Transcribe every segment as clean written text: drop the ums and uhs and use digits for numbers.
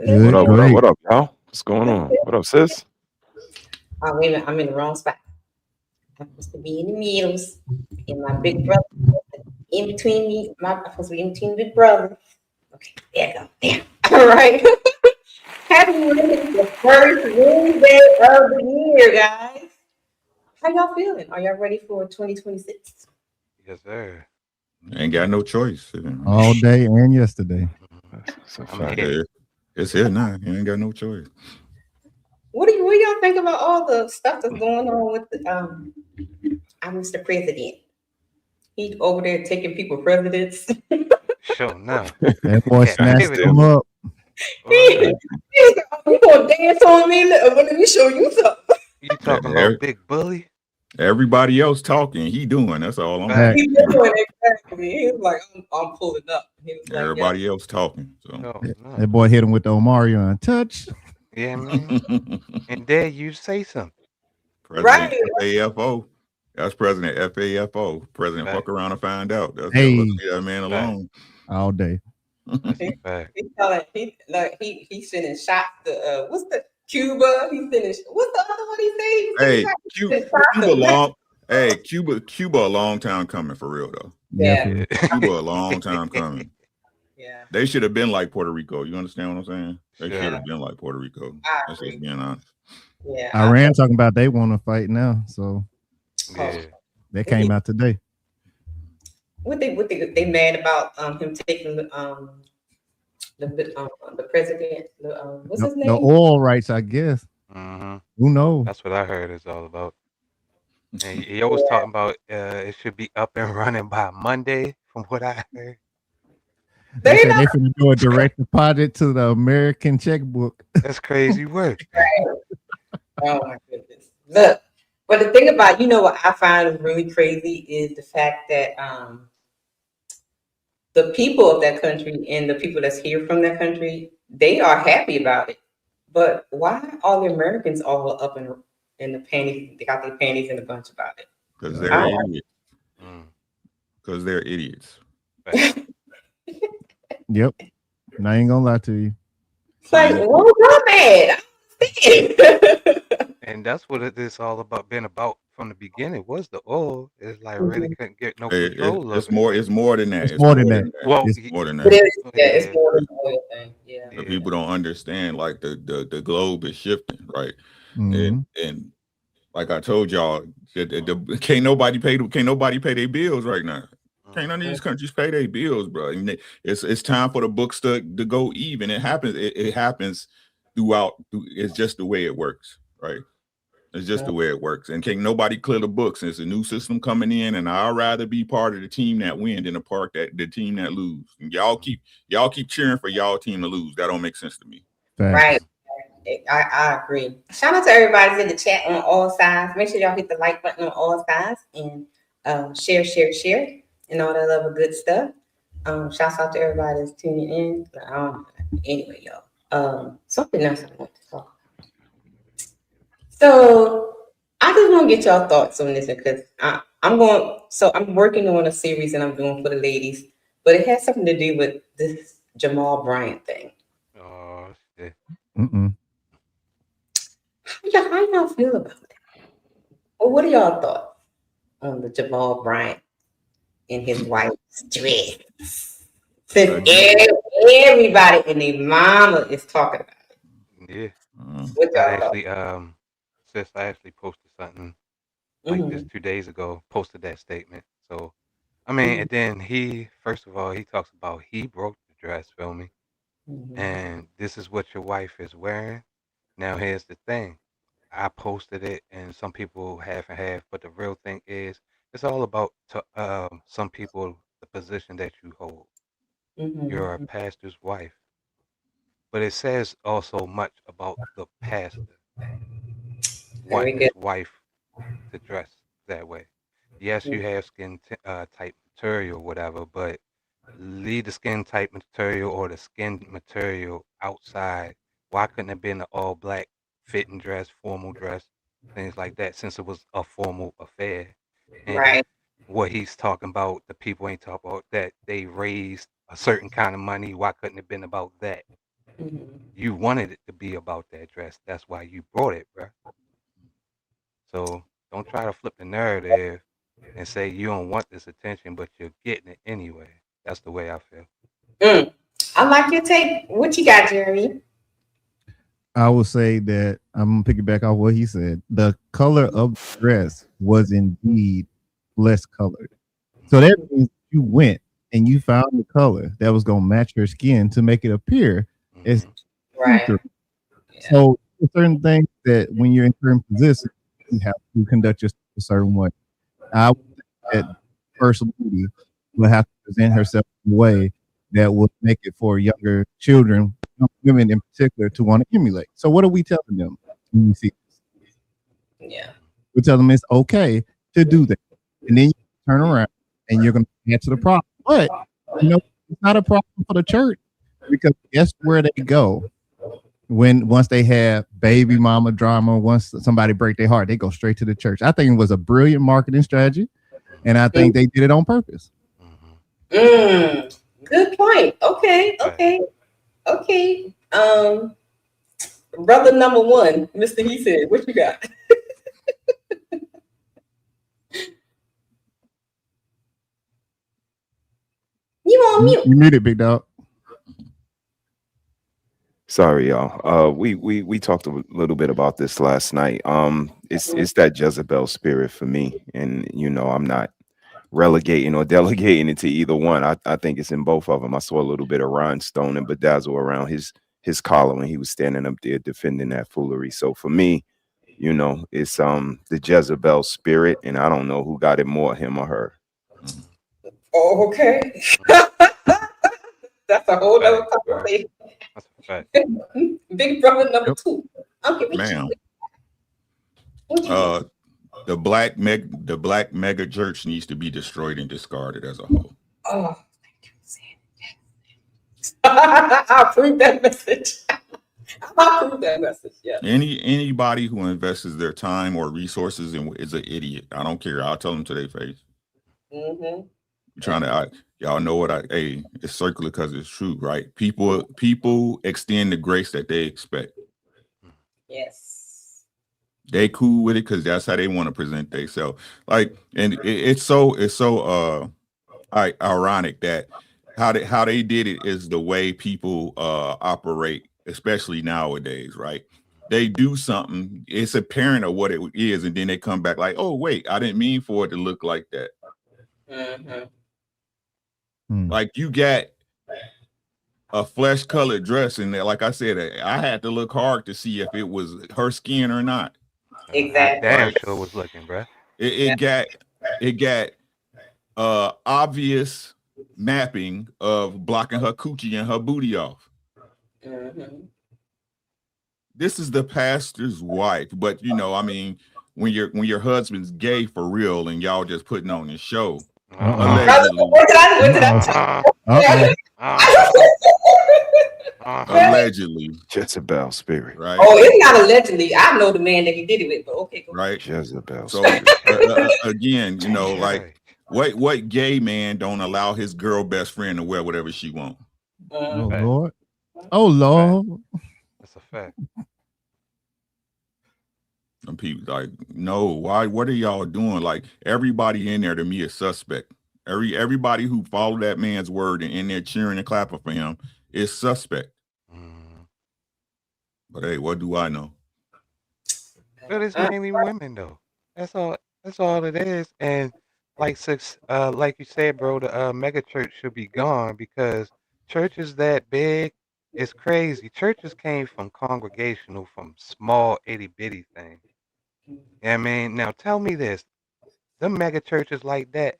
Good, great. What up, y'all? What's going on? What up, sis? Oh, wait a minute. I'm in the wrong spot. I'm supposed to be in the middles. And my big brother in between me. I'm supposed to be in between big brother. Okay, there you go. There. All right. Happy Wednesday, the first Wednesday of the year, guys. How y'all feeling? Are y'all ready for 2026? Yes, sir. Ain't got no choice. All day and yesterday. That's a I'm fact. here. It's here now. You ain't got no choice. What do y'all think about all the stuff that's going on with Mr. President? He's over there taking people presidents. Sure enough. That boy snatched Captivity. them up. What? He's like, "Oh, you gonna dance on me? Let me show you something." You talking about Big Bully? Everybody else talking, he doing. That's all I'm Fact. saying. He's doing exactly. He was like, I'm pulling up. He was like, Everybody else talking. So. Sure That enough. boy hit him with the Omarion touch. Yeah, man. And there you say something. President Right. FAFO. That's President FAFO. President Fact. fuck around and find out. That's Hey. let's leave that man alone. All day. That's a fact. He's sending shots to what's the Cuba? He's sending what's the other one he said? Hey, Cuba a long time coming for real though. Yeah. Cuba a long time coming. Yeah. They should have been like Puerto Rico. You understand what I'm saying? They Sure. should have been like Puerto Rico. I That's agree. just being honest. Yeah. Iran talking about they want to fight now. So Yeah. that came out today. What they mad about him taking the president what's his name? The oil rights, I guess. Mm-hmm. Who knows? That's what I heard it's all about. And he always talking about it should be up and running by Monday, from what I heard. They said they finna do a direct deposit to the American checkbook. That's crazy work. Oh my goodness. Look, but the thing about, what I find really crazy is the fact that the people of that country and the people that's here from that country, they are happy about it. But why are the Americans all up in the panties? They got their panties in a bunch about it. Because they're idiots. Because they're idiots. Yep. And I ain't gonna lie to you. It's like, what was bad? And that's what it's all about. Been about from the beginning was the oil. It's like really couldn't get no control of It's it. more. It's more than that. It's more than that. Well, It's more than It that. is, it's more than the oil thing. Yeah. The people don't understand. Like the globe is shifting, right? Mhm. And like I told y'all, can't nobody pay their bills right now. Can't none of these countries pay their bills, bro. And it's time for the books to go even. It happens. It happens throughout. It's just the way it works, right? It's just the way it works. And can't nobody clear the books. It's a new system coming in, and I'd rather be part of the team that win than the team that lose. And y'all keep cheering for y'all team to lose. That don't make sense to me. Right. I agree. Shout out to everybody in the chat on all sides. Make sure y'all hit the like button on all sides and share, and all that other good stuff. Shouts out to everybody that's tuning in. Anyway, y'all. Something else I want to talk about. So I just want to get y'all thoughts on this because I'm working on a series and I'm doing for the ladies, but it has something to do with this Jamal Bryant thing. Oh shit. How y'all feel about that? Well, what are y'all thoughts on the Jamal Bryant and his wife's dress? Since everybody and their mama is talking about it. Yeah. What y'all I actually posted something like this 2 days ago, posted that statement. So I mean, and then he first of all he talks about he broke the dress, feel me? And this is what your wife is wearing. Now here's the thing. I posted it and some people half and half, but the real thing is it's all about some people the position that you hold. You're a pastor's wife. But it says also much about the pastor wanting his wife to dress that way. Yes, you have skin type material, whatever, but leave the skin type material or the skin material outside. Why couldn't it have been an all black fitting dress, formal dress, things like that, since it was a formal affair? And what he's talking about, the people ain't talking about that they raised a certain kind of money. Why couldn't it have been about that? You wanted it to be about that dress. That's why you brought it, bro. So don't try to flip the narrative and say you don't want this attention, but you're getting it anyway. That's the way I feel. I like your take. What you got, Jeremy? I will say that I'm gonna piggyback off what he said. The color of the dress was indeed less colored. So that means you went and you found the color that was gonna match her skin to make it appear as right. Yeah. So certain things that when you're in certain positions, you have to conduct yourself a certain way. I would think that First Lady will have to present herself in a way that will make it for younger children, young women in particular, to want to emulate. So what are we telling them when we see this? Yeah. We tell them it's okay to do that. And then you turn around and you're going to answer the problem. But, it's not a problem for the church because guess where they go? Once they have baby mama drama, once somebody break their heart, they go straight to the church. I think it was a brilliant marketing strategy, and I think they did it on purpose. Good point. Okay. Brother number one, Mr. He said, what you got? You on mute? You muted, big dog. Sorry, y'all. We talked a little bit about this last night. It's that Jezebel spirit for me, and I'm not relegating or delegating it to either one. I think it's in both of them. I saw a little bit of rhinestone and bedazzle around his collar when he was standing up there defending that foolery. So for me, it's the Jezebel spirit, and I don't know who got it more, him or her. Oh, okay. That's a whole other conversation. That's a fact. Big brother number two. I'm giving Ma'am. you. The black mega church needs to be destroyed and discarded as a whole. Oh, thank you. I approve that message. I approve that message. Yeah. Anybody who invests their time or resources is an idiot. I don't care. I'll tell them to their face. Mm-hmm. Trying to, y'all know what it's circular because it's true, right? People extend the grace that they expect. Yes. They cool with it because that's how they want to present themselves. Like, and it's so ironic that how they did it is the way people operate, especially nowadays, right? They do something, it's apparent of what it is, and then they come back like, oh wait, I didn't mean for it to look like that. Mm-hmm. Like you got a flesh colored dress in there. Like I said, I had to look hard to see if it was her skin or not. Exactly. Damn sure was looking, bro. It got obvious mapping of blocking her coochie and her booty off. Mm-hmm. This is the pastor's wife, but when your husband's gay for real and y'all just putting on his show. Allegedly. Allegedly. Jezebel spirit. Right. Oh, it's not allegedly. I know the man that he did it with, but okay. Go right. Jezebel. So again, like what gay man don't allow his girl best friend to wear whatever she wants? Oh Lord. Oh Lord. That's a fact. Some people like, no, why? What are y'all doing? Like everybody in there to me is suspect. Everybody who followed that man's word and in there cheering and clapping for him is suspect. But hey, what do I know? But it's mainly women though. That's all it is. And like you said, bro, the mega church should be gone because churches that big is crazy. Churches came from congregational, from small itty bitty things. I mean, now tell me this: them mega churches like that,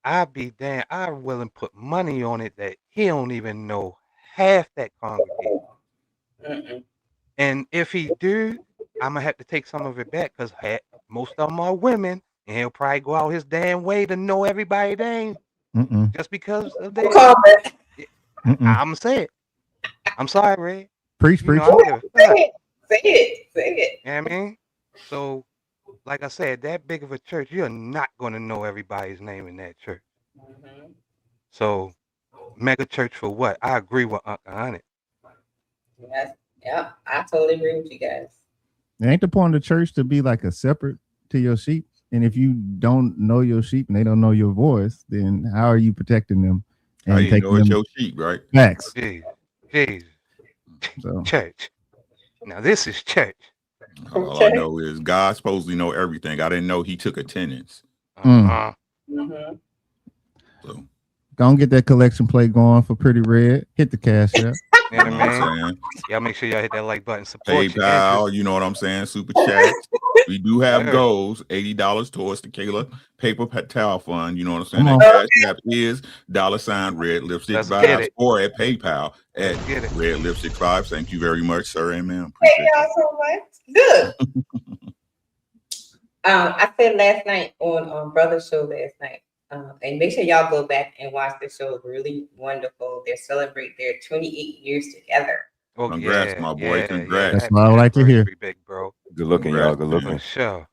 I'd be damn. I'm willing to put money on it that he don't even know half that congregation. Mm-mm. And if he do, I'm gonna have to take some of it back because most of them are women, and he'll probably go out his damn way to know everybody's name just because of that. I'm gonna say it. I'm sorry, Ray. Preach. Say it. You know what I mean? So, like I said, that big of a church, you're not gonna know everybody's name in that church. So, mega church for what? I agree with Uncle Honey. Yes. Yeah, I totally agree with you guys. It ain't the point of the church to be like a separate to your sheep. And if you don't know your sheep and they don't know your voice, then how are you protecting them How and you know taking it's them your sheep, right? facts? Jeez. So Church. Now this is church. All I know is God supposedly know everything. I didn't know he took attendance. Uh-huh. Mm-hmm. So go and get that collection plate going for Pretty Red. Hit the cash app. You know you know what what I I'm mean? saying? Y'all make sure y'all hit that like button. Support your PayPal, interest. you know what I'm saying? Super chats. We do have Sure. goals, $80 towards the Kayla Paper Towel Fund. You know what I'm saying? Come That on. cash app is $Red Lipstick Let's get Vibes it. or at PayPal at Let's get it. Red Lipstick Vibes. Thank you very much, sir and ma'am. Thank Appreciate y'all so much. Good. I said last night on Brother's show last night, and make sure y'all go back and watch the show. It's really wonderful. They celebrate their 28 years together. Oh, Congrats, yeah, my boy. yeah, Congrats. That's Happy what I would like to hear. anniversary, big bro. Good looking, y'all. Good Congrats, looking. man. Sure.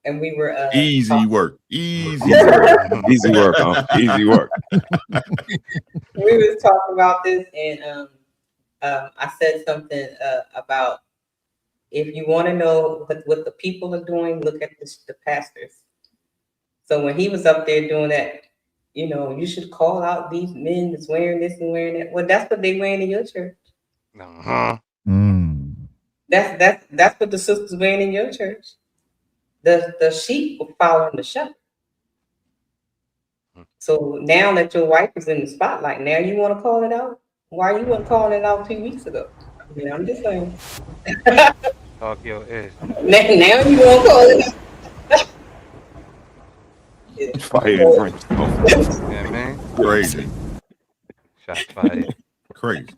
And we were Easy work. Easy Easy work. work. Easy work, huh? Easy work. we was talking about this, and I said something about if you want to know what the people are doing, look at the pastors. So when he was up there doing that, you should call out these men that's wearing this and wearing that. Well, that's what they wearing in your church. Uh-huh. That's what the sisters wearing in your church. The sheep were following the shepherd. So now that your wife is in the spotlight, now you want to call it out? Why you weren't calling it out 2 weeks ago? I'm just saying. Talk your ish. Now you want to call it out. Yeah. Fire and brimstone. Yeah, man. Crazy. Shots fired. Crazy.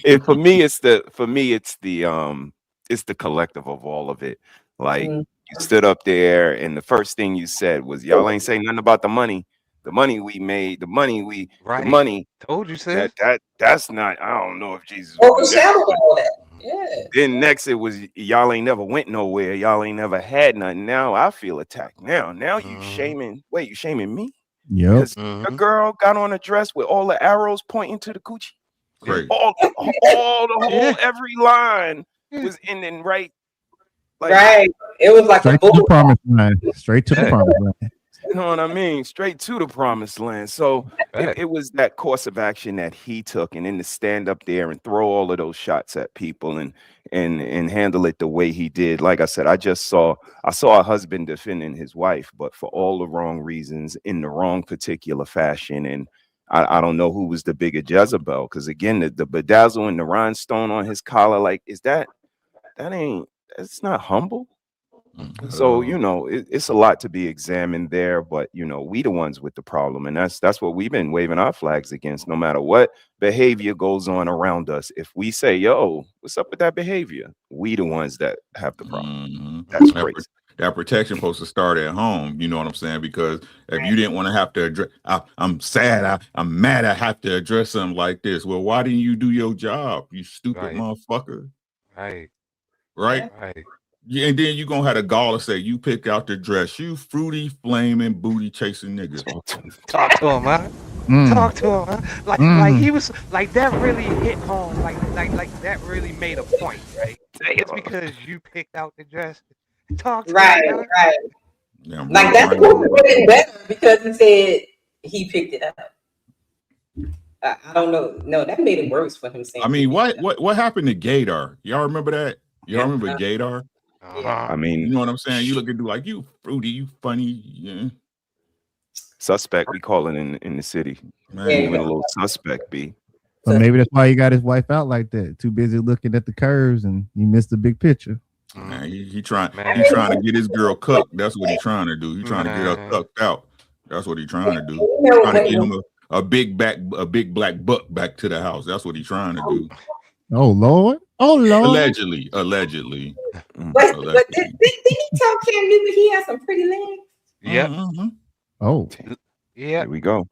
And for me, it's the collective of all of it. Like you stood up there, and the first thing you said was, "Y'all ain't saying nothing about the money. The money we made. The money Right. The money." Told you, sis. That's not. I don't know if Jesus would do that. All that. Yeah. Then next it was, y'all ain't never went nowhere. Y'all ain't never had nothing. Now I feel attacked. Now you shaming. Wait, you shaming me? Yep. Because a girl got on a dress with all the arrows pointing to the coochie. Crazy. All the whole every line was ending right. Like, right. It was like straight a to the bullet. promised land. Straight to the promised land. you know what I mean? Straight to the promised land. So it was that course of action that he took, and then to stand up there and throw all of those shots at people and handle it the way he did. Like I said, I saw a husband defending his wife, but for all the wrong reasons in the wrong particular fashion. And I don't know who was the bigger Jezebel, because again, the bedazzle and the rhinestone on his collar, like, it's not humble. So it's a lot to be examined there, but we the ones with the problem, and that's what we've been waving our flags against. No matter what behavior goes on around us, if we say, "Yo, what's up with that behavior?" we the ones that have the problem. That's crazy. That protection supposed to start at home. You know what I'm saying? Because if you didn't want to have to address, I'm sad, I'm mad, I have to address something like this. Well, why didn't you do your job, you stupid motherfucker? Right. Yeah, and then you gonna have the gall to say you pick out the dress, you fruity flaming booty chasing niggas. Talk to him, huh? Talk to him, huh? Like he was like that really hit home. Like that really made a point, right? It's because you picked out the dress. Talk to him, huh? Right. Yeah, like that's really better because he said he picked it up. I don't know. No, that made it worse for him saying. I mean, what happened to Gator? Y'all remember that? Y'all remember Gator? I mean, you know what I'm saying? You look at dude like, you fruity, you funny, yeah. Suspect, we call it in the city. Moving a little suspect, B. But maybe that's why he got his wife out like that. Too busy looking at the curves, and he missed the big picture. Man, he trying to get his girl cooked. That's what he's trying to do. He's trying to get her cooked out. That's what he's trying to do. Trying to get him a big black buck back to the house. That's what he's trying to do. Oh Lord. Allegedly. But did he tell Cam Newton he has some pretty legs? Yep. Oh. Yeah. Here we go.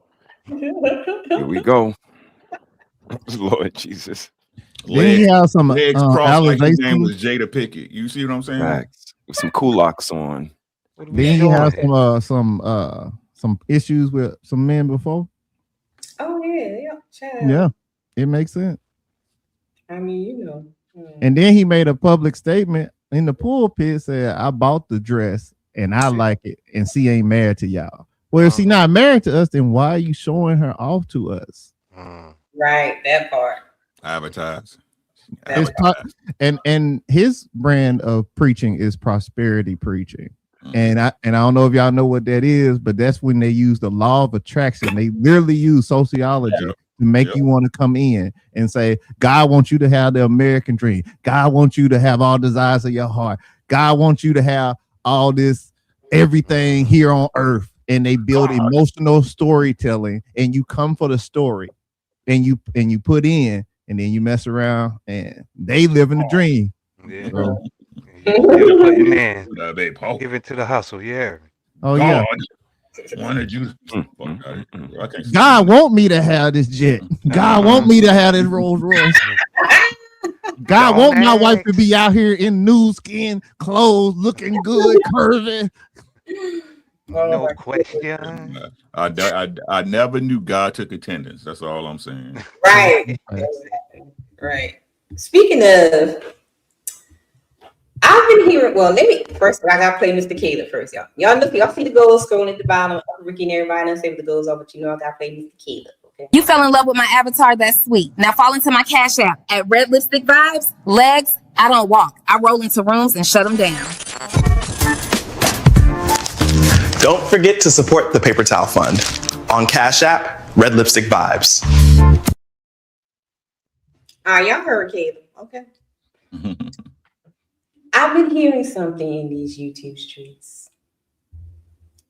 Lord Jesus. Legs crossed like his name was allegations. Jada Pickett. You see what I'm saying? Facts. With some kulaks on. Didn't he have some issues with some men before? Oh yeah. Yeah. It makes sense. I mean, you know. And then he made a public statement in the pulpit, said, I bought the dress and I like it, and she ain't married to y'all. Well, if she not married to us, then why are you showing her off to us? Right, that part. Advertise. And his brand of preaching is prosperity preaching. And I don't know if y'all know what that is, but that's when they use the law of attraction. They literally use sociology to make you want to come in and say, God wants you to have the American dream. God wants you to have all desires of your heart. God wants you to have all this, everything here on earth. And they build emotional storytelling, and you come for the story, and you put in, and then you mess around, and they live in the dream. Yeah. So, Putting in. Give it to the hustle, yeah. Oh, yeah. Wanted you. God want me to have this jet. God want me to have this Rolls Royce. God want my wife to be out here in new skin clothes, looking good, curvy. No question. I never knew God took attendance. That's all I'm saying. Right. Right. Speaking of, I've been hearing. Well, first. I gotta play Mr. Caleb first, y'all. Y'all see the goals scrolling at the bottom. Ricky and everybody else say what the goals are, but you know I gotta play Mr. Caleb. Okay. You fell in love with my avatar. That's sweet. Now fall into my Cash App at Red Lipstick Vibes. Legs. I don't walk. I roll into rooms and shut them down. Don't forget to support the Paper Towel Fund on Cash App, Red Lipstick Vibes. Y'all heard Caleb. Okay. I've been hearing something in these YouTube streets.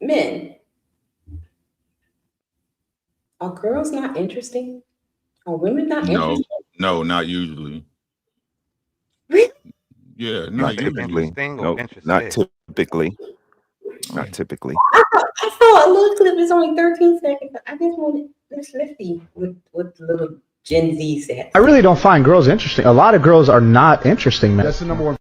Men, are girls not interesting? Are women not interesting? No, not usually. Really? Yeah, not usually. No, not typically. Not typically. I saw a little clip. It's only 13 seconds. But I just wanted Miss Lifty with the little Gen Z said. I really don't find girls interesting. A lot of girls are not interesting, man. That's the number one.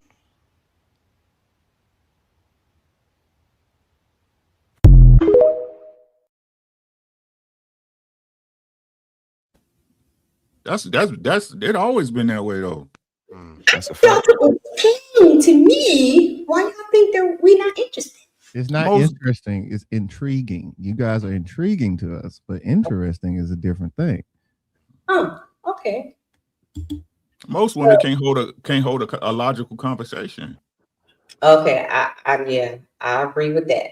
That's it always been that way though. That's a fact. To me, why y'all think we're not interested? It's not interesting. It's intriguing. You guys are intriguing to us, but interesting is a different thing. Oh, okay. Most women can't hold a logical conversation. Okay, I agree with that.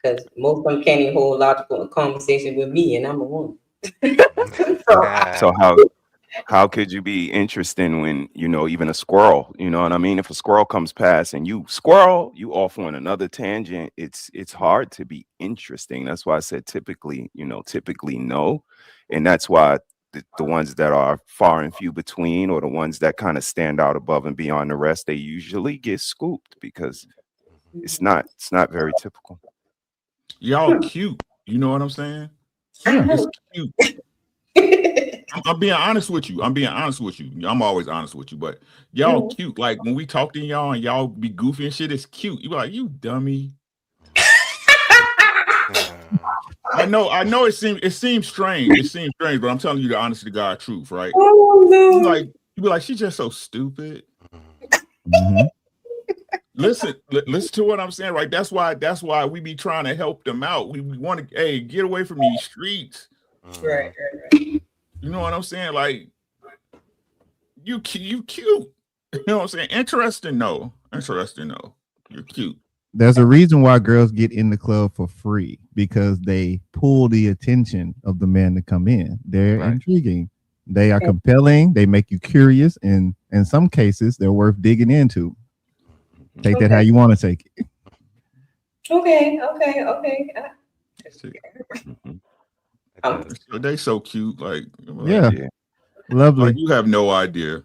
Because most of them can't even hold a logical conversation with me, and I'm a woman. So how could you be interesting when, even a squirrel, you know what I mean? If a squirrel comes past and you off on another tangent, it's hard to be interesting. That's why I said typically no. And that's why the ones that are far and few between, or the ones that kind of stand out above and beyond the rest, they usually get scooped because it's not very typical. Y'all cute. You know what I'm saying? It's cute. I'm being honest with you. I'm always honest with you, but y'all cute. Like when we talk to y'all and y'all be goofy and shit, it's cute. You be like, you dummy. I know it seems strange. But I'm telling you the honest to God truth, right? Oh no. You be like, she's just so stupid. Mm-hmm. Listen to what I'm saying, right? That's why we be trying to help them out. We want to get away from these streets. Right. You know what I'm saying? Like, you cute. You know what I'm saying? Interesting, no. You're cute. There's a reason why girls get in the club for free, because they pull the attention of the men to come in. They're intriguing. They are compelling. They make you curious. And in some cases, they're worth digging into. Take that how you want to take it. Okay. They so cute, like Lovely. Like you have no idea.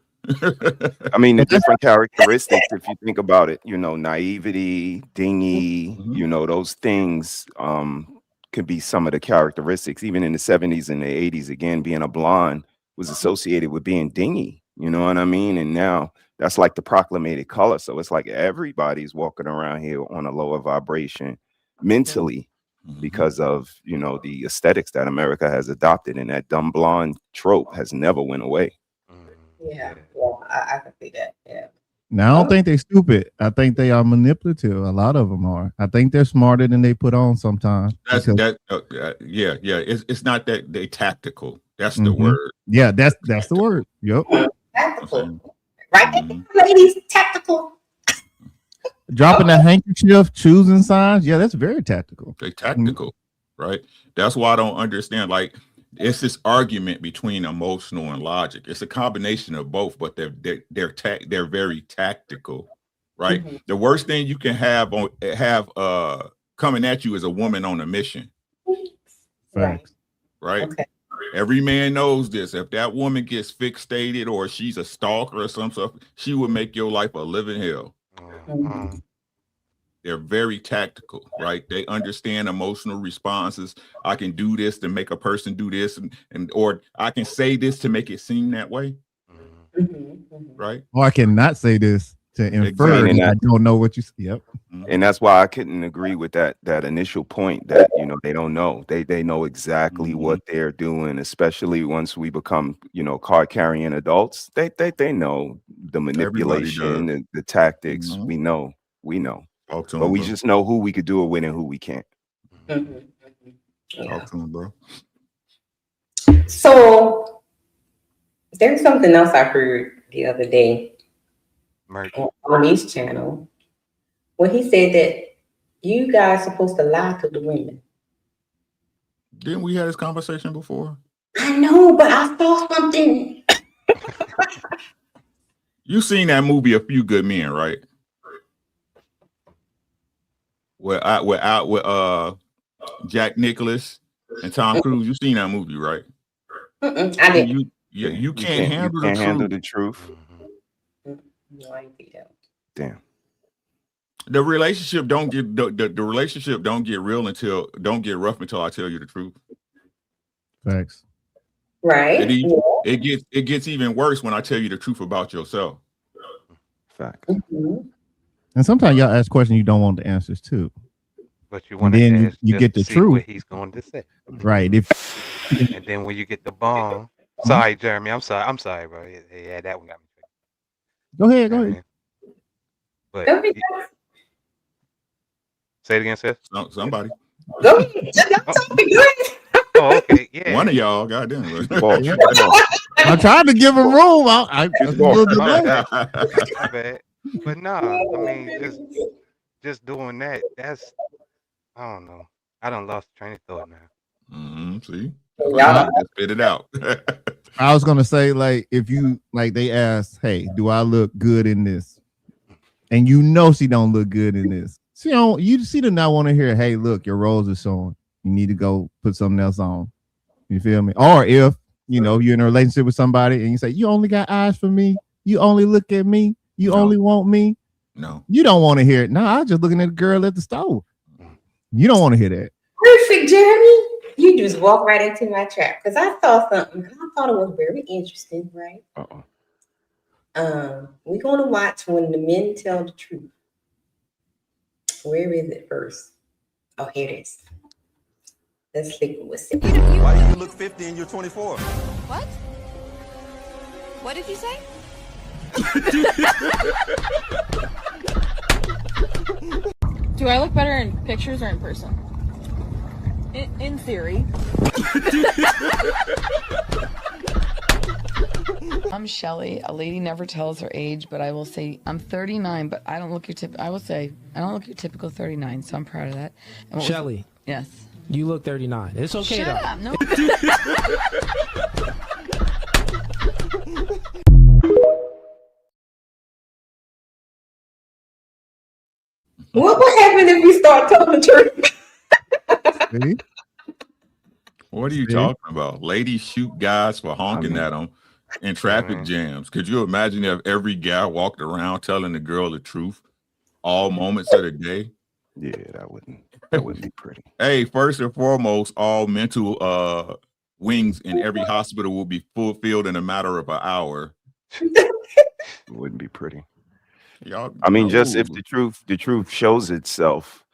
I mean, the different characteristics, if you think about it, naivety, dingy, those things could be some of the characteristics. Even in the 70s and the 80s, again, being a blonde was associated with being dingy. You know what I mean? And now that's like the proclamated color. So it's like everybody's walking around here on a lower vibration mentally. because of, you know, the aesthetics that America has adopted, and that dumb blonde trope has never went away. Yeah, I can see that. Yeah. Now I don't think they're stupid. I think they are manipulative. A lot of them are. I think they're smarter than they put on sometimes. That's because- that. Yeah. It's not that they tactical. That's the word. Yeah, that's the word. Yep. Tactical. Right, ladies, tactical. Dropping a handkerchief, choosing signs. Yeah, that's very tactical. They tactical, right? That's why I don't understand. Like, it's this argument between emotional and logic. It's a combination of both, but they're very tactical, right? Mm-hmm. The worst thing you can have coming at you is a woman on a mission. Right. Right. Okay. Every man knows this. If that woman gets fixated or she's a stalker or some stuff, she would make your life a living hell. Mm-hmm. They're very tactical, right? They understand emotional responses. I can do this to make a person do this, and or I can say this to make it seem that way, right? Or I cannot say this to infer Exactly. that I don't know what you. Yep. And that's why I couldn't agree with that initial point that, you know, they don't know. They know exactly what they're doing, especially once we become, you know, card carrying adults. They know the manipulation and the tactics. We know. But we just know who we could do it with and who we can't. Talk to him, bro. So there's something else I heard the other day on his channel when he said that you guys are supposed to lie to the women. Didn't we have this conversation before? I know, but I saw something. You seen that movie A Few Good Men, right? With Jack Nicholas and Tom Cruise. You seen that movie, right? I didn't. You can't handle the truth. No, I didn't see that. Damn. The relationship don't get the relationship don't get rough until I tell you the truth. Facts. Right. It gets even worse when I tell you the truth about yourself. Facts. And sometimes y'all ask questions you don't want the answers to. But you want to to ask you get the see truth. what he's going to say. Right. And then when you get the bomb, sorry, Jeremy, I'm sorry, bro. Yeah, that one got me. Go ahead. But say it again, Seth. Somebody. Go ahead. Oh, okay. Yeah. One of y'all, goddamn. I'm trying to give him room. I But no, I mean, just doing that. That's I don't know. I done lost train of thought now. See, y'all just spit it out. I was gonna say, like, if you like, they asked, "Hey, do I look good in this?" And you know she don't look good in this. You do not want to hear, "Hey, look, your rolls are showing. You need to go put something else on." You feel me? Or if you're in a relationship with somebody and you say, "You only got eyes for me. You only look at me. You only want me." No, you don't want to hear it. No, I was just looking at the girl at the stove. You don't want to hear that. Perfect, Jeremy. You just walk right into my trap because I saw something. I thought it was very interesting, right? We're gonna watch When the Men Tell the Truth. Where is it first? Oh, here it is. Let's see what's it. Why do you look 50 and you're 24? What? What did you say? Do I look better in pictures or in person? In theory. I'm Shelly. A lady never tells her age, but I will say I'm 39, but I don't look your I will say I don't look your typical 39, so I'm proud of that. Shelly. Yes. You look 39. It's okay. Shut though. up. No. What would happen if we start telling the truth? What are you talking about? Ladies shoot guys for honking at them in traffic jams. Could you imagine if every guy walked around telling the girl the truth all moments of the day? Yeah, that wouldn't be pretty. Hey, first and foremost, all mental wings in every hospital will be fulfilled in a matter of an hour. It wouldn't be pretty. Y'all, I mean, just if the truth shows itself,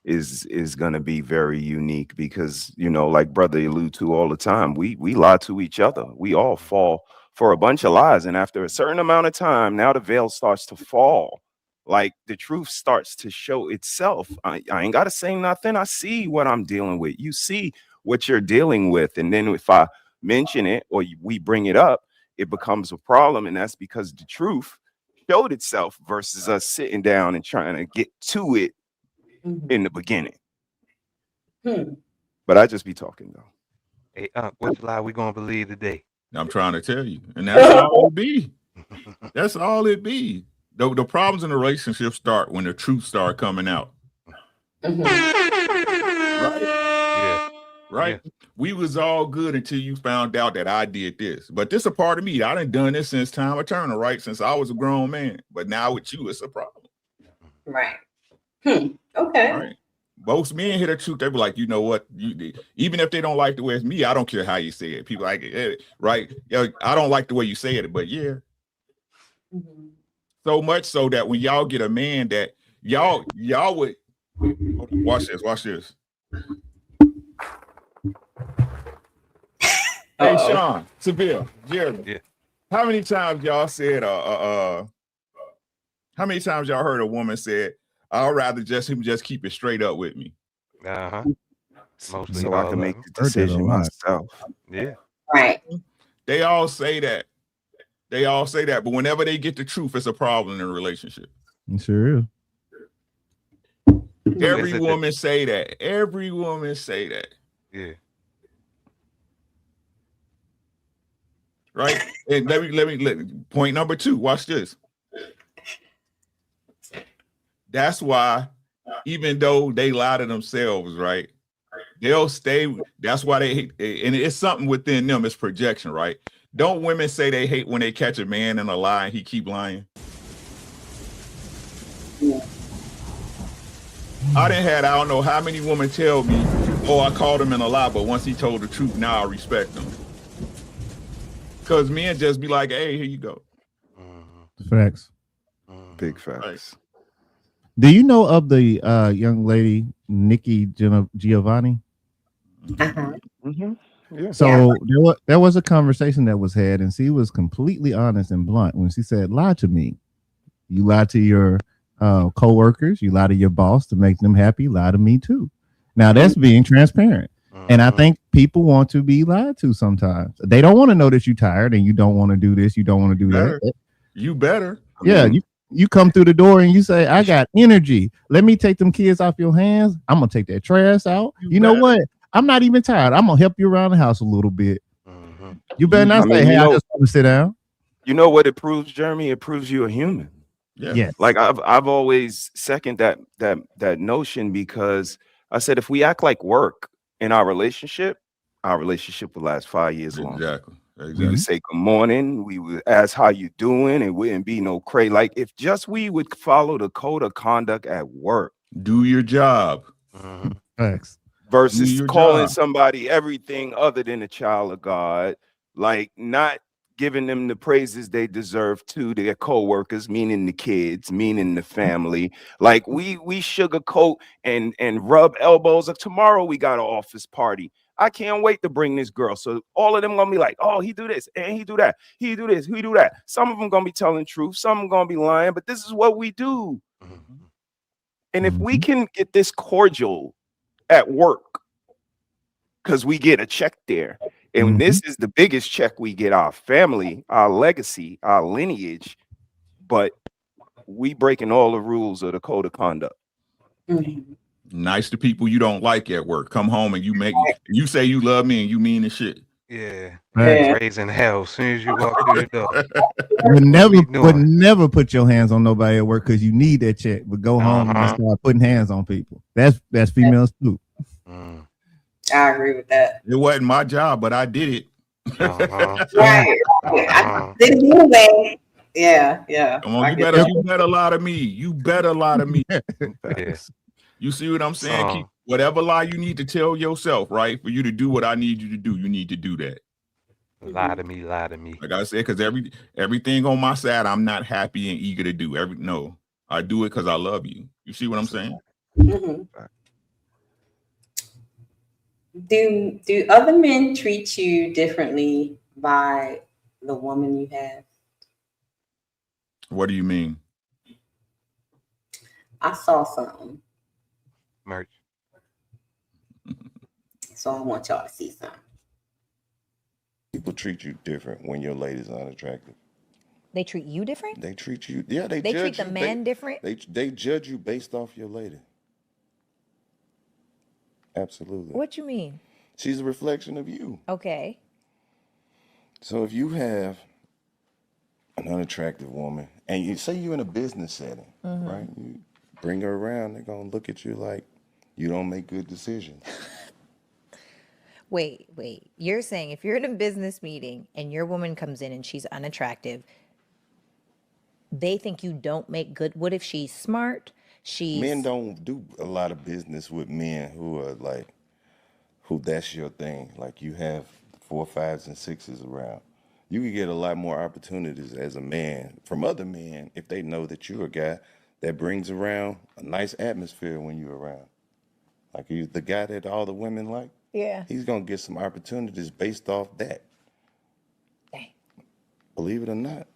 is going to be very unique because, you know, like brother allude to all the time, we lie to each other. We all fall for a bunch of lies, and after a certain amount of time, now the veil starts to fall. Like the truth starts to show itself. I ain't got to say nothing. I see what I'm dealing with. You see what you're dealing with, and then if I mention it or we bring it up, it becomes a problem, and that's because the truth showed itself versus us sitting down and trying to get to it in the beginning. But I just be talking though. Hey, which lie we gonna believe today? I'm trying to tell you, and that's all it be. That's all it be. The problems in the relationship start when the truth start coming out. Right? Yeah. Right? Yeah. We was all good until you found out that I did this. But this a part of me. I done this since time of Turner, right? Since I was a grown man. But now with you, it's a problem. Right. Okay. Right. Most men hear the truth. They be like, you know what? Even if they don't like the way it's me, I don't care how you say it. People like it, right? Yeah, I don't like the way you say it, but yeah. So much so that when y'all get a man that y'all would watch this. Hey, Sean, Seville, Jeremy. Yeah. How many times y'all said how many times y'all heard a woman said, I'd rather him just keep it straight up with me? Mostly so I can make the decision myself. Yeah. Right. They all say that. But whenever they get the truth, it's a problem in a relationship. It sure is. Every woman say that. Every woman say that. Yeah. Right? And let me point number 2. Watch this. That's why, even though they lie to themselves, right? They'll stay. That's why they hate, and it's something within them. It's projection, right? Don't women say they hate when they catch a man in a lie and he keep lying? I don't know how many women tell me, oh, I called him in a lie, but once he told the truth, now I respect him. Because men just be like, hey, here you go. Facts. Big facts. Right. Do you know of the young lady, Nikki Giovanni? Yeah. So there was a conversation that was had, and she was completely honest and blunt when she said, lie to me. You lie to your co-workers, you lie to your boss to make them happy, lie to me too. Now that's being transparent. And I think people want to be lied to sometimes. They don't want to know that you're tired and you don't want to do this, you don't want to do that. You better. Yeah, you come through the door and you say, I got energy. Let me take them kids off your hands. I'm going to take that trash out. You know what? I'm not even tired. I'm going to help you around the house a little bit. You better not say, hey, I just want to sit down. You know what it proves, Jeremy? It proves you're a human. Yeah. Yes. Like I've always second that notion, because I said if we act like work in our relationship will last 5 years long. Exactly. We would say good morning. We would ask how you doing. It wouldn't be no crazy. Like if just we would follow the code of conduct at work. Do your job. Thanks. Versus calling somebody everything other than a child of God, like not giving them the praises they deserve to their co-workers, meaning the kids, meaning the family. Like we sugarcoat and rub elbows. Like tomorrow we got an office party. I can't wait to bring this girl. So all of them gonna be like, oh, he do this and he do that. He do this, he do that. Some of them gonna be telling truth. Some of them gonna be lying, but this is what we do. And if we can get this cordial at work, because we get a check there, and this is the biggest check we get, our family, our legacy, our lineage, but we breaking all the rules of the code of conduct. Nice to people you don't like at work. Come home and you say you love me and you mean the shit. Yeah. Raising hell as soon as you walk through the door. Would never put your hands on nobody at work because you need that check, but go home and start putting hands on people. That's females too. I agree with that. It wasn't my job, but I did it. Right. I did it anyway. Yeah. Come on, you better lie to me. You better lie to me. Yes. You see what I'm saying? Keep whatever lie you need to tell yourself, right? For you to do what I need you to do, you need to do that. Lie to me. Like I said, because everything on my side, I'm not happy and eager to do. No, I do it because I love you. You see what I'm saying? Do other men treat you differently by the woman you have? What do you mean? I saw something, Merch. so I want y'all to see something. People treat you different when your lady's unattractive. They treat you different? They treat you, yeah, they They judge treat the you. man different? They judge you based off your lady. Absolutely. What you mean? She's a reflection of you. Okay. So if you have an unattractive woman and you say you're in a business setting, right? You bring her around, they're gonna look at you like you don't make good decisions. Wait. You're saying if you're in a business meeting and your woman comes in and she's unattractive, they think you don't make good. What if she's smart? Men don't do a lot of business with men who are like, who that's your thing. Like you have 4, 5s, and 6s around. You can get a lot more opportunities as a man from other men if they know that you're a guy that brings around a nice atmosphere when you're around. Like you, the guy that all the women like. Yeah. He's gonna get some opportunities based off that. Dang. Believe it or not.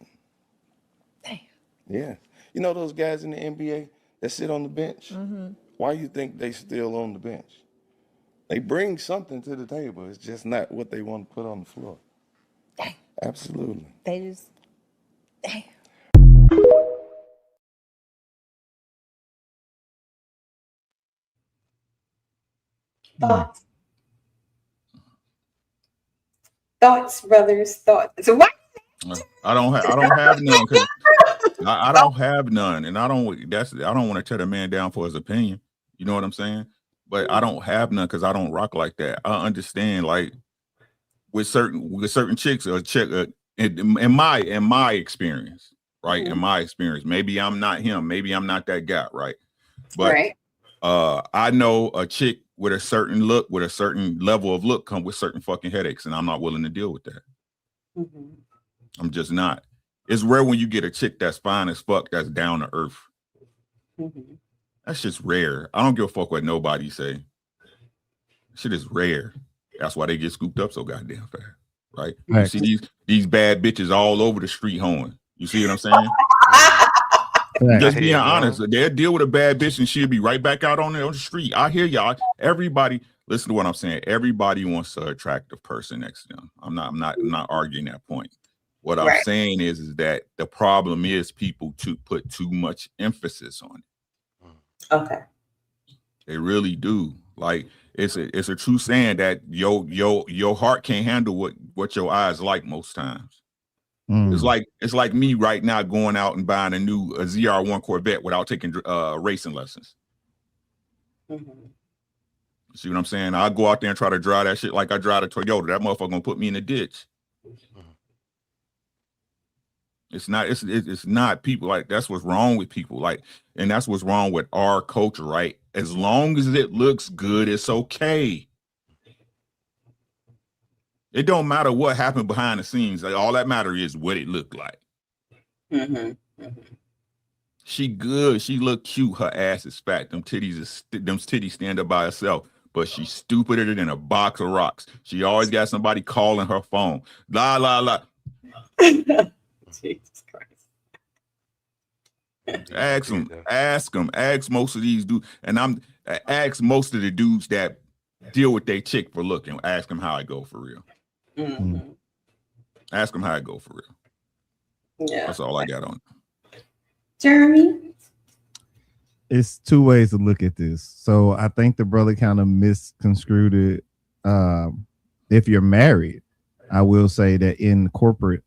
Dang. Yeah. You know those guys in the NBA that sit on the bench? Why you think they still on the bench? They bring something to the table. It's just not what they want to put on the floor. Dang. Absolutely. They just. Dang. Thoughts, brothers, thoughts. So what? I don't have none. 'Cause I don't have none, and I don't want to tear the man down for his opinion. You know what I'm saying? But I don't have none because I don't rock like that. I understand, like with certain chicks or chick in my experience, right? In my experience, maybe I'm not him, maybe I'm not that guy, right? But I know a chick with a certain look, with a certain level of look, come with certain fucking headaches, and I'm not willing to deal with that. I'm just not. It's rare when you get a chick that's fine as fuck, that's down to earth. That's just rare. I don't give a fuck what nobody say. Shit is rare. That's why they get scooped up so goddamn fast, right? You see these bad bitches all over the street hoeing. You see what I'm saying? Just being honest, they'll deal with a bad bitch and she'll be right back out on the street. I hear y'all. Everybody, listen to what I'm saying. Everybody wants an attractive person next to them. I'm not arguing that point. What I'm saying is that the problem is people put too much emphasis on it. Okay. They really do. Like it's a true saying that your heart can't handle what your eyes like most times. It's like me right now going out and buying a ZR1 Corvette without taking racing lessons. See what I'm saying? I'll go out there and try to drive that shit like I drive a Toyota. That motherfucker gonna put me in the ditch. It's not people, like that's what's wrong with people, like, and that's what's wrong with our culture, right? As long as it looks good, it's okay. It don't matter what happened behind the scenes. Like, all that matter is what it looked like. She good. She look cute. Her ass is fat. Them titties stand up by herself. But she's stupider than a box of rocks. She always got somebody calling her phone. La la la. Jesus Christ. Ask most of these dudes, and ask most of the dudes that deal with their chick for looking. Ask them how I go for real. Ask them how I go for real. Yeah, that's all I got on. Jeremy, it's two ways to look at this. So I think the brother kind of misconstrued it. If you're married, I will say that in corporate,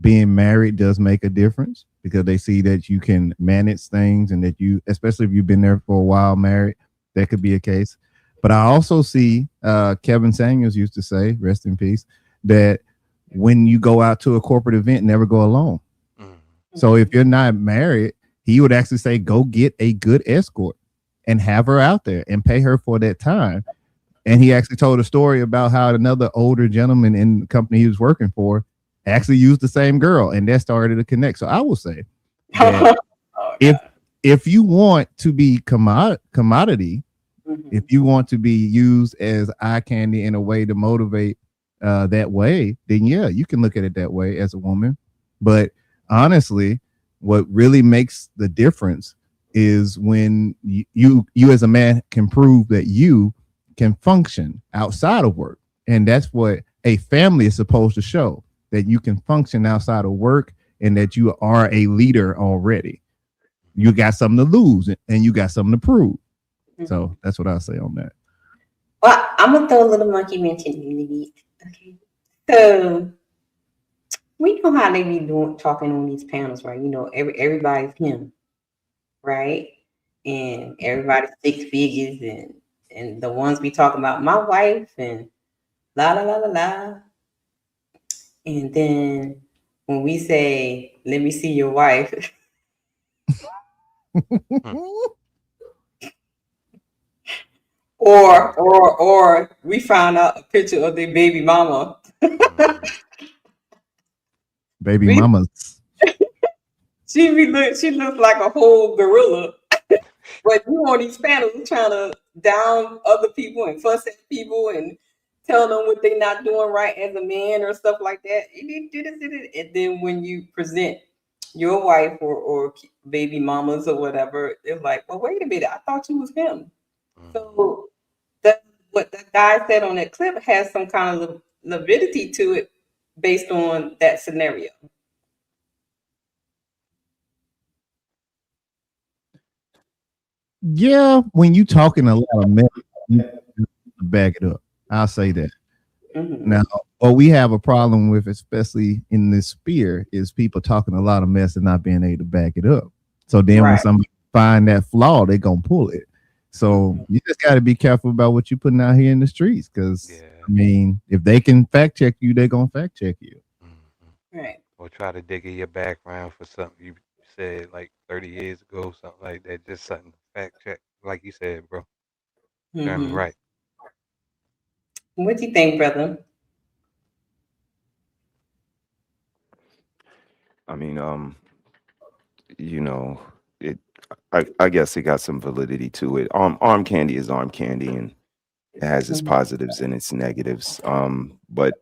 being married does make a difference because they see that you can manage things and that you, especially if you've been there for a while married, that could be a case. But I also see Kevin Samuels used to say, rest in peace, that when you go out to a corporate event, never go alone. So if you're not married, he would actually say, go get a good escort and have her out there and pay her for that time. And he actually told a story about how another older gentleman in the company he was working for actually used the same girl, and that started to connect. So I will say that if you want to be commodity, If you want to be used as eye candy in a way to motivate that way, then yeah, you can look at it that way as a woman. But honestly, what really makes the difference is when you as a man can prove that you can function outside of work. And that's what a family is supposed to show, that you can function outside of work and that you are a leader already. You got something to lose and you got something to prove. So that's what I'll say on that. Well, I'm gonna throw a little monkey wrench in it. Okay. So we know how they be talking on these panels, right? You know, everybody's him, right? And everybody's 6 figures and the ones we talk about, my wife and la la la la la. And then when we say, let me see your wife. Or we found out a picture of their baby mama. Baby mamas. She looks like a whole gorilla. But you on these panels trying to down other people and fuss at people and tell them what they're not doing right as a man or stuff like that. And then when you present your wife or baby mamas or whatever, they're like, well, wait a minute, I thought you was him. So what the guy said on that clip has some kind of validity to it based on that scenario. Yeah, when you talking a lot of mess, you back it up. I'll say that. Now, what we have a problem with, especially in this sphere, is people talking a lot of mess and not being able to back it up. So then when somebody find that flaw, they're gonna pull it. So you just got to be careful about what you're putting out here in the streets, because I mean, if they can fact check you, they're gonna fact check you. Right. Or try to dig in your background for something you said like 30 years ago, something like that. Just something to fact check, like you said, bro. Damn right. What do you think, brother? I mean, you know, I guess it got some validity to it. Arm candy is arm candy, and it has its positives and its negatives. But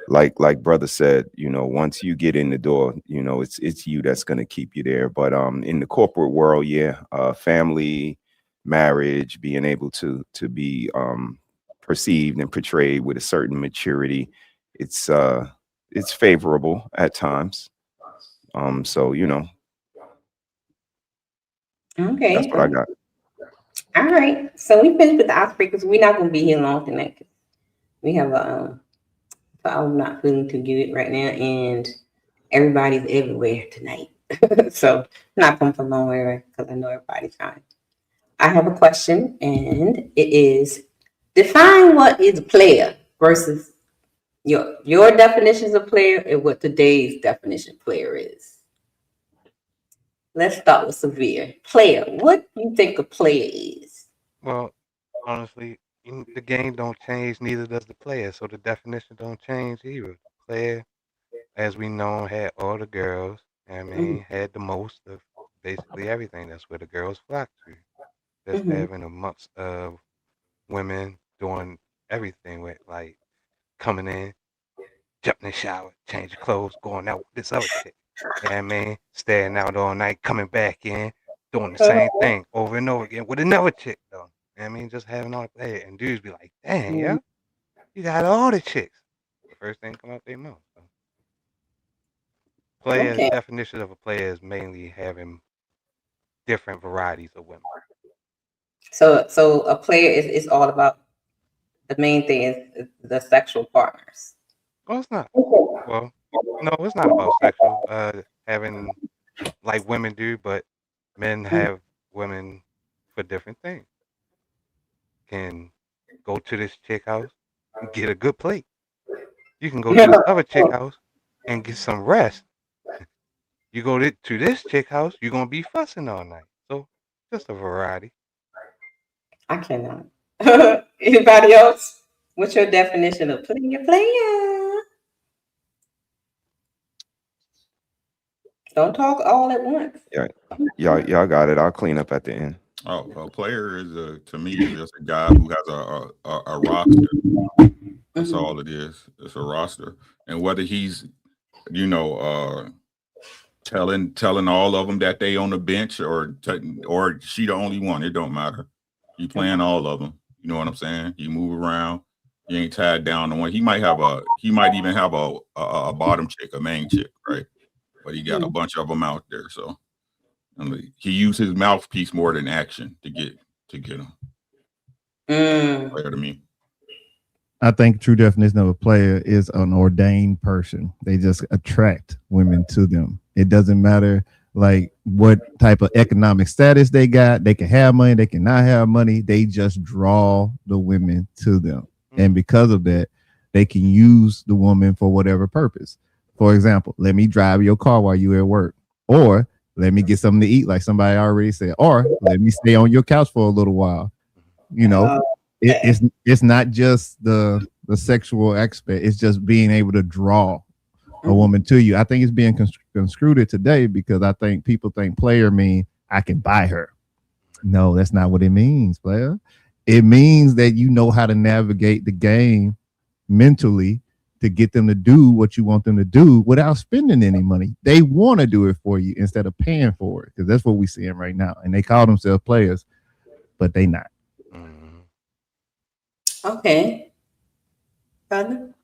like brother said, you know, once you get in the door, you know, it's you that's gonna keep you there. But in the corporate world, family, marriage, being able to be perceived and portrayed with a certain maturity, it's favorable at times. So you know, Okay. that's what I got. All right. So we finished with the icebreakers. We're not gonna be here long tonight. We have a I'm not feeling too good right now, and everybody's everywhere tonight. So not come from nowhere because I know everybody's fine. I have a question, and it is: define what is a player versus your definitions of player and what today's definition of player is. Let's start with Severe. Player. What do you think a player is? Well, honestly, the game don't change, neither does the player. So the definition don't change either. The player, as we know, had all the girls. I mean, had the most of basically everything. That's where the girls flock to. Just having amongst of women doing everything with like coming in, jumping in the shower, changing clothes, going out with this other chick. You know what I mean? Staying out all night, coming back in, doing the same thing over and over again with another chick though. You know what I mean? Just having all the play. And dudes be like, dang, yeah, you got all the chicks. The first thing come out their mouth. So. Players, definition of a player is mainly having different varieties of women. So a player is all about the main thing is the sexual partners. Well, it's not. Well, no, it's not about sexual. Having like women do, but men have women for different things. Can go to this chick house and get a good plate. You can go to this other chick house and get some rest. You go to this chick house, you're gonna be fussing all night. So just a variety. I cannot. Anybody else? What's your definition of player? Don't talk all at once. Yeah, y'all got it. I'll clean up at the end. Oh, a player is to me is just a guy who has a roster. That's all it is. It's a roster, and whether he's telling all of them that they on the bench or she the only one, it don't matter. You playing all of them. You know what I'm saying? You move around. You ain't tied down to one. He might even have a bottom chick, a main chick, right? But he got a bunch of them out there. So he used his mouthpiece more than action to get them. Player to me. I think true definition of a player is an ordained person. They just attract women to them. It doesn't matter like what type of economic status they got. They can have money, they can not have money. They just draw the women to them. And because of that, they can use the woman for whatever purpose. For example, let me drive your car while you're at work. Or let me get something to eat, like somebody already said. Or let me stay on your couch for a little while. It's not just the sexual aspect. It's just being able to draw a woman to you. I think it's being construed today because I think people think player mean I can buy her. No, that's not what it means, player. It means that you know how to navigate the game mentally to get them to do what you want them to do without spending any money. They want to do it for you instead of paying for it, because that's what we're seeing right now. And they call themselves players, but they not. Okay. Brother?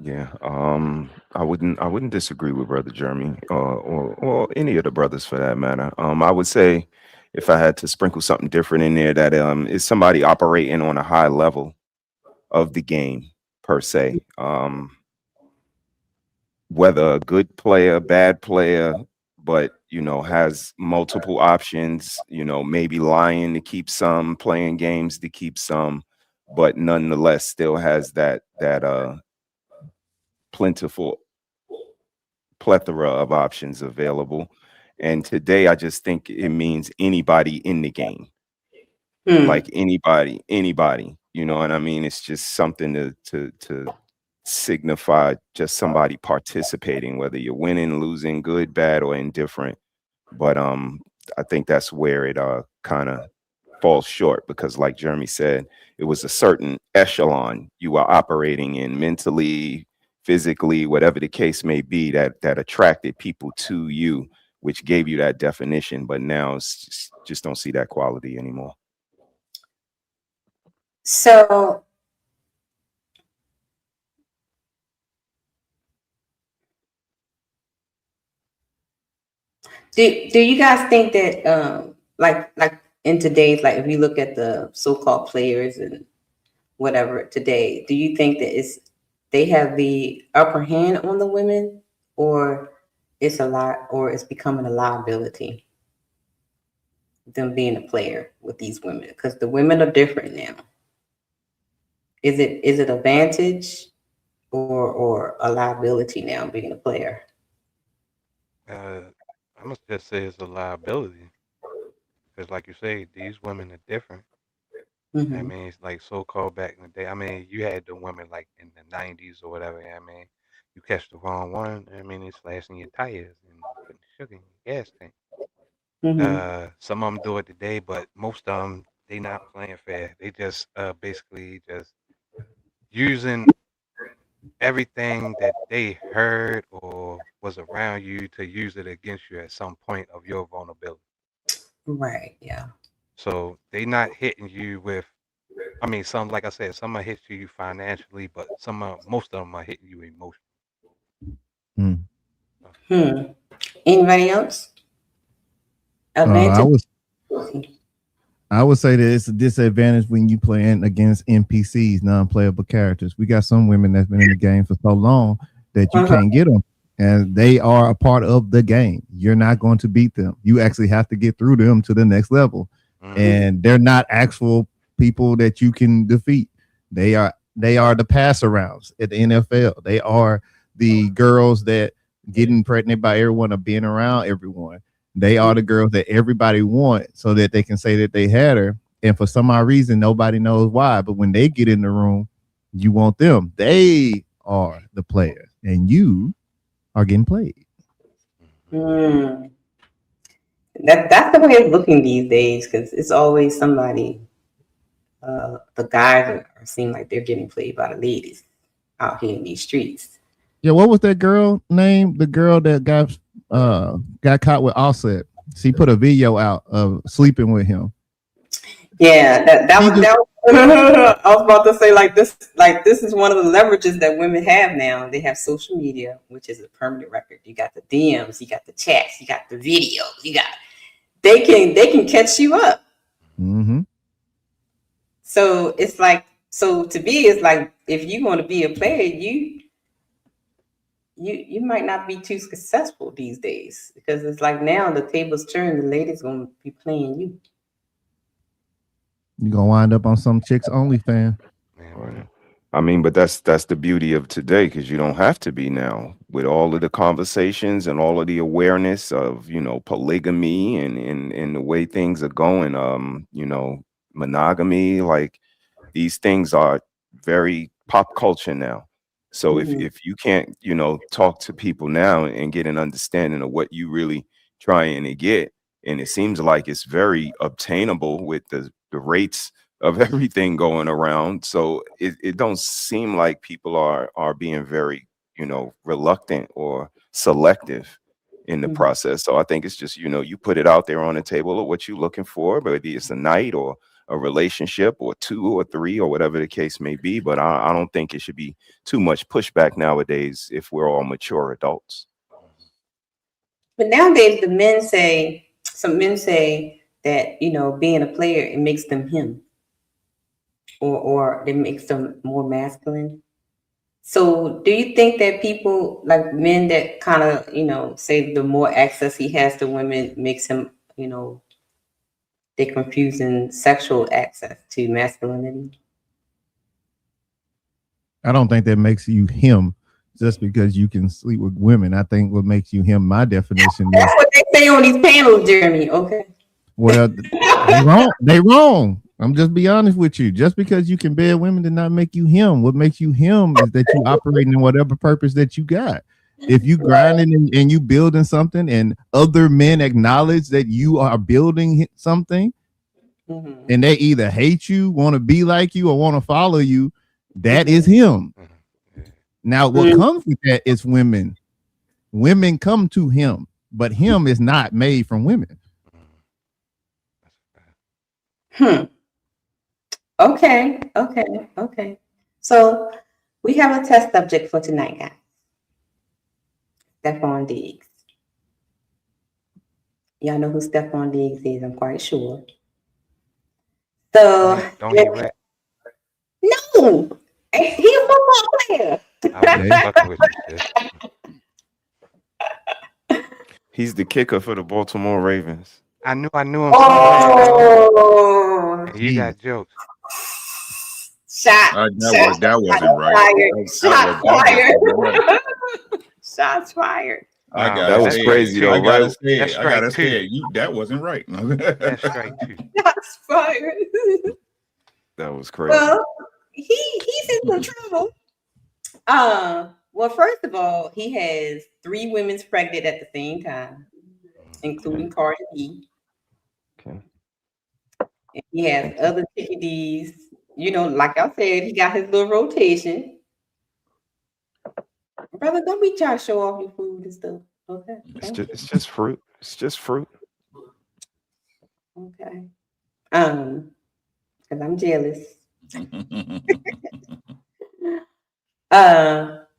Yeah, I wouldn't disagree with Brother Jeremy or any of the brothers for that matter. I would say if I had to sprinkle something different in there, that is somebody operating on a high level of the game per se. Whether a good player, bad player, but has multiple options, maybe lying to keep some, playing games to keep some, but nonetheless still has that plentiful plethora of options available. And today I just think it means anybody in the game. Like anybody, you know what I mean? It's just something to signify just somebody participating, whether you're winning, losing, good, bad, or indifferent. But I think that's where it kind of falls short, because like Jeremy said, it was a certain echelon you were operating in mentally, physically, whatever the case may be, that attracted people to you, which gave you that definition. But now it's just don't see that quality anymore. So do you guys think that like in today's, like if you look at the so-called players and whatever today, do you think that they have the upper hand on the women, or it's becoming a liability, them being a player with these women? Because the women are different now. Is it advantage or a liability now being a player? I must just say it's a liability, because like you say, these women are different. I mean, it's like so-called back in the day. I mean, you had the women like in the 90s or whatever. I mean, you catch the wrong one, I mean, it's slashing your tires and putting sugar in your gas tank. Some of them do it today, but most of them, they not playing fair. They just basically just using everything that they heard or was around you to use it against you at some point of your vulnerability. Right. Yeah. So they not hitting you with, I mean, some, like I said, some are hitting you financially, but most of them are hitting you emotionally. Anybody else? Advantage? I would say that it's a disadvantage when you playing against NPCs, non-playable characters. We got some women that's been in the game for so long that you can't get them, and they are a part of the game. You're not going to beat them. You actually have to get through them to the next level, and they're not actual people that you can defeat. They are the pass arounds at the NFL. They are the girls that getting pregnant by everyone or being around everyone. They are the girls that everybody wants so that they can say that they had her. And for some odd reason, nobody knows why. But when they get in the room, you want them. They are the players, and you are getting played. That's the way it's looking these days, because it's always somebody. The guys seem like they're getting played by the ladies out here in these streets. Yeah, what was that girl name? The girl that got caught with Offset. She put a video out of sleeping with him. Yeah, that was I was about to say, this is one of the leverages that women have now. They have social media, which is a permanent record. You got the DMs, you got the chats, you got the videos, they can catch you up. Mm-hmm. So it's like, to be, it's like, if you want to be a player, you might not be too successful these days, because it's like now the tables turn, the ladies gonna be playing you. You're gonna wind up on some chicks only fan. I mean, but that's the beauty of today, because you don't have to be now, with all of the conversations and all of the awareness of, polygamy and the way things are going, monogamy, like these things are very pop culture now. So if you can't, talk to people now and get an understanding of what you really trying to get, and it seems like it's very obtainable with the rates of everything going around. So it don't seem like people are being very, reluctant or selective in the process. So I think it's just, you put it out there on the table of what you're looking for, maybe it's a night or a relationship or 2 or 3 or whatever the case may be. But I don't think it should be too much pushback nowadays if we're all mature adults. But nowadays, some men say that, being a player, it makes them him, or it makes them more masculine. So do you think that people, like men that kind of, say the more access he has to women makes him, they're confusing sexual access to masculinity? I don't think that makes you him just because you can sleep with women. I think what makes you him, my definition That's what they say on these panels, Jeremy. Okay. Well, they wrong. I'm just be honest with you. Just because you can bed women did not make you him. What makes you him is that you operating in whatever purpose that you got. If you grinding and you building something, and other men acknowledge that you are building something, and they either hate you, want to be like you, or want to follow you, that is him. Now, what comes with that is women. Women come to him, but him is not made from women. Okay. So we have a test subject for tonight, guys. Stephon Diggs. Y'all know who Stephon Diggs is, I'm quite sure. So Don't he rap? No, he's a football player. I was fucking with you, sis. He's the kicker for the Baltimore Ravens. I knew him. Oh, you got jokes. That wasn't right. Shots fired. Shots fired. That was crazy though, I gotta say right? it. I gotta say it. That wasn't right. That's strike 2. Shots fired. That was crazy. Well, he's in some trouble. Well, first of all, he has 3 women pregnant at the same time, including Cardi B. Okay. And he has other chickadees. Like I said, he got his little rotation. Brother, don't be trying to show off your food and stuff. Okay. It's just fruit. It's just fruit. Okay. Because I'm jealous.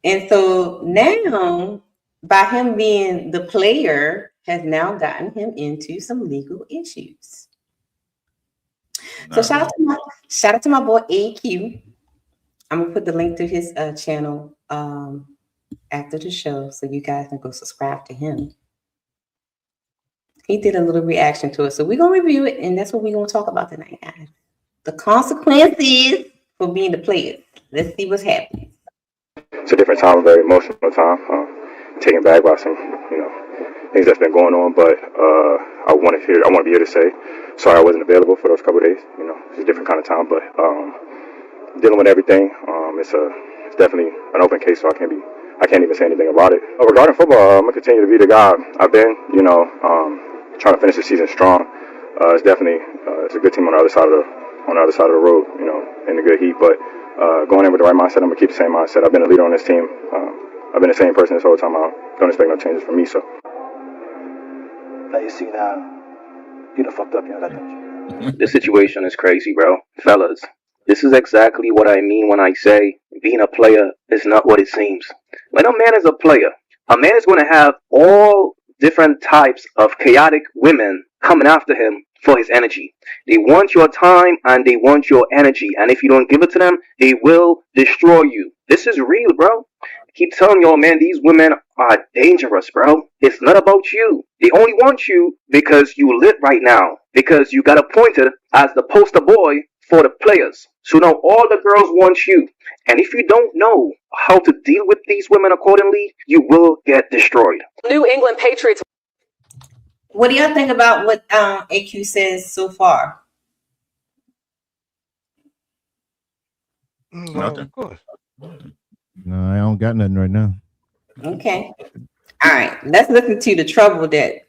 And so now, by him being the player, has now gotten him into some legal issues. So shout out to my boy AQ. I'm gonna put the link to his channel after the show, so you guys can go subscribe to him. He did a little reaction to it, so we're gonna review it, and that's what we're gonna talk about tonight, guys. The consequences for being the player. Let's see what's happening. It's a different time, a very emotional time. Taken back by some, things that's been going on, but I want to be here to say sorry I wasn't available for those couple of days. It's a different kind of time, but dealing with everything, it's definitely an open case, so I can't even say anything about it. Regarding football, I'm gonna continue to be the guy I've been. trying to finish the season strong. It's definitely it's a good team on the other side of the road, you know, in the good heat. But going in with the right mindset, I'm gonna keep the same mindset. I've been a leader on this team. I've been the same person this whole time. I don't expect no changes from me. So. Now you see now, you done fucked up, you know that, don't you? This situation is crazy, bro. Fellas, this is exactly what I mean when I say being a player is not what it seems. When a man is a player, a man is going to have all different types of chaotic women coming after him for his energy. They want your time and they want your energy. And if you don't give it to them, they will destroy you. This is real, bro. I keep telling y'all, man, these women are dangerous, bro. It's not about you. They only want you because you lit right now. Because you got appointed as the poster boy for the players. So now all the girls want you. And if you don't know how to deal with these women accordingly, you will get destroyed. New England Patriots. What do y'all think about what AQ says so far? Well, of course. No, I don't got nothing right now. Okay. All right. Let's look into the trouble that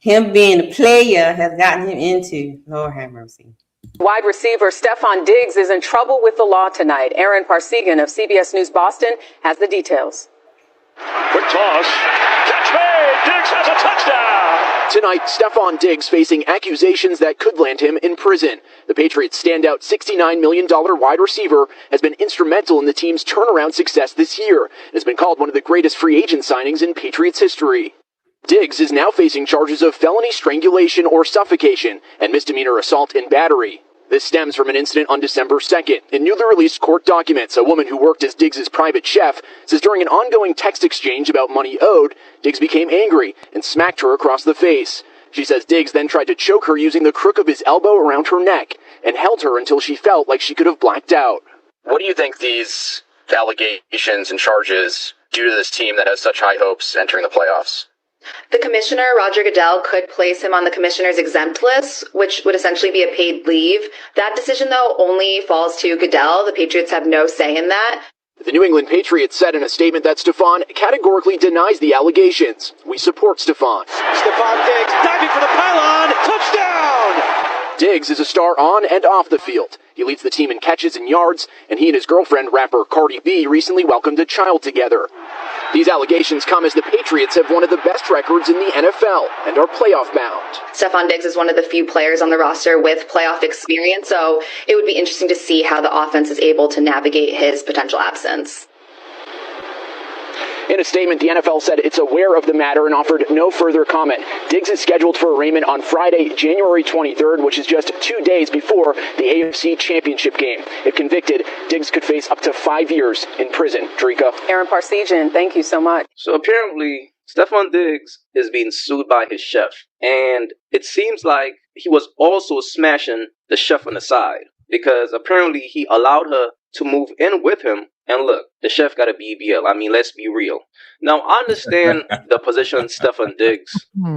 him being a player has gotten him into. Lord have mercy. Wide receiver Stephon Diggs is in trouble with the law tonight. Aaron Parsegan of CBS News Boston has the details. Quick toss. Catch made. Diggs has a touchdown. Tonight, Stephon Diggs facing accusations that could land him in prison. The Patriots' standout $69 million wide receiver has been instrumental in the team's turnaround success this year and has been called one of the greatest free agent signings in Patriots history. Diggs is now facing charges of felony strangulation or suffocation and misdemeanor assault and battery. This stems from an incident on December 2nd. In newly released court documents, a woman who worked as Diggs' private chef says during an ongoing text exchange about money owed, Diggs became angry and smacked her across the face. She says Diggs then tried to choke her using the crook of his elbow around her neck and held her until she felt like she could have blacked out. What do you think these allegations and charges do to this team that has such high hopes entering the playoffs? The commissioner, Roger Goodell, could place him on the commissioner's exempt list, which would essentially be a paid leave. That decision, though, only falls to Goodell. The Patriots have no say in that. The New England Patriots said in a statement that Stephon categorically denies the allegations. We support Stephon. Stephon Diggs diving for the pylon. Touchdown! Diggs is a star on and off the field. He leads the team in catches and yards, and he and his girlfriend, rapper Cardi B, recently welcomed a child together. These allegations come as the Patriots have one of the best records in the NFL and are playoff bound. Stephon Diggs is one of the few players on the roster with playoff experience, so it would be interesting to see how the offense is able to navigate his potential absence. In a statement, the NFL said it's aware of the matter and offered no further comment. Diggs is scheduled for arraignment on Friday, January 23rd, which is just 2 days before the AFC Championship game. If convicted, Diggs could face up to 5 years in prison. Drika. Aaron Parsegan, thank you so much. So apparently, Stephon Diggs is being sued by his chef. And it seems like he was also smashing the chef on the side. Because apparently he allowed her to move in with him. And look, the chef got a BBL. I mean, let's be real. Now, I understand the position Stephon Diggs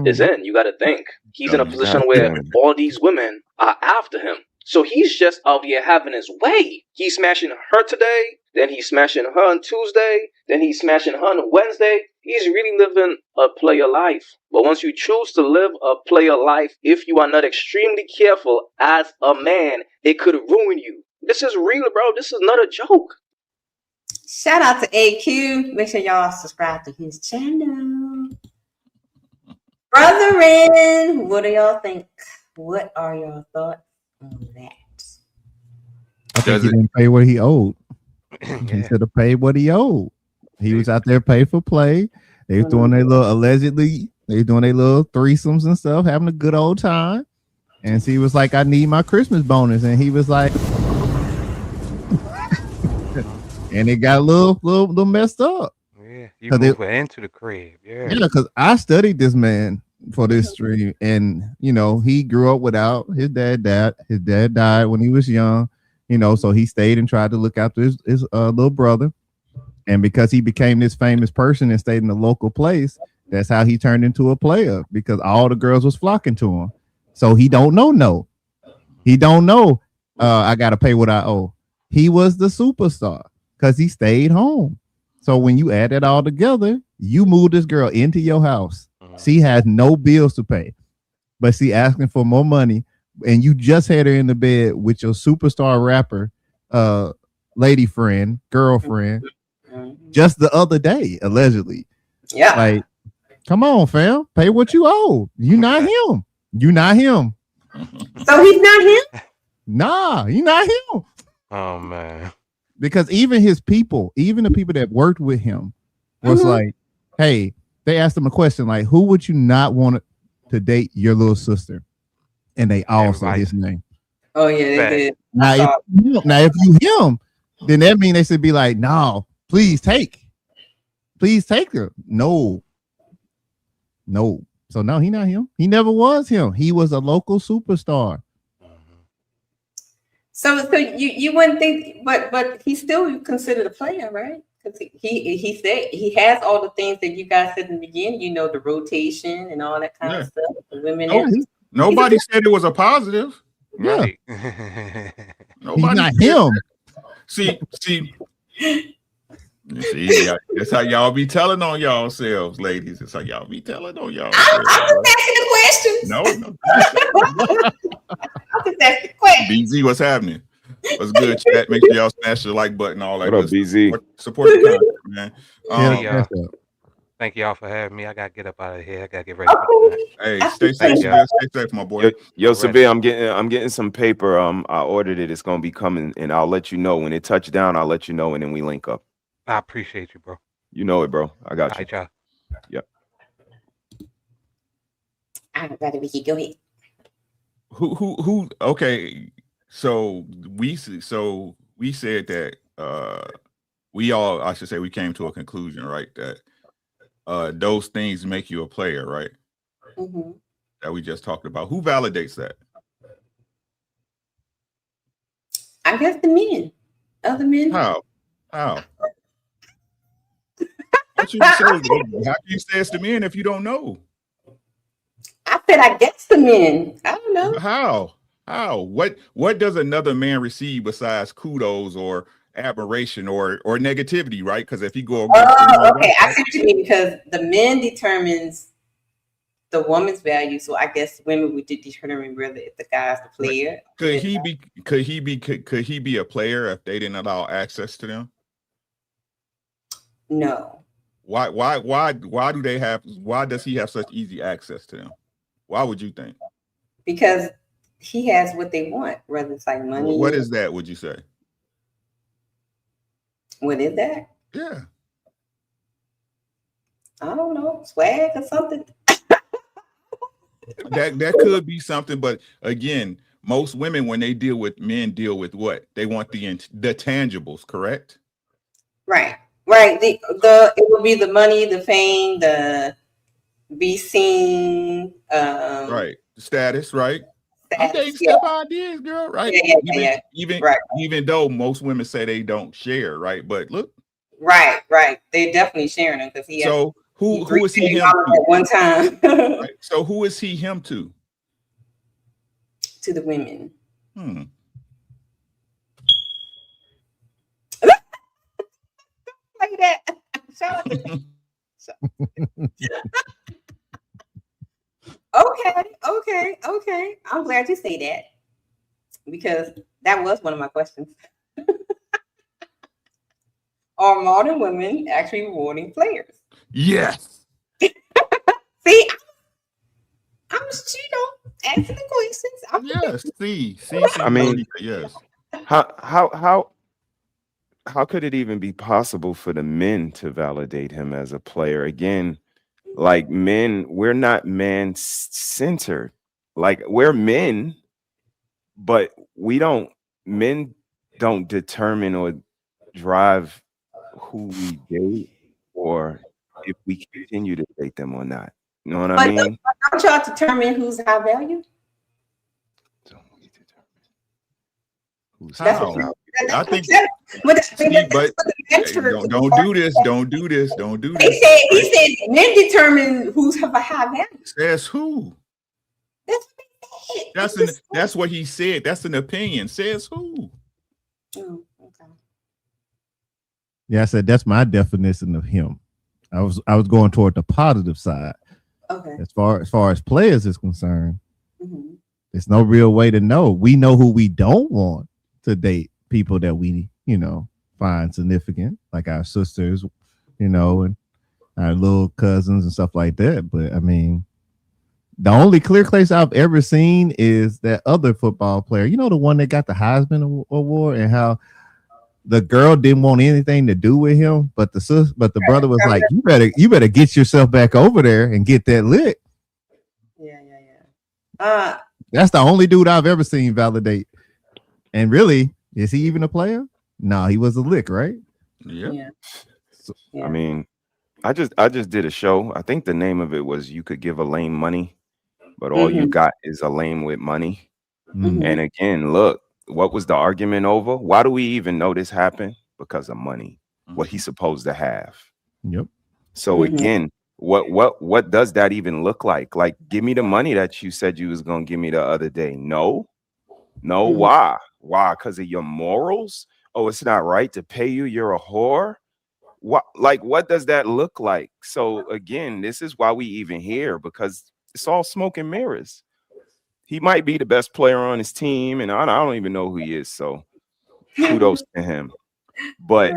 is in. You got to think. He's in a position where all these women are after him. So he's just out here having his way. He's smashing her today, then he's smashing her on Tuesday, then he's smashing her on Wednesday. He's really living a player life. But once you choose to live a player life, if you are not extremely careful as a man, it could ruin you. This is real, bro. This is not a joke. Shout out to AQ. Make sure y'all subscribe to his channel. Brethren, what do y'all think? What are your thoughts on that? I think he didn't pay what he owed. He should have paid what he owed. He was out there paid for play. They was doing their little allegedly, they was doing their little threesomes and stuff, having a good old time. And she was like, I need my Christmas bonus. And he was like, and it got a little messed up. Yeah, you moved into the crib. Yeah, because I studied this man for this stream, and you know he grew up without his dad. His dad died when he was young, you know, so he stayed and tried to look after his little brother. And because he became this famous person and stayed in the local place, that's how he turned into a player, because all the girls was flocking to him. So he don't know. He don't know. I gotta pay what I owe. He was the superstar because he stayed home. So when you add it all together, you move this girl into your house. She has no bills to pay. but she asking for more money, and you just had her in the bed with your superstar rapper, lady friend, girlfriend, just the other day, allegedly. Yeah. Like, come on, fam, pay what you owe. You not him. You not him. So he's not him? Nah, you not him. Oh man. Because even his people, even the people that worked with him, was like, hey, they asked him a question like, who would you not want to date your little sister? And they all said his name. Oh yeah, they did. Now if you him, then that means they should be like, no, please take her. No. So no, he not him. He never was him. He was a local superstar. So you wouldn't think, but he's still considered a player, right? Because he said he has all the things that you guys said in the beginning. You know, the rotation and all that kind of stuff. The women. Nobody said it was a positive. Yeah. Nobody. He's not him. See, that's how y'all be telling on y'allselves, ladies. That's how y'all be telling on y'all. I'm just asking the questions. No. I'm just asking the questions. BZ, what's happening? What's good, chat? Make sure y'all smash the like button. All that. What up, BZ? Support the content, man. Thank y'all for having me. I gotta get up out of here. I gotta get ready for tonight. Hey, stay safe, man. Stay safe, my boy. Yo, Sabir, I'm getting some paper. I ordered it. It's gonna be coming, and I'll let you know when it touch down. I'll let you know, and then we link up. I appreciate you, bro. You know it, bro. I got you. All right, y'all. Yep. I'd rather we go ahead. Who? Okay, so we said that I should say we came to a conclusion, right? That those things make you a player, right? Mm-hmm. That we just talked about. Who validates that? I guess the men, other men. How? What you say? How can you say it's the men if you don't know? I said, I guess the men. I don't know. How? What does another man receive besides kudos or admiration or negativity, right? Because if you go okay, I see what you mean, because the men determines the woman's value, so I guess women would determine whether if the guy's the player. Could he be a player if they didn't allow access to them? No. Why does he have such easy access to them? Why would you think? Because he has what they want, whether it's like money. What is that, would you say? What is that? Yeah. I don't know, swag or something. That could be something, but again, most women, when they deal with men, deal with what? They want the tangibles, correct? Right. It will be the money, the fame, the be seen. Right. The status, right? Status, I'm step ideas, girl, right? Right. Even though most women say they don't share, right? But look. Right. They're definitely sharing them because he. So who is he him to? At one time. Right. So who is he him to? To the women. Like that. Okay. I'm glad you say that because that was one of my questions. Are modern women actually rewarding players? Yes. See, I'm asking the questions. Yes. See. I mean, yes. How could it even be possible for the men to validate him as a player? Again, like men, we're not man-centered. Like we're men, but men don't determine or drive who we date or if we continue to date them or not. You know what I mean? Don't y'all determine who's high value? I think, don't do this. He said men determine who's of a high value. Says who? That's what he said. That's an opinion. Says who? Oh, okay. Yeah, I said that's my definition of him. I was going toward the positive side. Okay. As far as players is concerned, There's no real way to know. We know who we don't want to date, people that we, find significant, like our sisters, and our little cousins and stuff like that. But I mean, the only clear case I've ever seen is that other football player, the one that got the Heisman Award, and how the girl didn't want anything to do with him, but the brother was like, you better get yourself back over there and get that lick. That's the only dude I've ever seen validate. And really, is he even a player? No, he was a lick, right? Yeah. I mean, I just did a show. I think the name of it was "You Could Give a Lame Money, but all you got is a lame with money." And again, look, what was the argument over? Why do we even know this happened? Because of money. What he's supposed to have. Yep. So again, what does that even look like? Like, give me the money that you said you was gonna give me the other day. No. Why? Because of your morals? Oh, it's not right to pay you. You're a whore. What does that look like? So again, this is why we even here, because it's all smoke and mirrors. He might be the best player on his team, and I don't even know who he is. So kudos to him. But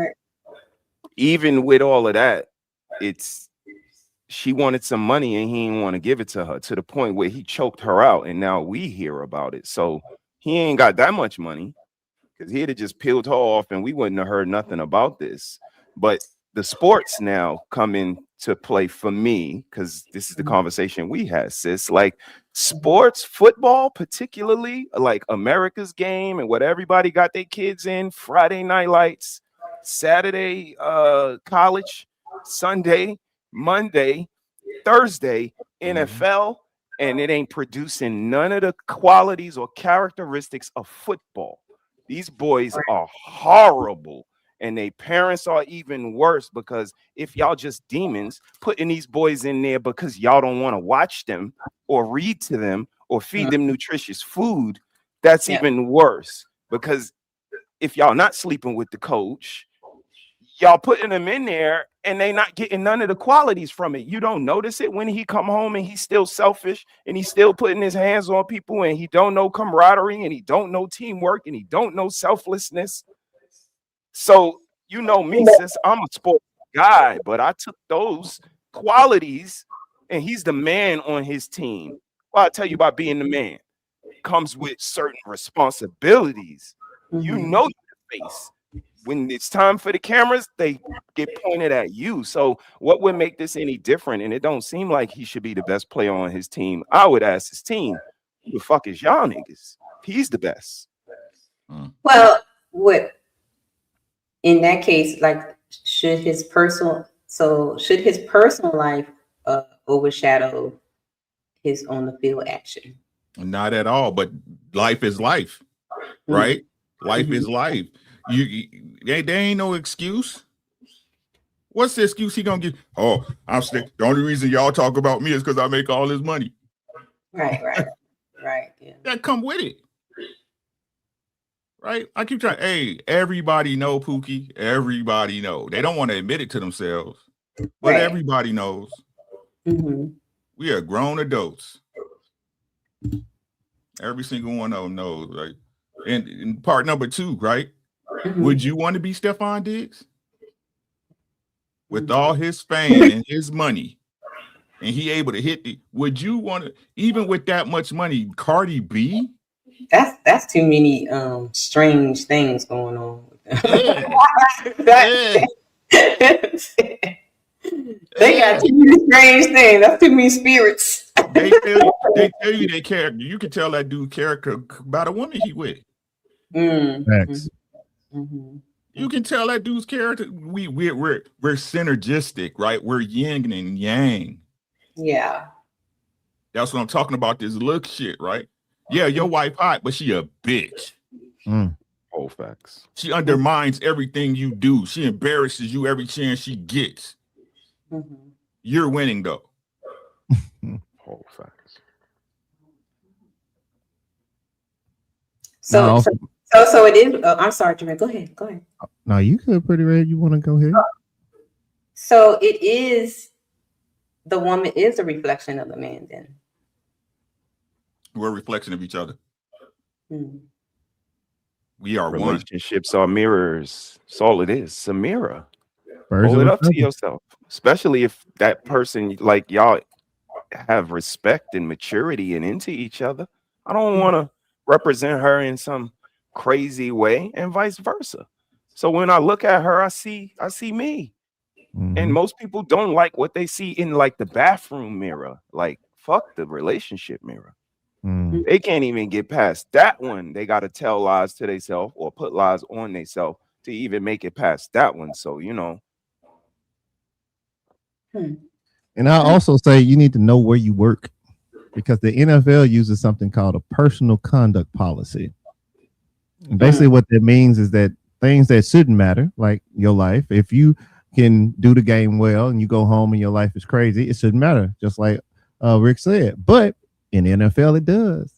even with all of that, she wanted some money and he didn't want to give it to her, to the point where he choked her out, and now we hear about it. So he ain't got that much money, because he'd have just peeled her off and we wouldn't have heard nothing about this. But the sports now come into play for me, because this is the conversation we had, sis. Like sports, football, particularly like America's Game and what everybody got their kids in, Friday night lights, Saturday college, Sunday, Monday, Thursday, NFL, and it ain't producing none of the qualities or characteristics of football. These boys are horrible, and their parents are even worse, because if y'all just demons putting these boys in there because y'all don't want to watch them or read to them or feed them nutritious food, that's even worse. Because if y'all not sleeping with the coach, y'all putting them in there and they not getting none of the qualities from it. You don't notice it when he come home and he's still selfish and he's still putting his hands on people and he don't know camaraderie and he don't know teamwork and he don't know selflessness. So you know me, sis, I'm a sports guy, but I took those qualities and he's the man on his team. Well, I tell you about being the man. Comes with certain responsibilities. You know your face. When it's time for the cameras, they get pointed at you. So what would make this any different? And it don't seem like he should be the best player on his team. I would ask his team, who the fuck is y'all niggas? He's the best. Well, in that case, like, should his personal life overshadow his on the field action? Not at all, but life is life, right? Life is life. There ain't no excuse. What's the excuse he gonna give? Oh, I'm sick. The only reason y'all talk about me is because I make all this money. Right. Yeah. That come with it. Right? I keep trying. Hey, everybody know, Pookie. Everybody know. They don't want to admit it to themselves, but everybody knows. We are grown adults. Every single one of them knows, right? And part number 2, right? Would you want to be Stephon Diggs? With all his fame and his money, and he able to hit would you want to, even with that much money, Cardi B? That's too many strange things going on. They got too many strange things. That's too many spirits. They tell you their character. You can tell that dude's character by the woman he with. Thanks. You can tell that dude's character. We're synergistic, right? We're yin and yang. Yeah. That's what I'm talking about. This look shit, right? Yeah, your wife hot, but she a bitch. Whole facts. She undermines everything you do. She embarrasses you every chance she gets. You're winning though. Whole facts. So it is. I'm sorry, Jermaine. Go ahead. No, you could, Pretty Red. You want to go ahead? So it is. The woman is a reflection of the man, then. We're a reflection of each other. Hmm. We are one. Relationships are mirrors. That's all it is. It's a mirror. Birds Hold of it a up to feather. yourself, especially if that person, like y'all, have respect and maturity and into each other. I don't want to represent her in some crazy way, and vice versa. So when I look at her, I see me. And most people don't like what they see in like the bathroom mirror. Like, fuck the relationship mirror. They can't even get past that one. They got to tell lies to themselves or put lies on themselves to even make it past that one. So, you know. And I also say you need to know where you work, because the NFL uses something called a personal conduct policy. And basically what that means is that things that shouldn't matter, like your life, if you can do the game well and you go home and your life is crazy, it shouldn't matter, just like Rick said. But in the NFL, it does,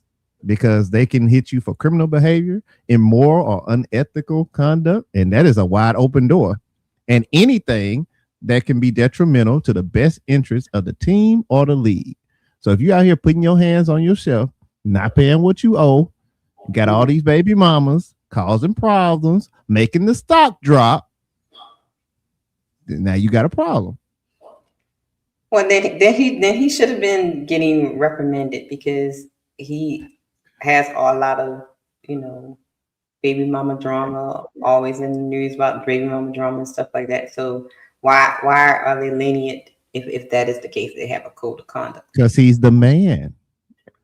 because they can hit you for criminal behavior, immoral or unethical conduct, and that is a wide open door. And anything that can be detrimental to the best interest of the team or the league. So if you're out here putting your hands on yourself, not paying what you owe, got all these baby mamas causing problems, making the stock drop, now you got a problem. Well, then he should have been getting reprimanded, because he has a lot of, baby mama drama, always in the news about baby mama drama and stuff like that. So why are they lenient if that is the case? They have a code of conduct. Because he's the man.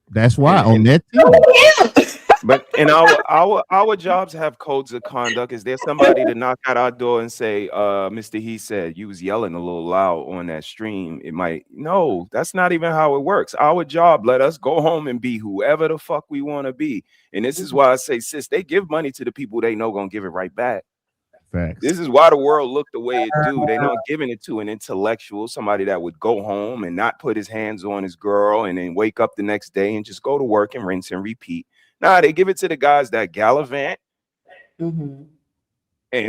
That's why on that team. But in our jobs have codes of conduct. Is there somebody to knock at our door and say, Mr. He said you was yelling a little loud on that stream? It might. No, that's not even how it works. Our job, let us go home and be whoever the fuck we want to be. And this is why I say, sis, they give money to the people they know gonna give it right back. Facts. This is why the world look the way it do. They're not giving it to an intellectual, somebody that would go home and not put his hands on his girl and then wake up the next day and just go to work and rinse and repeat. Nah, they give it to the guys that gallivant and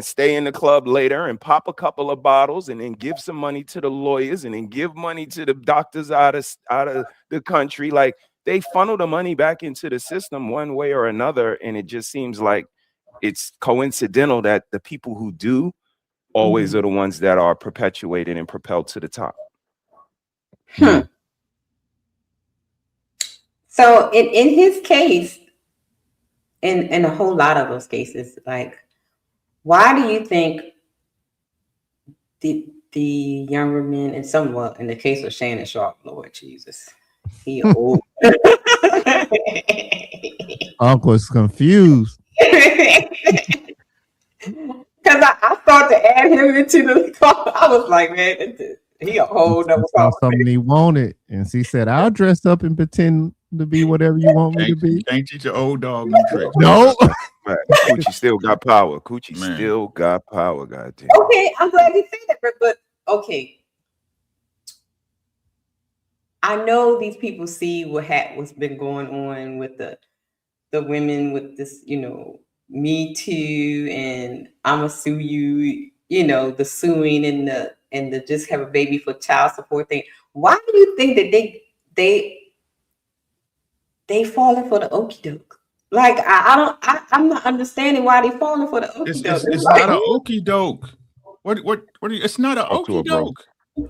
stay in the club later and pop a couple of bottles and then give some money to the lawyers and then give money to the doctors out of the country. Like, they funnel the money back into the system one way or another, and it just seems like it's coincidental that the people who do always are the ones that are perpetuated and propelled to the top. So in his case, in a whole lot of those cases, like, why do you think the younger men, and somewhat in the case of Shannon Sharp, Lord Jesus, he old. Uncle's confused. Because I started to add him into the call. I was like, man, he a whole nother something he wanted, and she said, "I'll dress up and pretend to be whatever you want me to be." Can't teach your old dog new tricks. No. Coochie still got power. Coochie still got power, goddamn. Okay, I'm glad you said that, but okay. I know these people see what's been going on with the women with this, Me Too and I'ma sue you, the suing and the just have a baby for child support thing. Why do you think that they falling for the okie doke? Like, I'm not understanding why they falling for the okie doke. It's not an okie doke. What it's not an okie doke.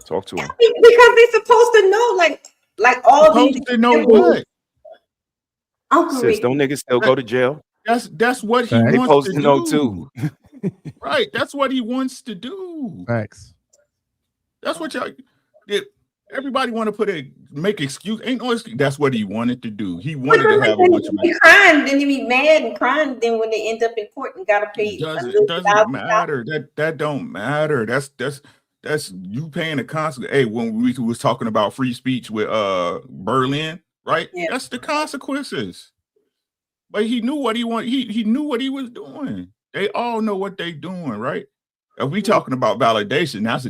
Talk to him. Because they're supposed to know, like all supposed these to know what? Uncle Sis, don't niggas still go to jail? That's what he They wants supposed to to know do. too. Right, that's what he wants to do. Facts. That's what y'all. Everybody want to make excuse. Ain't no excuse. That's what he wanted to do. He wanted to have a bunch of money. Crying, then he be mad and crying. Then when they end up in court and gotta pay, It doesn't matter. That don't matter. That's you paying the consequence. Hey, when we was talking about free speech with Berlin, right? Yeah. That's the consequences. But he knew what he wanted. He knew what he was doing. They all know what they doing, right? If we talking about validation, that's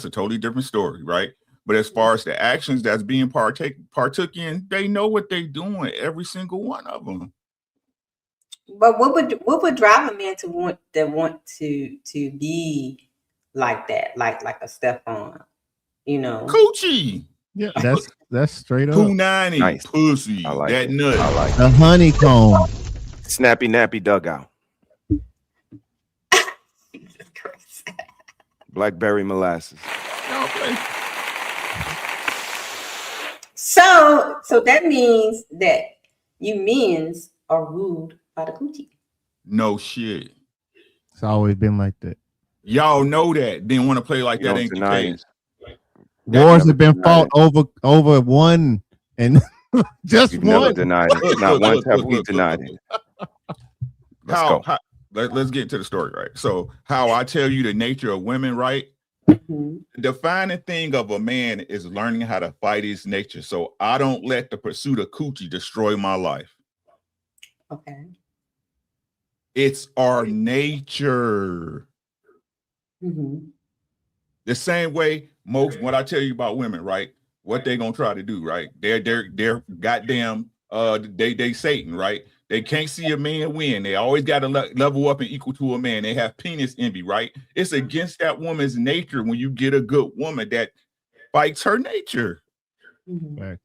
a totally different story, right? But as far as the actions that's being partook in, they know what they doing, every single one of them. But what would drive a man to want to be like that, like a Stephon, Coochie. Yeah, that's straight up. 290 Nice. pussy. I like That it. nut. I like The honeycomb. Snappy nappy dugout. Blackberry molasses. So that means that you men's are ruled by the coochie. No shit. It's always been like that. Y'all know that. Didn't want to play like You that don't ain't the deny case. Wars have been fought over one and just You've one. never denied it. Not once have we denied it. Let's go. Let's get into the story, right? So how I tell you the nature of women, right? The defining thing of a man is learning how to fight his nature. So I don't let the pursuit of coochie destroy my life. Okay. It's our nature. The same way what I tell you about women, right? What they gonna try to do, right? They're goddamn they Satan, right? They can't see a man win. They always got to level up and equal to a man. They have penis envy, right? It's against that woman's nature when you get a good woman that fights her nature. Right.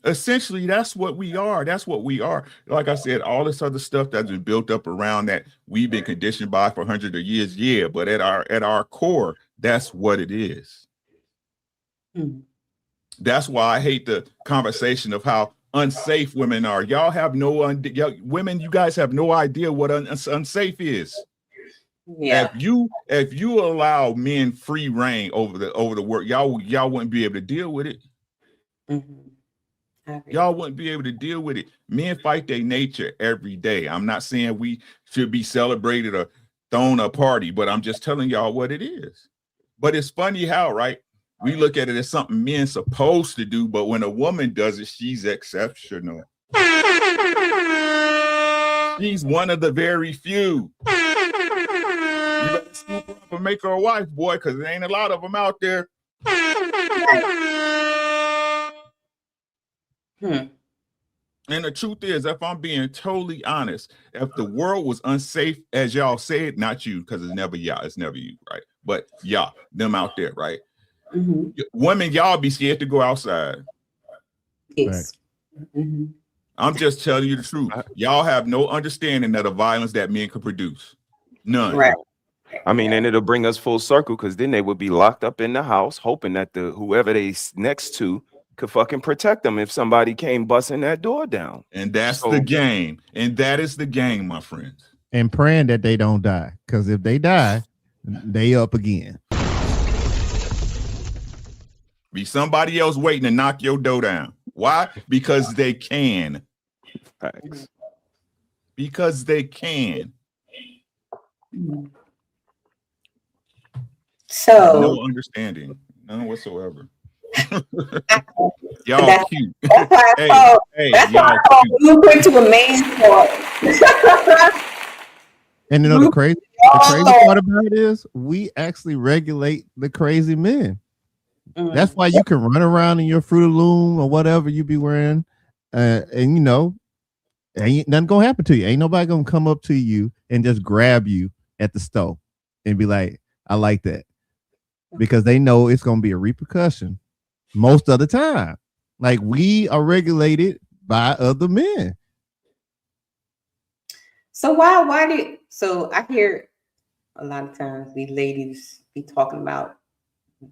Essentially, that's what we are. That's what we are. Like I said, all this other stuff that's been built up around that we've been conditioned by for hundreds of years. Yeah, but at our core, that's what it is. That's why I hate the conversation of how unsafe women are. Y'all have women. You guys have no idea what unsafe is. Yeah. If you allow men free reign over the work, y'all wouldn't be able to deal with it. Y'all wouldn't be able to deal with it. Men fight their nature every day. I'm not saying we should be celebrated or thrown a party, but I'm just telling y'all what it is. But it's funny how, right? We look at it as something men supposed to do, but when a woman does it, she's exceptional. She's one of the very few. You better scoop her up and make her a wife, boy, because there ain't a lot of them out there. And the truth is, if I'm being totally honest, if the world was unsafe, as y'all said, not you, because it's never y'all, it's never you, right? But y'all, them out there, right? Women, y'all be scared to go outside. Yes. I'm just telling you the truth. Y'all have no understanding of the violence that men can produce. None. Right. I mean, and it'll bring us full circle because then they would be locked up in the house, hoping that whoever they next to could fucking protect them if somebody came busting that door down. And that's the game. And that is the game, my friends. And praying that they don't die. Because if they die, they up again. Be somebody else waiting to knock your door down. Why? Because they can. Thanks. Because they can. So no understanding, none whatsoever. Y'all cute. Y'all cute. Blueprint to a main part. And you know the crazy part about it is we actually regulate the crazy men. That's why you can run around in your Fruit of the Loom or whatever you be wearing, and you know, ain't nothing gonna happen to you. Ain't nobody gonna come up to you and just grab you at the store and be like, "I like that," because they know it's gonna be a repercussion most of the time. Like we are regulated by other men. So so I hear a lot of times these ladies be talking about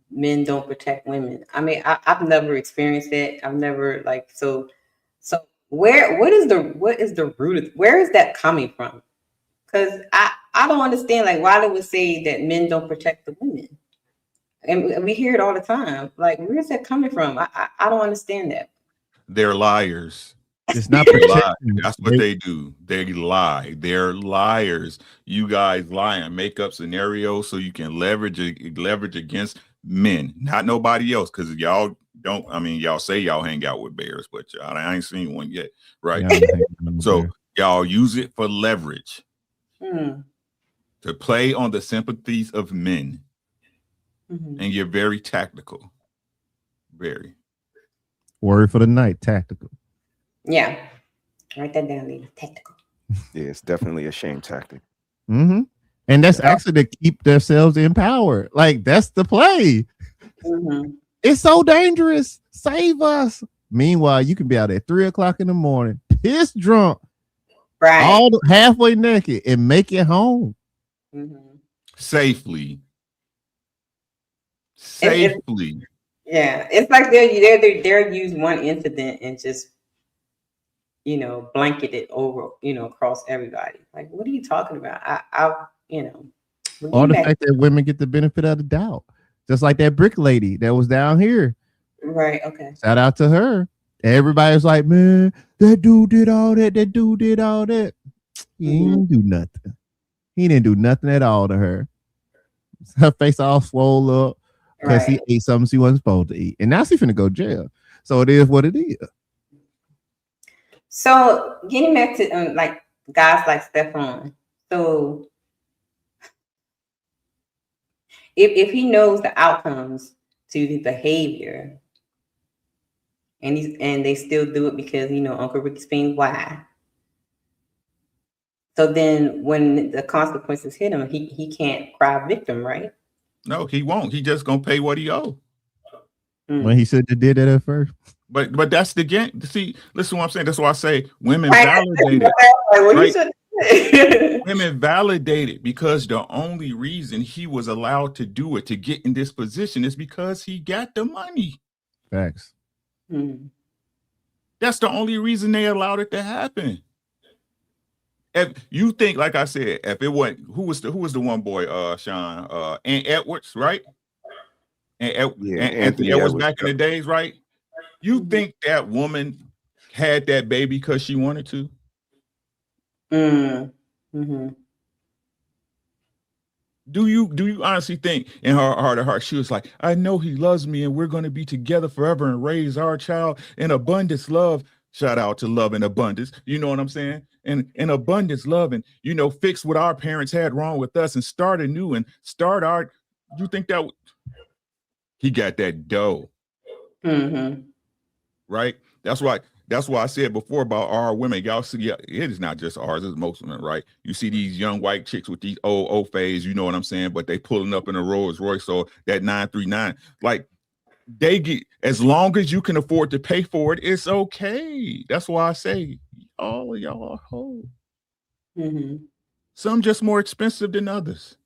men don't protect women. I mean, I've never experienced that. I've never so what is the root of where is that coming from? Because I don't understand why they would say that men don't protect the women. And we hear it all the time. Like, where is that coming from? I don't understand that. They're liars. It's not protecting. That's what they do. They lie. They're liars. You guys lie and make up scenarios so you can leverage against men, not nobody else. Because y'all don't. I mean, y'all say y'all hang out with bears, but I ain't seen one yet, right? So y'all use it for leverage to play on the sympathies of men, and you're very tactical. Very. Word for the night, tactical. Yeah, write that down, Lena. Tactical. Yeah, it's definitely a shame tactic. And that's actually to keep themselves in power. Like that's the play. It's so dangerous. Save us. Meanwhile, you can be out at 3 o'clock in the morning, piss drunk, Right. halfway naked, and make it home safely. Yeah, it's like they'll use one incident and just blanket it over across everybody. Like, what are you talking about? Or the fact that women get the benefit of the doubt, just like that brick lady that was down here. Right. Okay. Shout out to her. Everybody's like, man, that dude did all that. That dude did all that. He didn't do nothing. He didn't do nothing at all to her. Her face all swole up because he ate something she wasn't supposed to eat. And now she's finna go to jail. So it is what it is. So getting back to like guys like Stefan. So if he knows the outcomes to the behavior, and they still do it because Uncle Ricky's being why. So then when the consequences hit him, he can't cry victim, right? No, he won't. He just gonna pay what he owe. When he should have did it at first. But that's the game. See, listen to what I'm saying. That's why I say women validate it. Right? Women validate it because the only reason he was allowed to do it, to get in this position, is because he got the money. Facts. That's the only reason they allowed it to happen. If you think, like I said, if it wasn't, who was the one boy, Sean, and Edwards, right? And Anthony Edwards back in the days, right? You think that woman had that baby because she wanted to? Do you honestly think in her heart of heart she was like, I know he loves me and we're going to be together forever and raise our child in abundance love? Shout out to love and abundance. You know what I'm saying? And in abundance love and, fix what our parents had wrong with us and start anew and start our, you think that he got that dough? Right? That's why I said before about our women. Y'all see, it is not just ours, it's most women, right? You see these young white chicks with these old phase, you know what I'm saying? But they pulling up in a Rolls Royce or that 939. Like, they get, as long as you can afford to pay for it, it's okay. That's why I say all of y'all are hoes. Some just more expensive than others.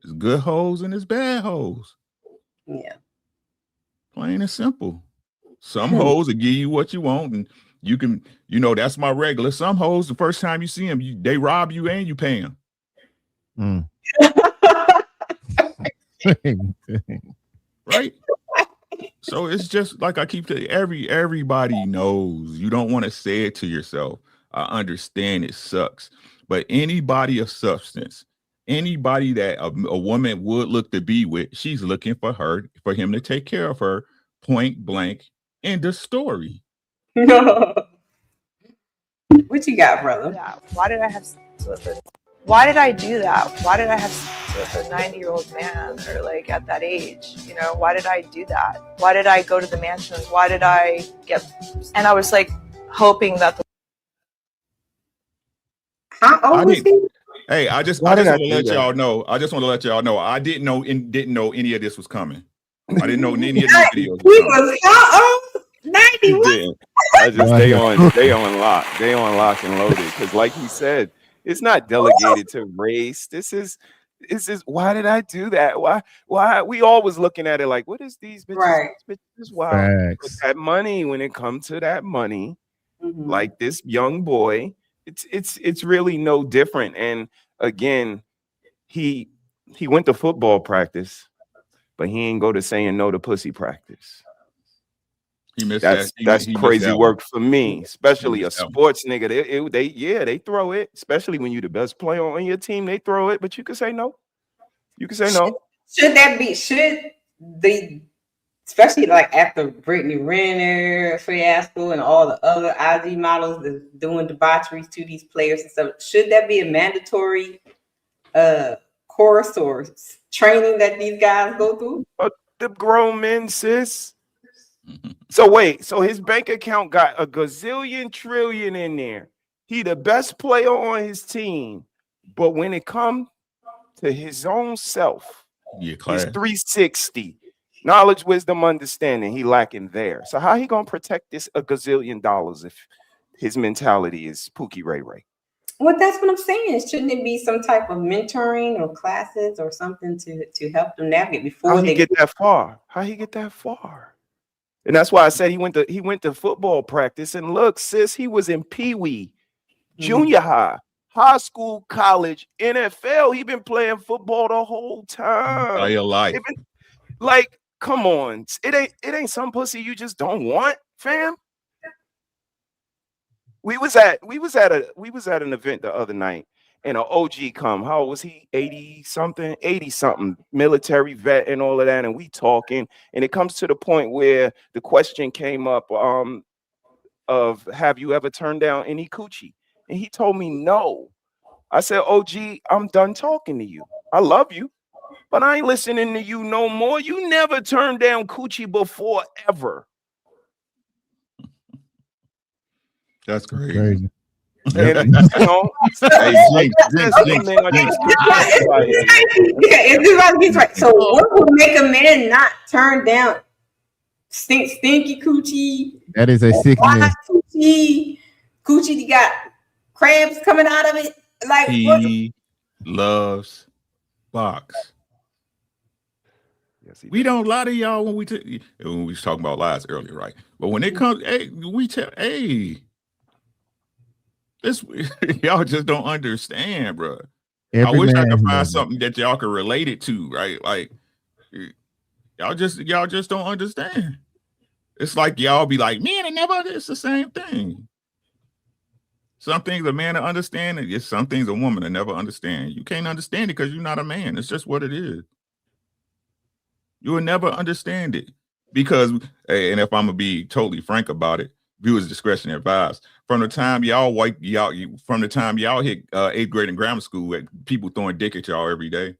It's good hoes and it's bad hoes. Yeah. Plain and simple. Some hoes will give you what you want, and you can, that's my regular. Some hoes, the first time you see them, they rob you and you pay them. Right? So it's just like I keep telling you, everybody knows. You don't want to say it to yourself. I understand it sucks, but anybody of substance, anybody that a woman would look to be with, she's looking for him to take care of her, point blank. End of story. What you got, brother? Yeah. Why did I have sex with her? Why did I do that? Why did I have sex with a 90-year-old man or like at that age? Why did I do that? Why did I go to the mansions? Why did I and I was like hoping that How old was he? Hey, I just want to let y'all know. I didn't know any of this was coming. I didn't know any of these videos. He was how old? 91. I just they on lock. They on lock and loaded. Because like he said, it's not delegated to race. This is why did I do that? Why we always looking at it like, what is these bitches? Right. These bitches wild. But that money, when it comes to that money, like this young boy, it's really no different. And again, he went to football practice, but he ain't go to saying no to pussy practice. That's crazy work for me, especially a sports nigga. They throw it, especially when you the best player on your team. They throw it, but you can say no. You can say no. Should the especially like after Brittany Renner fiasco and all the other IG models that doing debaucheries to these players and stuff, should that be a mandatory course or training that these guys go through? But the grown men, sis. So wait, so his bank account got a gazillion trillion in there. He the best player on his team, but when it comes to his own self, he's 360. Knowledge, wisdom, understanding. He lacking there. So how he gonna protect this $1 gazillion if his mentality is Pookie Ray Ray? Well, that's what I'm saying. Shouldn't it be some type of mentoring or classes or something to help them navigate before How they he get that far? How he get that far? And that's why I said he went to football practice. And look, sis, he was in Pee Wee, junior high school, college, NFL. He been playing football the whole time. All your life. Like, come on, it ain't some pussy you just don't want, fam. We was at an event the other night, and an OG come. How old was he? 80 something, military vet and all of that. And we talking, and it comes to the point where the question came up of have you ever turned down any coochie? And he told me no. I said, OG, I'm done talking to you. I love you, but I ain't listening to you no more. You never turned down coochie before, ever. That's crazy. And, you know, So what would make a man not turn down stinky coochie? That is a sickness. Coochie that got crabs coming out of it. Like he loves box. Yes, we don't lie to y'all when we was talking about lies earlier, right? But when it comes, we tell, this y'all just don't understand, bro. I wish I could find something that y'all could relate it to, right? Like y'all just don't understand. It's like y'all be like, man, it never. It's the same thing. Some things a man to understand, and it's some things a woman to never understand. You can't understand it because you're not a man. It's just what it is. You will never understand it because, and if I'm gonna be totally frank about it, viewers' discretion advised. From the time y'all hit 8th grade in grammar school, people throwing dick at y'all every day.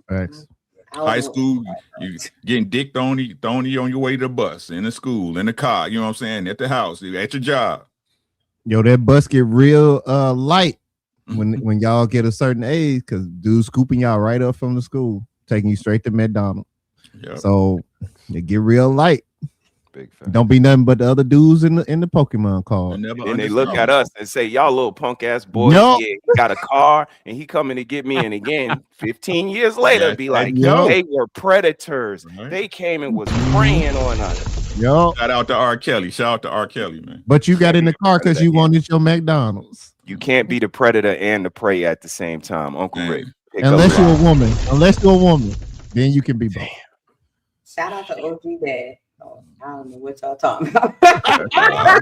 Thanks. High school, you getting dick thrown you on your way to the bus, in the school, in the car, you know what I'm saying, at the house, at your job. Yo, that bus get real light when y'all get a certain age, because dudes scooping y'all right up from the school, taking you straight to McDonald's. Yep. So they get real light. Big fan. Don't be nothing but the other dudes in the Pokemon card. And they look at us and say, y'all little punk ass boys. Nope. Yeah, he got a car and he coming to get me. And again, 15 years later, be like, they were predators. Right. They came and was preying on us. Yo. Shout out to R. Kelly, man. But you got in the car because you wanted your McDonald's. You can't be the predator and the prey at the same time, Uncle Rick. Unless you're a woman. Then you can be both. Shout out to OG Dad. I don't know what y'all talking about. I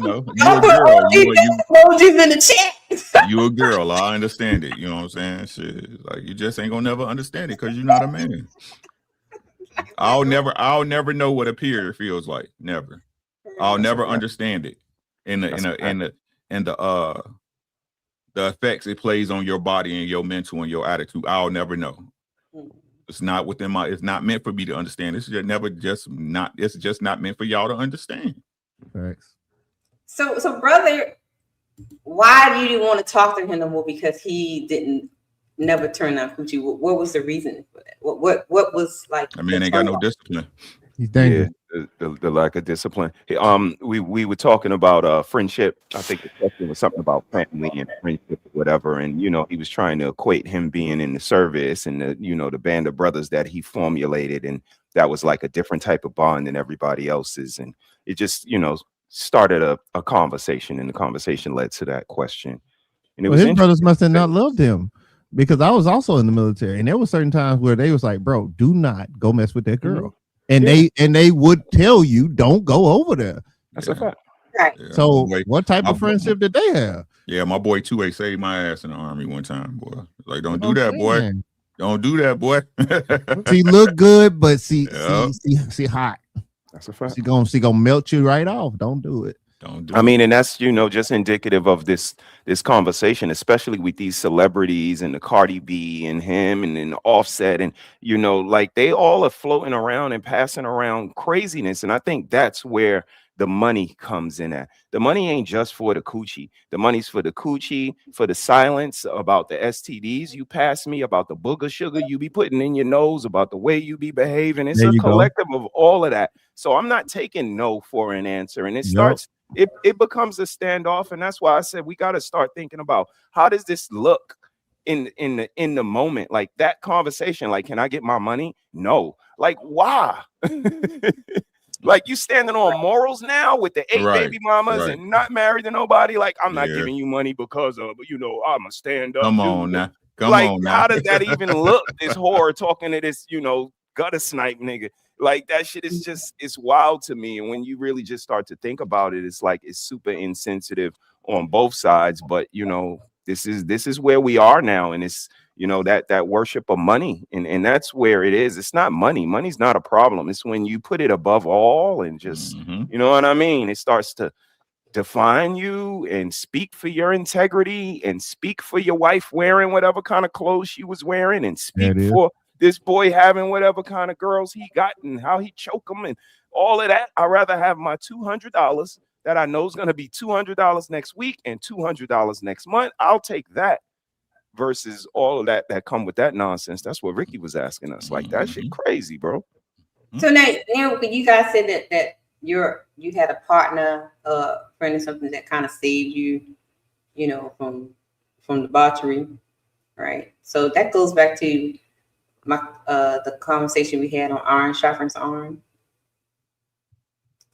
know. You a girl. Emojis in the chat. You a girl. I understand it. You know what I'm saying? Shit. Like you just ain't gonna never understand it because you're not a man. I'll never know what a period feels like. Never. I'll never understand it. And the effects it plays on your body and your mental and your attitude. I'll never know. It's not within it's not meant for me to understand. It's just not meant for y'all to understand. Thanks. So brother, why do you want to talk to him no more? Because he never turn down coochie. What was the reason for that? What was like? That man ain't got no discipline. He's dangerous. Yeah, the lack of discipline. We were talking about friendship. I think the question was something about family and friendship or whatever. And he was trying to equate him being in the service and the band of brothers that he formulated, and that was like a different type of bond than everybody else's. And it just started a conversation, and the conversation led to that question. And his brothers must have not loved him, because I was also in the military, and there were certain times where they was like, "Bro, do not go mess with that girl." And they would tell you, don't go over there. That's a fact. Right. Yeah, so what type of friendship did they have? Yeah, my boy 2A saved my ass in the Army one time, boy. Like, don't do that, boy. Don't do that, boy. She look good, but see hot. That's a fact. She gonna melt you right off. Don't do it. I mean, and that's just indicative of this conversation, especially with these celebrities and the Cardi B and him and then Offset, and like they all are floating around and passing around craziness. And I think that's where the money comes in at. The money ain't just for the coochie. The money's for the coochie, for the silence about the STDs you pass me, about the booger sugar you be putting in your nose, about the way you be behaving. It's There a you go. collective of all of that. So I'm not taking no for an answer. And it Yup. starts, it becomes a standoff. And that's why I said we got to start thinking about how does this look in the moment, like that conversation, like, can I get my money? No. Like, why? Like, you standing on morals now with the 8 Right, baby mamas right. and not married to nobody. Like, I'm not Yeah. giving you money because of, I'm a stand-up Come dude. on now. Come Like, on now. how does that even look? This whore talking to this, gutter snipe nigga. Like, that shit is just, it's wild to me. And when you really just start to think about it, it's like, it's super insensitive on both sides. But this is where we are now. And it's, that worship of money. And that's where it is. It's not money. Money's not a problem. It's when you put it above all and just, you know what I mean? It starts to define you and speak for your integrity and speak for your wife wearing whatever kind of clothes she was wearing and There speak it is. for this boy having whatever kind of girls he got and how he choke them and all of that. I'd rather have my $200 that I know is going to be $200 next week and $200 next month. I'll take that versus all of that come with that nonsense. That's what Ricky was asking us. Like, that shit crazy, bro. So now you guys said that you had a partner, friend or something that kind of saved you, from debauchery, right? So that goes back to my the conversation we had on Iron Sharpens Iron.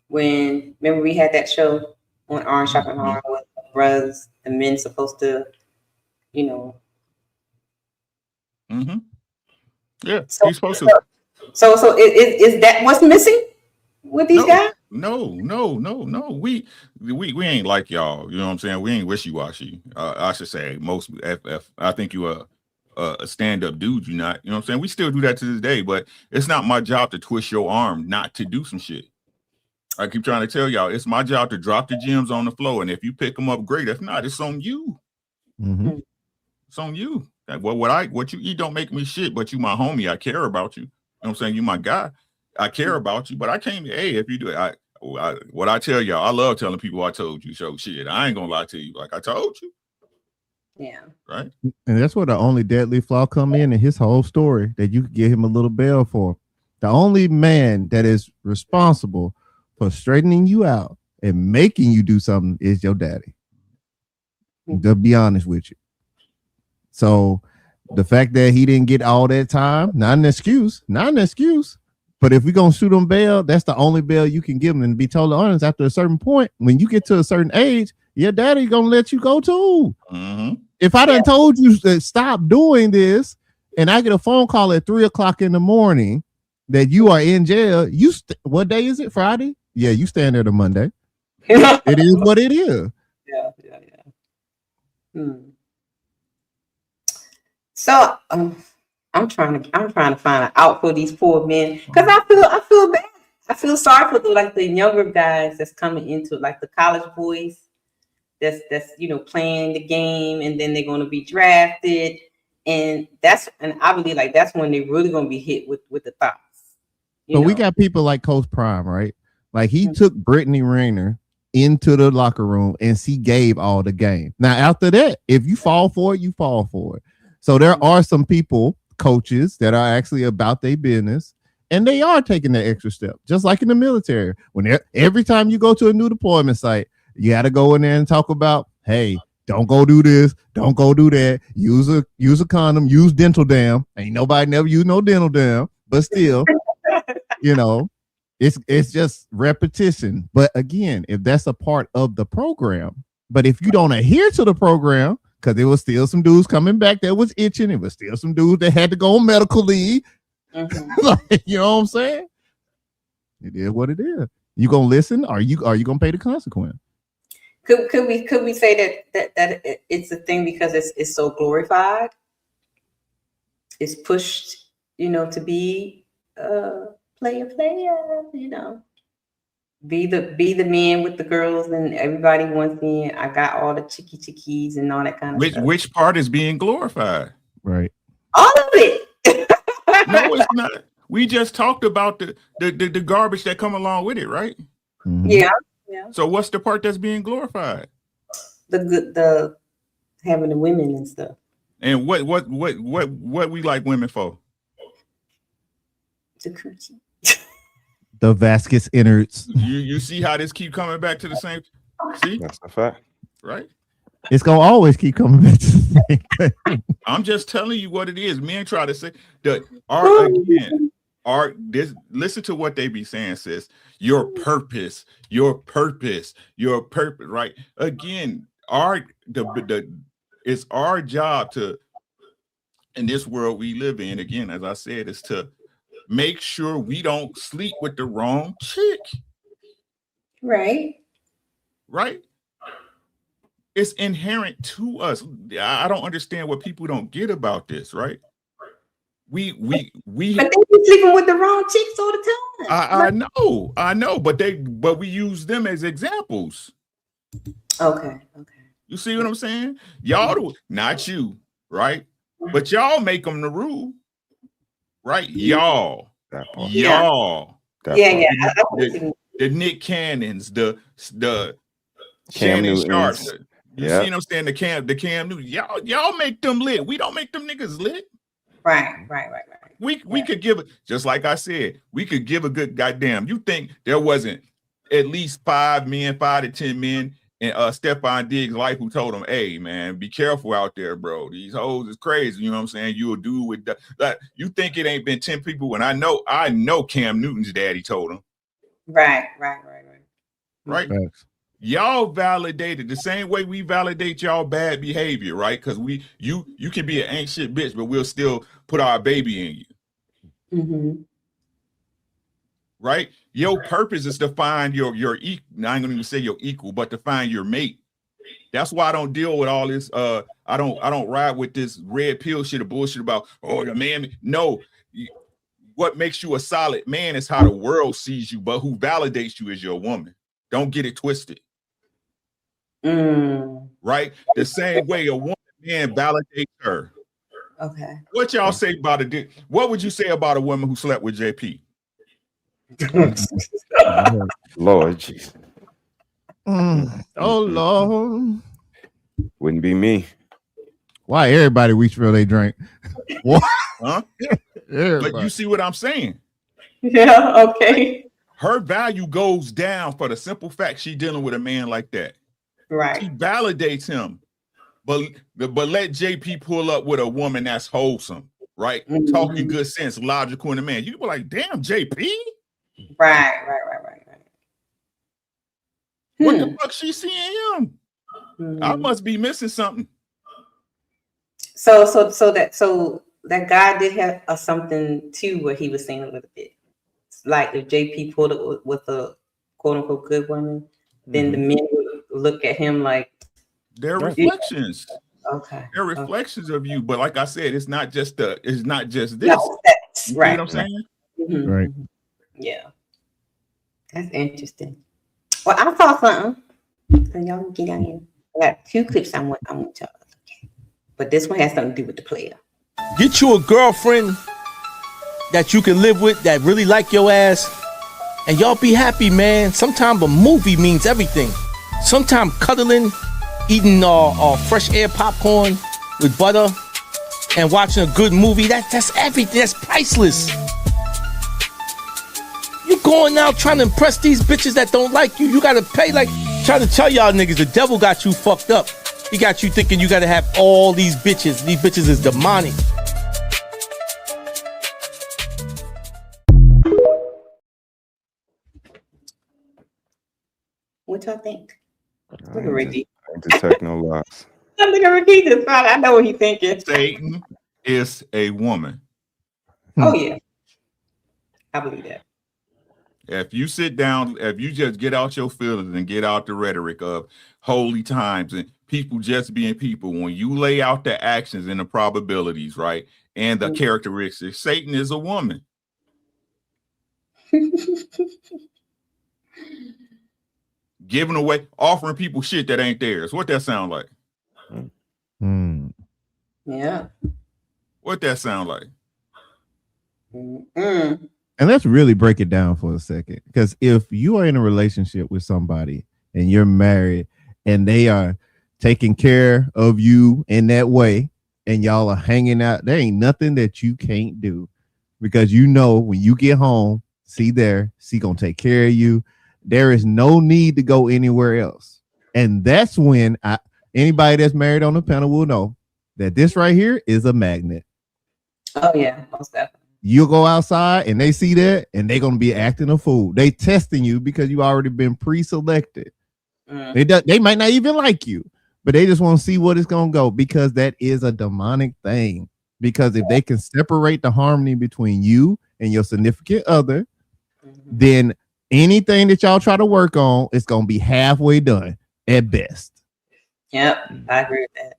Remember we had that show on Iron Sharpens Iron with brothers, the men supposed to, Yeah, So, he's supposed to. so is that what's missing with these guys? No. We ain't like y'all. You know what I'm saying? We ain't wishy-washy. I should say most. I think you a stand-up dude. You not. You know what I'm saying? We still do that to this day, but it's not my job to twist your arm not to do some shit. I keep trying to tell y'all, it's my job to drop the gems on the floor, and if you pick them up, great. If not, it's on you. Mm-hmm. It's on you. What you eat don't make me shit, but you my homie. I care about you. You know what I'm saying? You my guy. I care about you, but I can't. Hey, if you do it, what I tell y'all, I love telling people I told you. So shit, I ain't gonna lie to you. Like I told you. Yeah. Right. And that's where the only deadly flaw come in his whole story that you could give him a little bail for. The only man that is responsible for straightening you out and making you do something is your daddy. To be honest with you. So the fact that he didn't get all that time, not an excuse. But if we're going to shoot him bail, that's the only bail you can give him. And to be totally honest, after a certain point, when you get to a certain age, your daddy going to let you go too. Mm-hmm. If I done told you to stop doing this and I get a phone call at 3:00 in the morning that you are in jail, what day is it? Friday? Yeah, you stand there to Monday. It is what it is. Yeah. So I'm trying to find out for these poor men because I feel bad. I feel sorry for the younger guys that's coming into like the college boys that's playing the game and then they're going to be drafted and I believe like that's when they're really going to be hit with the thoughts. But we got people like Coach Prime, right? Like he took Brittany Rayner into the locker room and she gave all the game. Now after that, if you fall for it, you fall for it. So there are some people, coaches, that are actually about their business and they are taking the extra step, just like in the military. When every time you go to a new deployment site, you got to go in there and talk about, hey, don't go do this, don't go do that. Use a condom, use dental dam. Ain't nobody never use no dental dam, but still, it's just repetition. But again, if that's a part of the program, but if you don't adhere to the program, because there was still some dudes coming back that was itching, it was still some dudes that had to go on medical leave. You know what I'm saying? It is what it is. You gonna listen? Or are you gonna pay the consequence? Could we say that it's a thing because it's so glorified? It's pushed, to be player, be the man with the girls and everybody wants me. I got all the chickies and all that kind of stuff. Which part is being glorified? Right. All of it. No, it's not. We just talked about the garbage that come along with it, right? Mm-hmm. Yeah. Yeah. So what's the part that's being glorified? The having the women and stuff. And what we like women for? The coochie. The vascus innards. You see how this keep coming back to the same? See, that's a fact, right? It's gonna always keep coming back to the same thing. I'm just telling you what it is. Men try to say that art. This listen to what they be saying, sis. Your purpose, right? Again, art. It's our job to, in this world we live in. Again, as I said, is to make sure we don't sleep with the wrong chick. Right. Right. It's inherent to us. I don't understand what people don't get about this, right? We But they be sleeping with the wrong chicks all the time. I know, but we use them as examples. Okay. You see what I'm saying? Y'all, not you, right? But y'all make them the rule, right? Y'all. Yeah. The Nick Cannons, the Cam Shannon Newtons. Sharps. You Yep. see what I'm saying? The Cam Newton. Y'all make them lit. We don't make them niggas lit. Right. We could give it, just like I said, we could give a good goddamn. You think there wasn't at least 5 to 10 men in Stephon Diggs' life who told him, hey man, be careful out there, bro. These hoes is crazy. You know what I'm saying? You'll do with that. You think it ain't been 10 people when I know Cam Newton's daddy told him. Right. Right. Y'all validated the same way we validate y'all bad behavior, right? Because you can be an ain't shit bitch, but we'll still put our baby in you. Mm-hmm. Right? Your purpose is to find your equal. I ain't gonna even say your equal, but to find your mate. That's why I don't deal with all this. I don't ride with this red pill shit or bullshit about the man. No, what makes you a solid man is how the world sees you, but who validates you is your woman. Don't get it twisted. Right? The same way a woman man validates her. Okay. What y'all say about it? What would you say about a woman who slept with JP? Lord Jesus. Oh Lord. Wouldn't be me. Why everybody reach for they drink? What? Huh? Everybody. But you see what I'm saying? Yeah, okay. Her value goes down for the simple fact she's dealing with a man like that. Right. She validates him. But let JP pull up with a woman that's wholesome, right? Mm-hmm. Talking good sense, logical in a man. You be like, damn, JP? Right. What the fuck she seeing him? I must be missing something. So that guy did have something too where he was saying a little bit. Like if JP pulled it with a quote unquote good woman, then the men would look at him like they're reflections. Okay. They're reflections of you. But like I said, it's not just this. No, You that's see right. what I'm saying? Mm-hmm. Right. Yeah. That's interesting. Well, I saw something. So y'all get out here. I got 2 clips I want y'all to look at. But this one has something to do with the player. Get you a girlfriend that you can live with that really like your ass, and y'all be happy, man. Sometimes a movie means everything. Sometimes cuddling, eating fresh air popcorn with butter, and watching a good movie, that's everything. That's priceless. You going out trying to impress these bitches that don't like you. You gotta pay, like trying to tell y'all niggas the devil got you fucked up. He got you thinking you gotta have all these bitches. These bitches is demonic. What y'all think? Look at Ricky. I ain't detect no lies. Look at Ricky just fine. I know what he's thinking. Satan is a woman. Oh yeah. I believe that. If you sit down, if you just get out your feelings and get out the rhetoric of holy times and people just being people, when you lay out the actions and the probabilities, right, and the characteristics, Satan is a woman. Giving away, offering people shit that ain't theirs. What that sound like? Yeah. What that sound like? And let's really break it down for a second. Because if you are in a relationship with somebody and you're married and they are taking care of you in that way and y'all are hanging out, there ain't nothing that you can't do. Because you know when you get home, she gonna take care of you. There is no need to go anywhere else. And that's when anybody that's married on the panel will know that this right here is a magnet. Oh yeah, most definitely. You'll go outside and they see that and they're gonna be acting a fool. They testing you because you already been pre-selected. They might not even like you, but they just want to see what it's gonna go because that is a demonic thing. Because if they can separate the harmony between you and your significant other, then anything that y'all try to work on is gonna be halfway done at best. Yep, I agree with that.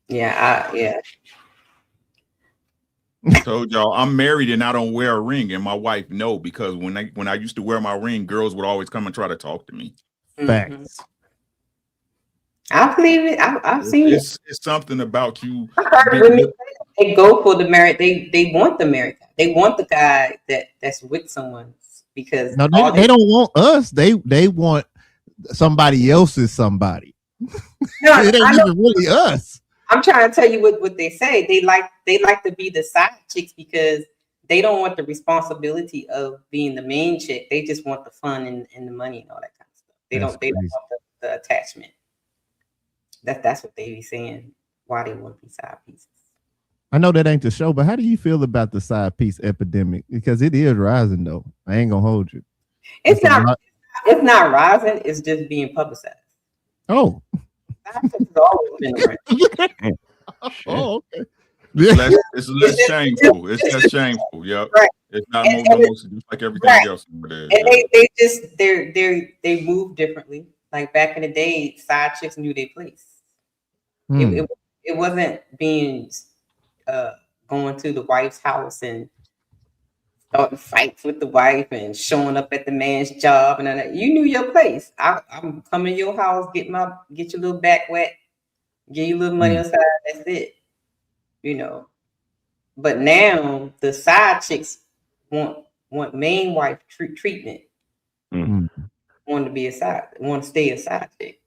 Yeah. I told y'all I'm married and I don't wear a ring, and my wife know because when I used to wear my ring, girls would always come and try to talk to me. Facts. I believe it. I've seen it. It's something about you. I heard women they go for the married. They want the married guy. They want the guy that's with someone because No, they don't want us. They want somebody else's somebody. No, it ain't even really us. I'm trying to tell you what they say. They like to be the side chicks because they don't want the responsibility of being the main chick. They just want the fun and the money and all that kind of stuff. They don't want the attachment. That's what they be saying. Why they want to be side pieces. I know that ain't the show, but how do you feel about the side piece epidemic? Because it is rising, though. I ain't gonna hold you. It's not rising. It's just being publicized. Oh. It's always been around. Oh, okay. It's less shameful. It's less shameful. Yep. Right. It's not most just like everything else. And they move differently. Like back in the day, side chicks knew their place. It wasn't being going to the wife's house and starting fights with the wife and showing up at the man's job and you knew your place. I'm coming to your house, get your little back wet, give you a little money on the side. That's it. You know. But now the side chicks want main wife treatment. Want to be want to stay a side chick.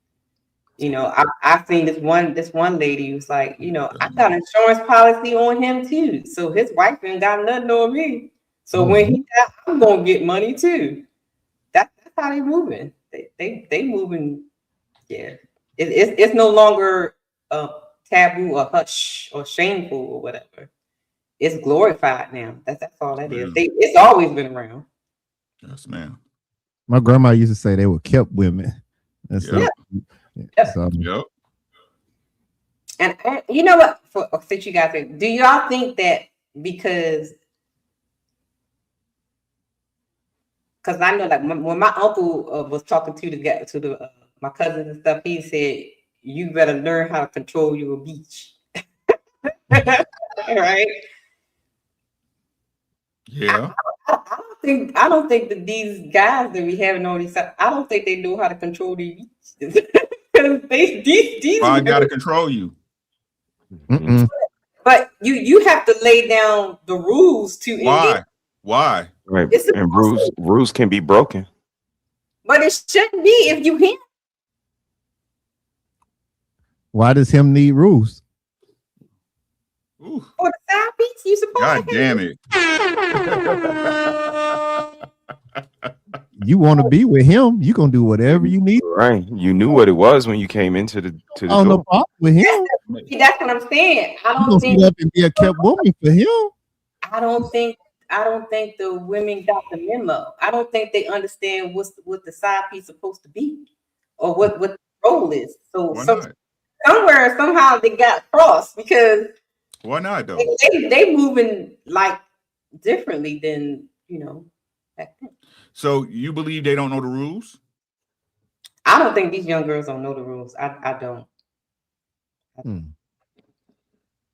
You know, I've seen this one lady who's like, you know, I got an insurance policy on him too. So his wife ain't got nothing on me. So when he dies, I'm gonna get money too. That's how they moving. They moving. Yeah, it's no longer taboo or hush or shameful or whatever. It's glorified now. That's all that is. It's always been around. Yes, ma'am. My grandma used to say they were kept women. That's Yep. So, Yep. And you know what? Since you guys, do y'all think that because I know, like, when my uncle was talking to my cousins and stuff, he said, "You better learn how to control your beach." Right? Yeah. I don't think that these guys that we having all these, I don't think they know how to control their beaches. I got to control you. But you have to lay down the rules to engage. Why? Right. And rules can be broken. But it shouldn't be if you can't. why does him need rules? For the side piece, you supposed God damn it. You want to be with him, you gonna do whatever you need. Right. You knew what it was when you came into the door. No problem with him. That's what I'm saying. I You don't gonna think sit up and be a kept woman for him. I don't think the women got the memo. I don't think they understand what the side piece supposed to be or what the role is. So somewhere, somehow they got crossed because why not though? They moving like differently than back then. So you believe they don't know the rules? I don't think these young girls don't know the rules. I don't.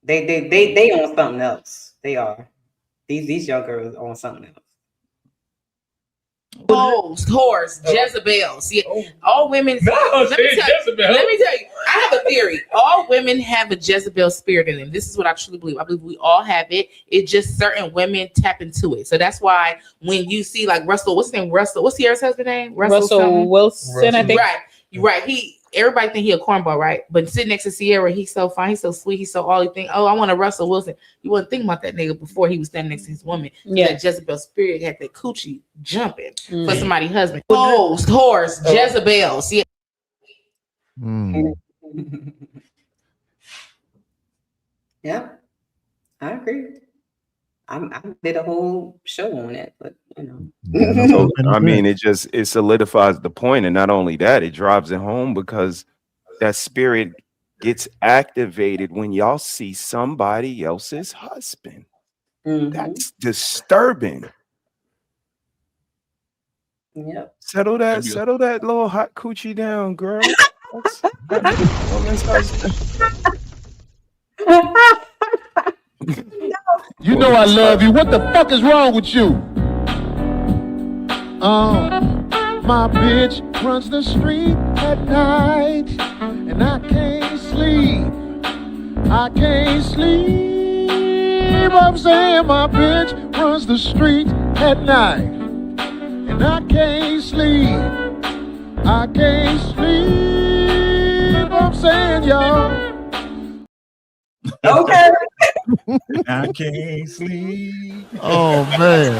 They on something else. They are. These young girls on something else. Hoes, whores, Jezebels. Yeah, all women. Let me tell you, I have a theory. All women have a Jezebel spirit in them. This is what I truly believe. I believe we all have it. It's just certain women tap into it. So that's why when you see like Russell, what's his name? Russell. What's Sierra's husband name? Russell Wilson, I think. Right. Everybody think he a cornball, right? But sitting next to Sierra, he's so fine, he's so sweet, he's so all you think, oh, I want a Russell Wilson. You wasn't thinking about that nigga before he was standing next to his woman. Yeah. That Jezebel spirit had that coochie jumping for somebody's husband. Hoes, whores, Jezebels. Yeah. Yeah, I agree. I did a whole show on it, but you know. So, I mean, it solidifies the point, and not only that, it drives it home because that spirit gets activated when y'all see somebody else's husband. That's disturbing. Yep. Settle that little hot coochie down, girl. That's woman's husband. You know I love you. What the fuck is wrong with you? My bitch runs the street at night, and I can't sleep. I can't sleep. I'm saying my bitch runs the street at night, and I can't sleep. I can't sleep. I'm saying, y'all. Okay. I can't sleep. Oh man.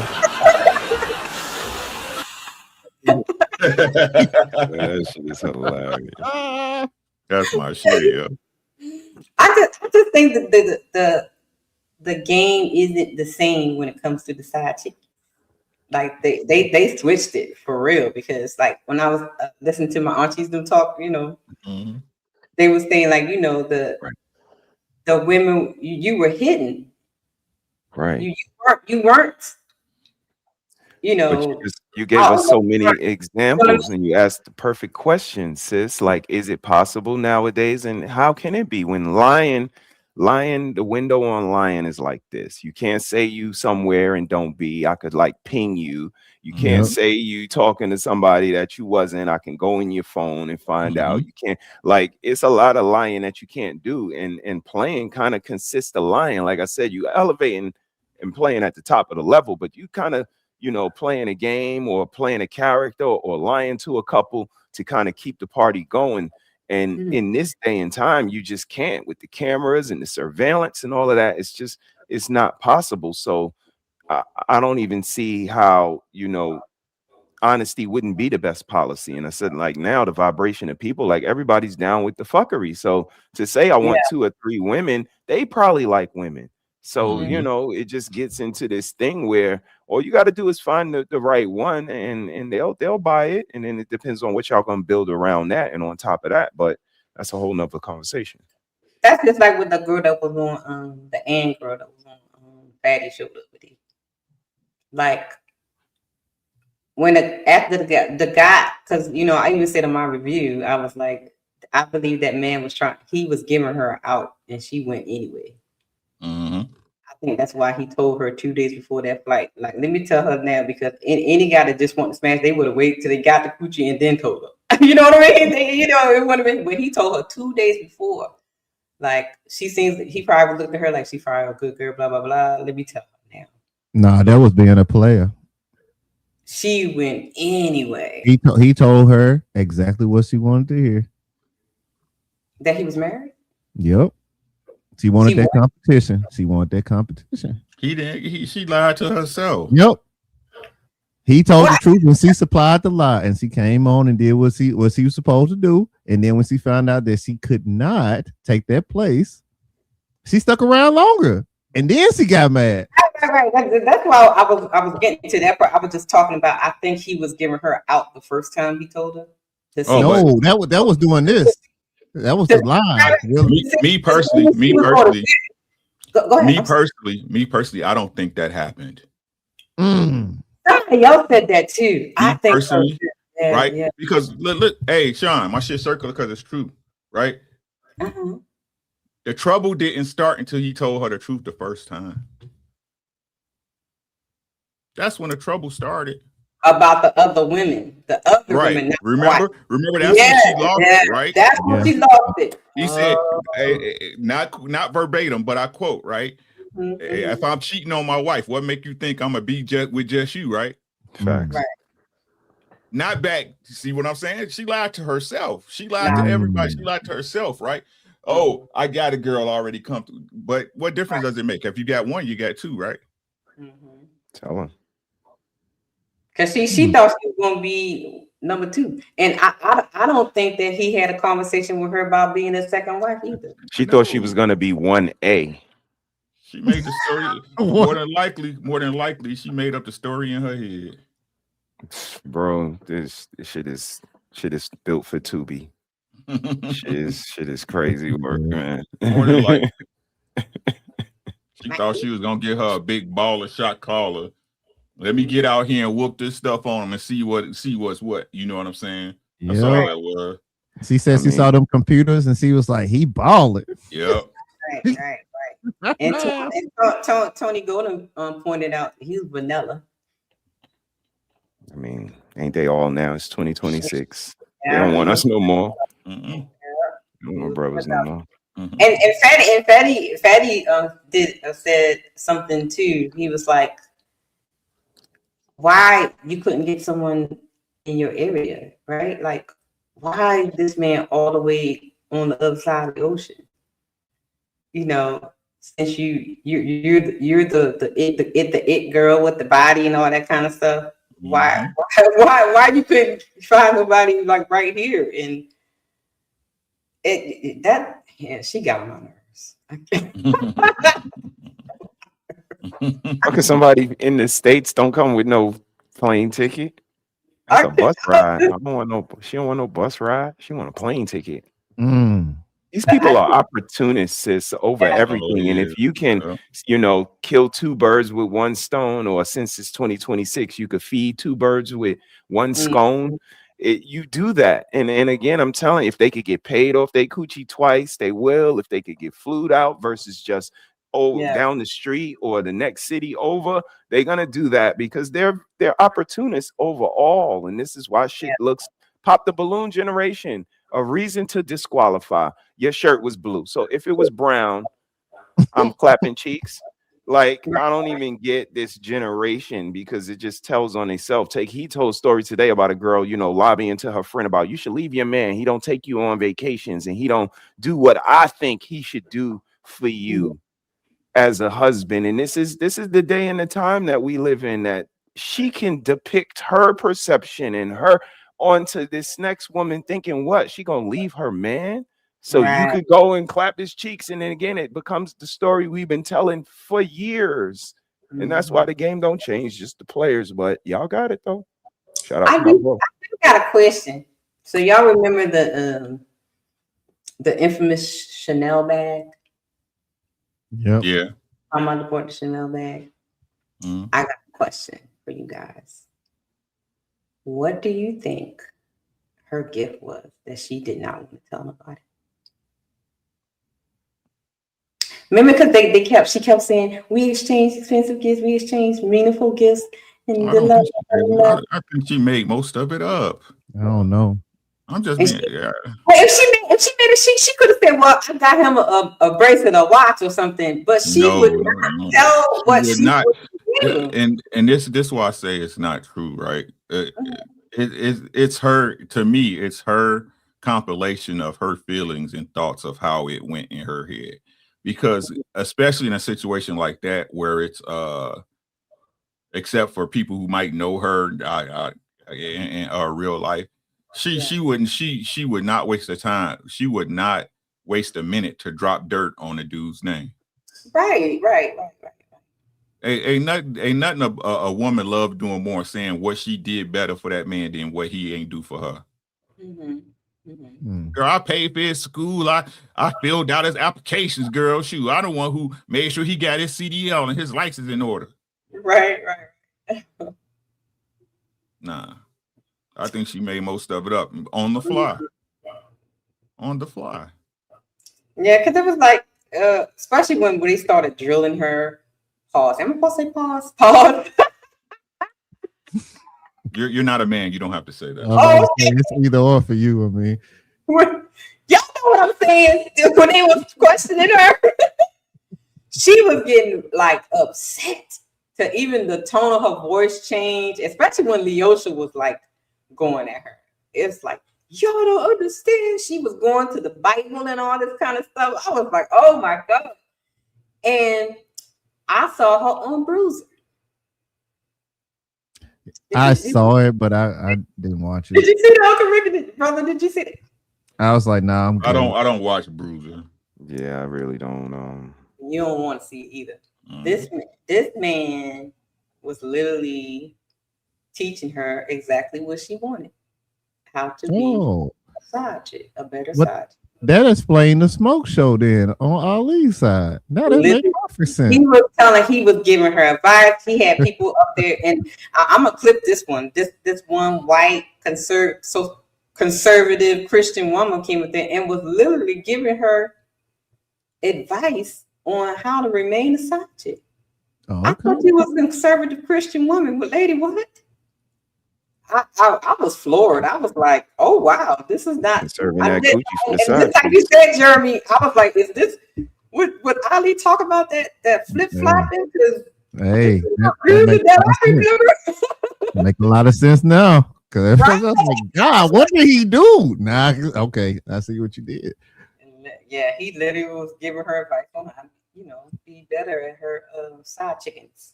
That shit is hilarious. That's my shit, yo. I just think that the game isn't the same when it comes to the side chick. Like they switched it for real, because like when I was listening to my aunties them talk, you know, they was saying like, you know, the women you were hidden, Right. you weren't, you know. But you gave us so many examples, and you asked the perfect question, sis. Like, is it possible nowadays? And how can it be when lying, the window on lying is like this? You can't say you somewhere and don't be. I could like ping you. You can't say you talking to somebody that you wasn't. I can go in your phone and find out. You can't, like, it's a lot of lying that you can't do. And playing kind of consists of lying. Like I said, you elevating and playing at the top of the level, but you kind of, you know, playing a game or playing a character or lying to a couple to kind of keep the party going. And in this day and time, you just can't, with the cameras and the surveillance and all of that. It's not possible. So I don't even see how, you know, honesty wouldn't be the best policy. And I said, like, now the vibration of people, like, everybody's down with the fuckery. So to say I want 2 or 3 women, they probably like women. So, you know, it just gets into this thing where all you got to do is find the right one, and they'll buy it. And then it depends on what y'all gonna build around that and on top of that. But that's a whole nother conversation. That's just like with the girl that was on the Ann girl that was on Fatty showed up with him. Like when after the guy, because you know, I even said in my review, I was like, I believe that man he was giving her out, and she went anyway. I think that's why he told her 2 days before that flight. Like, let me tell her now, because any guy that just want to smash, they would have waited till they got the coochie and then told her. You know what I mean? You know, it would have been, but he told her 2 days before. Like, he probably looked at her like she probably a good girl, blah blah blah. Let me tell her now. Nah, that was being a player. She went anyway. He told her exactly what she wanted to hear. That he was married? Yep. She wanted that competition. She wanted that competition. She lied to herself. Yep. He told the truth and she supplied the lie, and she came on and did what she was supposed to do. And then when she found out that she could not take that place, she stuck around longer. And then she got mad. Right. That's why I was getting to that part. I was just talking about, I think he was giving her out the first time he told her. No, that was doing this. That was the lie. Really. Me personally, I don't think that happened. Y'all said that too. I think personally, so. Right? Yeah. Because look, hey, Sean, my shit circular because it's true, right? The trouble didn't start until he told her the truth the first time. That's when the trouble started. about the other women, the other Right. women. Not Remember that's yeah, when she lost yeah, it, right? that's when she lost it. He said, not verbatim, but I quote, right? If I'm cheating on my wife, what make you think I'm gonna be with just you, right? Facts. Right. Not back. See what I'm saying? She lied to herself. She lied to everybody. She lied to herself, right? Oh, I got a girl already come through. But what difference does it make? If you got one, you got two, right? Tell him. Because she thought she was gonna be number two, and I don't think that he had a conversation with her about being a second wife either. She thought she was gonna be 1A. She made the story more than likely. She made up the story in her head. Bro, this shit is built for Tubi. shit is crazy work, man. More than likely. She thought she was gonna get her a big baller shot caller. Let me get out here and whoop this stuff on him and see what's what. You know what I'm saying? That's all that was. She said she saw them computers and she was like, he balling. Yep. Right. And Tony Golden pointed out he was vanilla. I mean, ain't they all now? It's 2026. Yeah. They don't want us no more. Mm-mm. No more brothers no more. And Fatty said something too. He was like, why you couldn't get someone in your area, right? Like, why this man all the way on the other side of the ocean? You know, since you're the it girl with the body and all that kind of stuff. Why you couldn't find nobody like right here? And she got on my nerves. How can somebody in the States don't come with no plane ticket? That's a bus ride. She don't want no bus ride. She want a plane ticket. These people are opportunists, sis, over everything. And if you can, kill two birds with one stone, or since it's 2026, you could feed two birds with one scone. You do that. And again, I'm telling you, if they could get paid off they coochie twice, they will. If they could get flued out versus just down the street or the next city over, they're gonna do that because they're opportunists overall. And this is why shit looks pop the balloon generation. A reason to disqualify. Your shirt was blue. So if it was brown, I'm clapping cheeks. Like, I don't even get this generation because it just tells on itself. He told a story today about a girl, lobbying to her friend about, you should leave your man. He don't take you on vacations and he don't do what I think he should do for you as a husband. And this is the day and the time that we live in, that she can depict her perception and her onto this next woman thinking what? She gonna leave her man? So you could go and clap his cheeks, and then again it becomes the story we've been telling for years. And that's why the game don't change, just the players. But y'all got it though. Shout out to my bro. I got a question. So y'all remember the infamous Chanel bag? Yep. Yeah. I'm on the board the Chanel bag. I got a question for you guys. What do you think her gift was that she did not want to tell nobody? Remember, because she kept saying, we exchanged expensive gifts, we exchanged meaningful gifts, and I think she made most of it up. I don't know. I'm just being, if she made it, she could have said, well, I got him a bracelet, a watch or something, but she would not tell what she would do. And this is why I say it's not true, right? It's her, to me, it's her compilation of her feelings and thoughts of how it went in her head. Because especially in a situation like that where it's except for people who might know her in real life, she would not waste the time. She would not waste a minute to drop dirt on a dude's name. Right. Ain't nothing a woman love doing more, saying what she did better for that man than what he ain't do for her. Girl, I paid for his school. I filled out his applications, girl. Shoot, I the one who made sure he got his CDL and his license in order. Right. Nah, I think she made most of it up on the fly. Yeah, because it was like, especially when they started drilling her. Pause. Am I supposed to say pause? Pause. You're not a man. You don't have to say that. It's either or for you. I mean, Y'all know what I'm saying? When they was questioning her, she was getting like upset. To even the tone of her voice changed, especially when Leosha was like going at her. It's like, y'all don't understand. She was going to the Bible and all this kind of stuff. I was like, oh my God. And I saw her on Bruiser. I saw it, but I didn't watch it. Did you see that, Uncle Rick? Brother, did you see it? I was like, nah, I'm good. I don't watch Bruiser. Yeah, I really don't. You don't want to see it either. This man was literally teaching her exactly what she wanted. How to be a side chick, a better side chick. That explained the smoke show then on Ali's side. No, that makes perfect sense. He was telling, he was giving her advice. He had people up there, and I'm gonna clip this one. This one white conservative Christian woman came up there and was literally giving her advice on how to remain a side chick. Oh, I thought she was a conservative Christian woman, but lady, what? I was floored. I was like, oh wow, this is not. Serving that coochie for the And side. just like you said, Jeremy, I was like, is this? Would Ali talk about that flip flopping? Hey, that make a lot of sense now. Because I was like, God, what did he do? Nah, okay, I see what you did. Yeah, he literally was giving her advice on how, be better at her side chickens.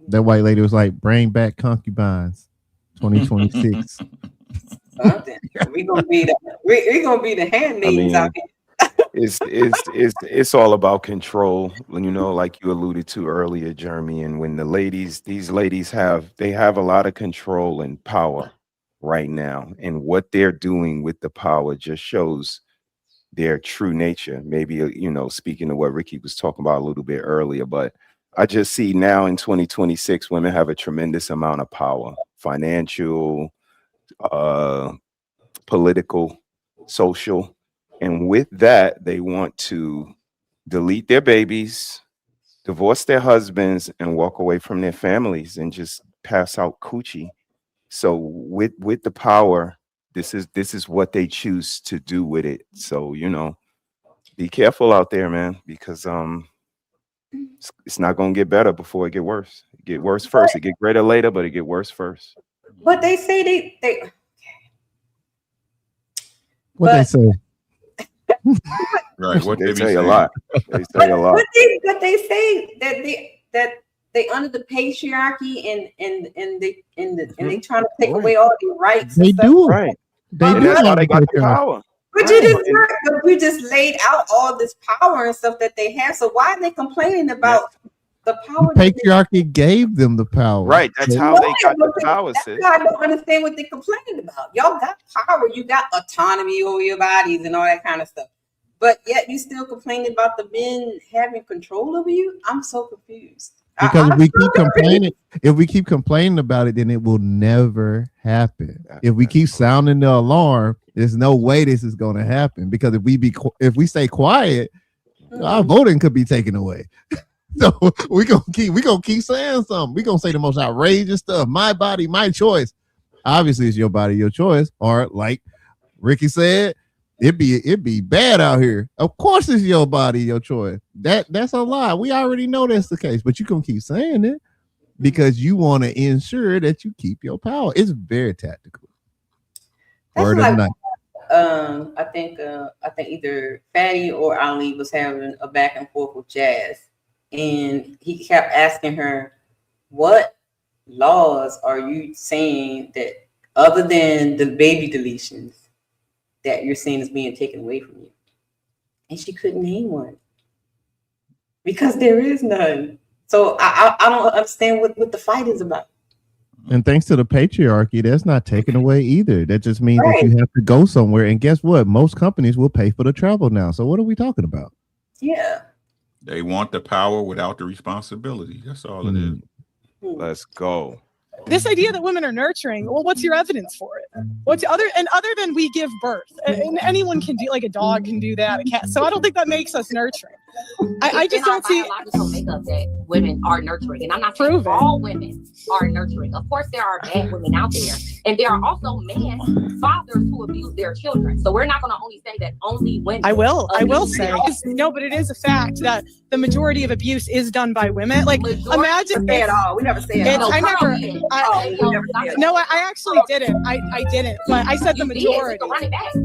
That white lady was like, bring back concubines, 2026. Something. We're gonna be the handmaidens out here. It's all about control, like you alluded to earlier, Jeremy. And when these ladies have a lot of control and power right now, and what they're doing with the power just shows their true nature. Maybe, speaking of what Ricky was talking about a little bit earlier, but I just see now in 2026, women have a tremendous amount of power, financial, political, social. And with that, they want to delete their babies, divorce their husbands, and walk away from their families and just pass out coochie. So with the power, this is what they choose to do with it. So, be careful out there, man, because it's not going to get better before it get worse. It get worse first. It get greater later, but it get worse first. But they say they what they say. Right. What they say a lot. They say a lot. But they say that they under the patriarchy and they trying to take away all the rights. They do. Right. They do. That's how they got the power. But you just laid out all this power and stuff that they have. So why are they complaining about the power? The patriarchy gave them the power. Right. That's how they got the power, sis. I don't understand what they're complaining about. Y'all got power. You got autonomy over your bodies and all that kind of stuff. But yet you still complaining about the men having control over you? I'm so confused. Because if we keep complaining about it, then it will never happen. If we keep sounding the alarm, there's no way this is going to happen. Because if we stay quiet, our voting could be taken away. So we gonna keep saying something. We gonna say the most outrageous stuff. My body, my choice. Obviously, it's your body, your choice. Or like Ricky said, it'd be bad out here. Of course, it's your body, your choice. That's a lie. We already know that's the case, but you gonna keep saying it because you want to ensure that you keep your power. It's very tactical. Word of the night. I think either Fatty or Ali was having a back and forth with Jazz, and he kept asking her, "What laws are you saying that other than the baby deletions that you're saying is being taken away from you?" And she couldn't name one because there is none. So I don't understand what the fight is about. And thanks to the patriarchy, that's not taken away either. That just means that you have to go somewhere. And guess what? Most companies will pay for the travel now. So what are we talking about? Yeah. They want the power without the responsibility. That's all it is. Let's go. This idea that women are nurturing, well, what's your evidence for it? Other than we give birth, and anyone can do, like a dog can do that, a cat. So I don't think that makes us nurturing. I just don't see biological makeup that women are nurturing, and I'm not saying all women are nurturing. Of course, there are bad women out there, and there are also men, fathers who abuse their children. So we're not going to only say that only women. I will say no, but it is a fact that the majority of abuse is done by women. Like, imagine say it all. We never say it all. I actually didn't. I didn't, but I said the majority.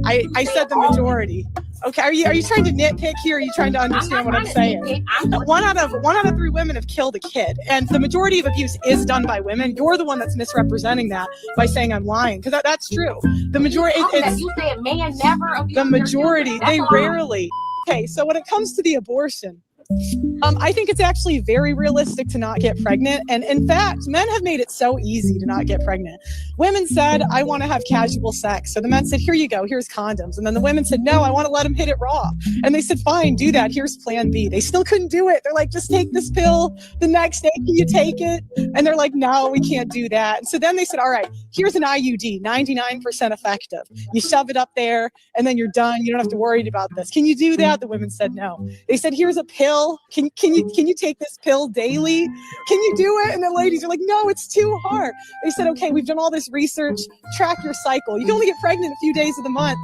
I said the majority. Okay, are you trying to nitpick here? Or are you trying to understand what I'm saying? One out of 3 women have killed a kid, and the majority of abuse is done by women. You're the one that's misrepresenting that by saying I'm lying, because that's true. The majority. You say a man never abused the majority. They rarely. Okay, so when it comes to the abortion, I think it's actually very realistic to not get pregnant. And in fact, men have made it so easy to not get pregnant. Women said, I want to have casual sex. So the men said, here you go, here's condoms. And then the women said, no, I want to let him hit it raw. And they said, fine, do that. Here's plan B. They still couldn't do it. They're like, just take this pill. The next day, can you take it? And they're like, no, we can't do that. And so then they said, all right, here's an IUD, 99% effective. You shove it up there and then you're done. You don't have to worry about this. Can you do that? The women said no. They said, here's a pill. Can you take this pill daily? Can you do it? And the ladies are like, no, it's too hard. They said, okay, we've done all this research. Track your cycle. You can only get pregnant a few days of the month.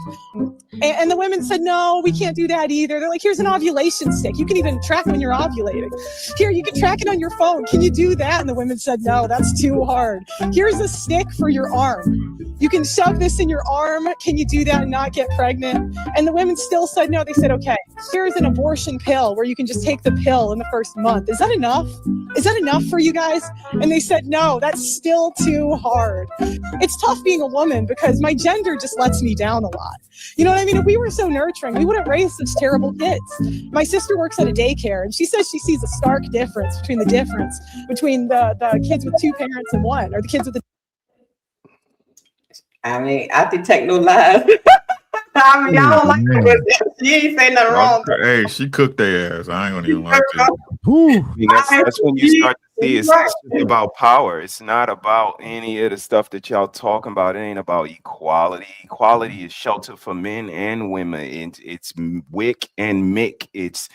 And the women said, no, we can't do that either. They're like, here's an ovulation stick. You can even track when you're ovulating. Here, you can track it on your phone. Can you do that? And the women said, no, that's too hard. Here's a stick for your arm. You can shove this in your arm. Can you do that and not get pregnant? And the women still said no. They said, okay, here's an abortion pill where you can just take the pill in the first month. Is that enough? Is that enough for you guys? And they said, no, that's still too hard. It's tough being a woman because my gender just lets me down a lot. You know what I mean? If we were so nurturing, we wouldn't raise such terrible kids. My sister works at a daycare, and she says she sees a stark difference between the kids with 2 parents and 1, or the kids with the. I mean, I detect no lies. I mean, y'all don't like it. She ain't saying nothing wrong. Hey, she cooked their ass. I ain't gonna even like that. I mean, that's when you start to see it's just about power. It's not about any of the stuff that y'all talking about. It ain't about equality. Equality is shelter for men and women. It's WIC and MIC. It's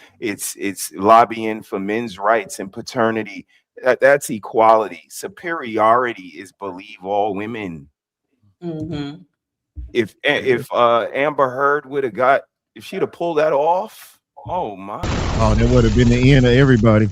lobbying for men's rights and paternity. That's equality. Superiority is believe all women. Mm-hmm. If Amber Heard would have got, if she'd have pulled that off, oh my! Oh, that would have been the end of everybody.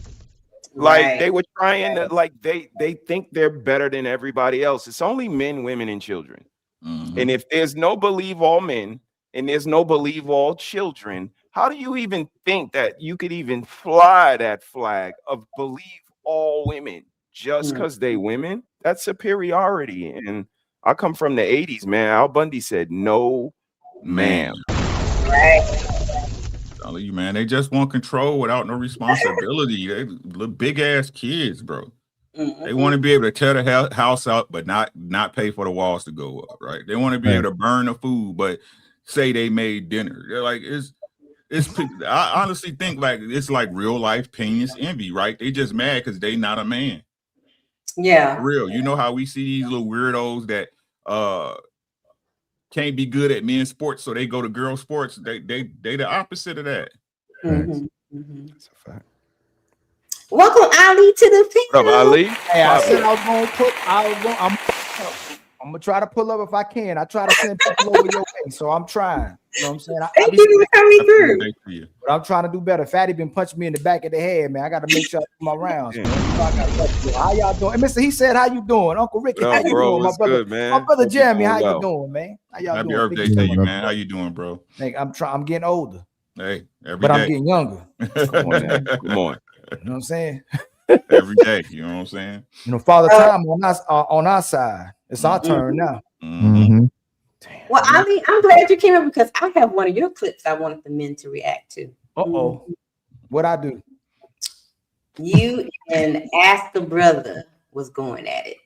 Like they were trying to, like they think they're better than everybody else. It's only men, women, and children. Mm-hmm. And if there's no believe all men and there's no believe all children, how do you even think that you could even fly that flag of believe all women just because they women? That's superiority. And I come from the 80s, man. Al Bundy said, no, ma'am. Telling you, man, they just want control without no responsibility. They little big ass kids, bro. They want to be able to tear the house out, but not pay for the walls to go up, right? They want to be able to burn the food, but say they made dinner. They're like, it's. I honestly think like it's like real life penis envy, right? They just mad because they not a man. Yeah, for real. You know how we see these little weirdos that can't be good at men's sports, so they go to girl sports. They the opposite of that. Mm-hmm. Mm-hmm. That's a fact. Welcome, Ali, to the What up, Ali? Hey, I said I was gonna put. I'm gonna try to pull up if I can. I try to send people over your way, so I'm trying. You know what I'm saying? Thank you for coming through. But I'm trying to do better. Fatty been punching me in the back of the head, man. I got to make sure I do my rounds. Man. How y'all doing? And Mr. He said, "How you doing, Uncle Ricky? How you doing, my brother? Good, man. My brother Jeremy, how you doing, man? How y'all Happy doing? Earth Day to you, man. How you doing, bro? I'm getting older. Hey, every but day. I'm getting younger. Come on, man. Come on. You know what I'm saying? Every day. You know what I'm saying? You know, Father Time on our side. It's our turn now. Mm-hmm. Well, Ali, I'm glad you came up because I have one of your clips I wanted the men to react to. What'd I do? You and Ask the Brother was going at it.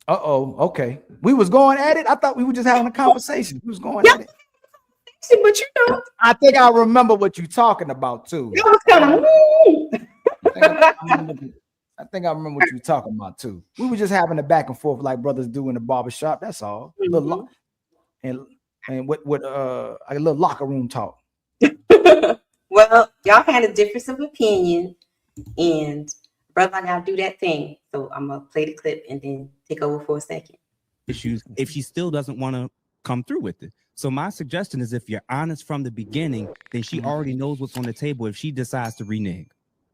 Okay. We was going at it. I thought we were just having a conversation. We was going at it. But you know, I think I remember what you're talking about too. It was kind of I think I remember what you were talking about too. We were just having a back and forth like brothers do in the barbershop. That's all. A little and with a little locker room talk. Well, Well, y'all had a difference of opinion, and brother, I gotta do that thing. So I'm gonna play the clip and then take over for a second. Issues if she still doesn't want to come through with it. So my suggestion is if you're honest from the beginning, then she already knows what's on the table if she decides to renege.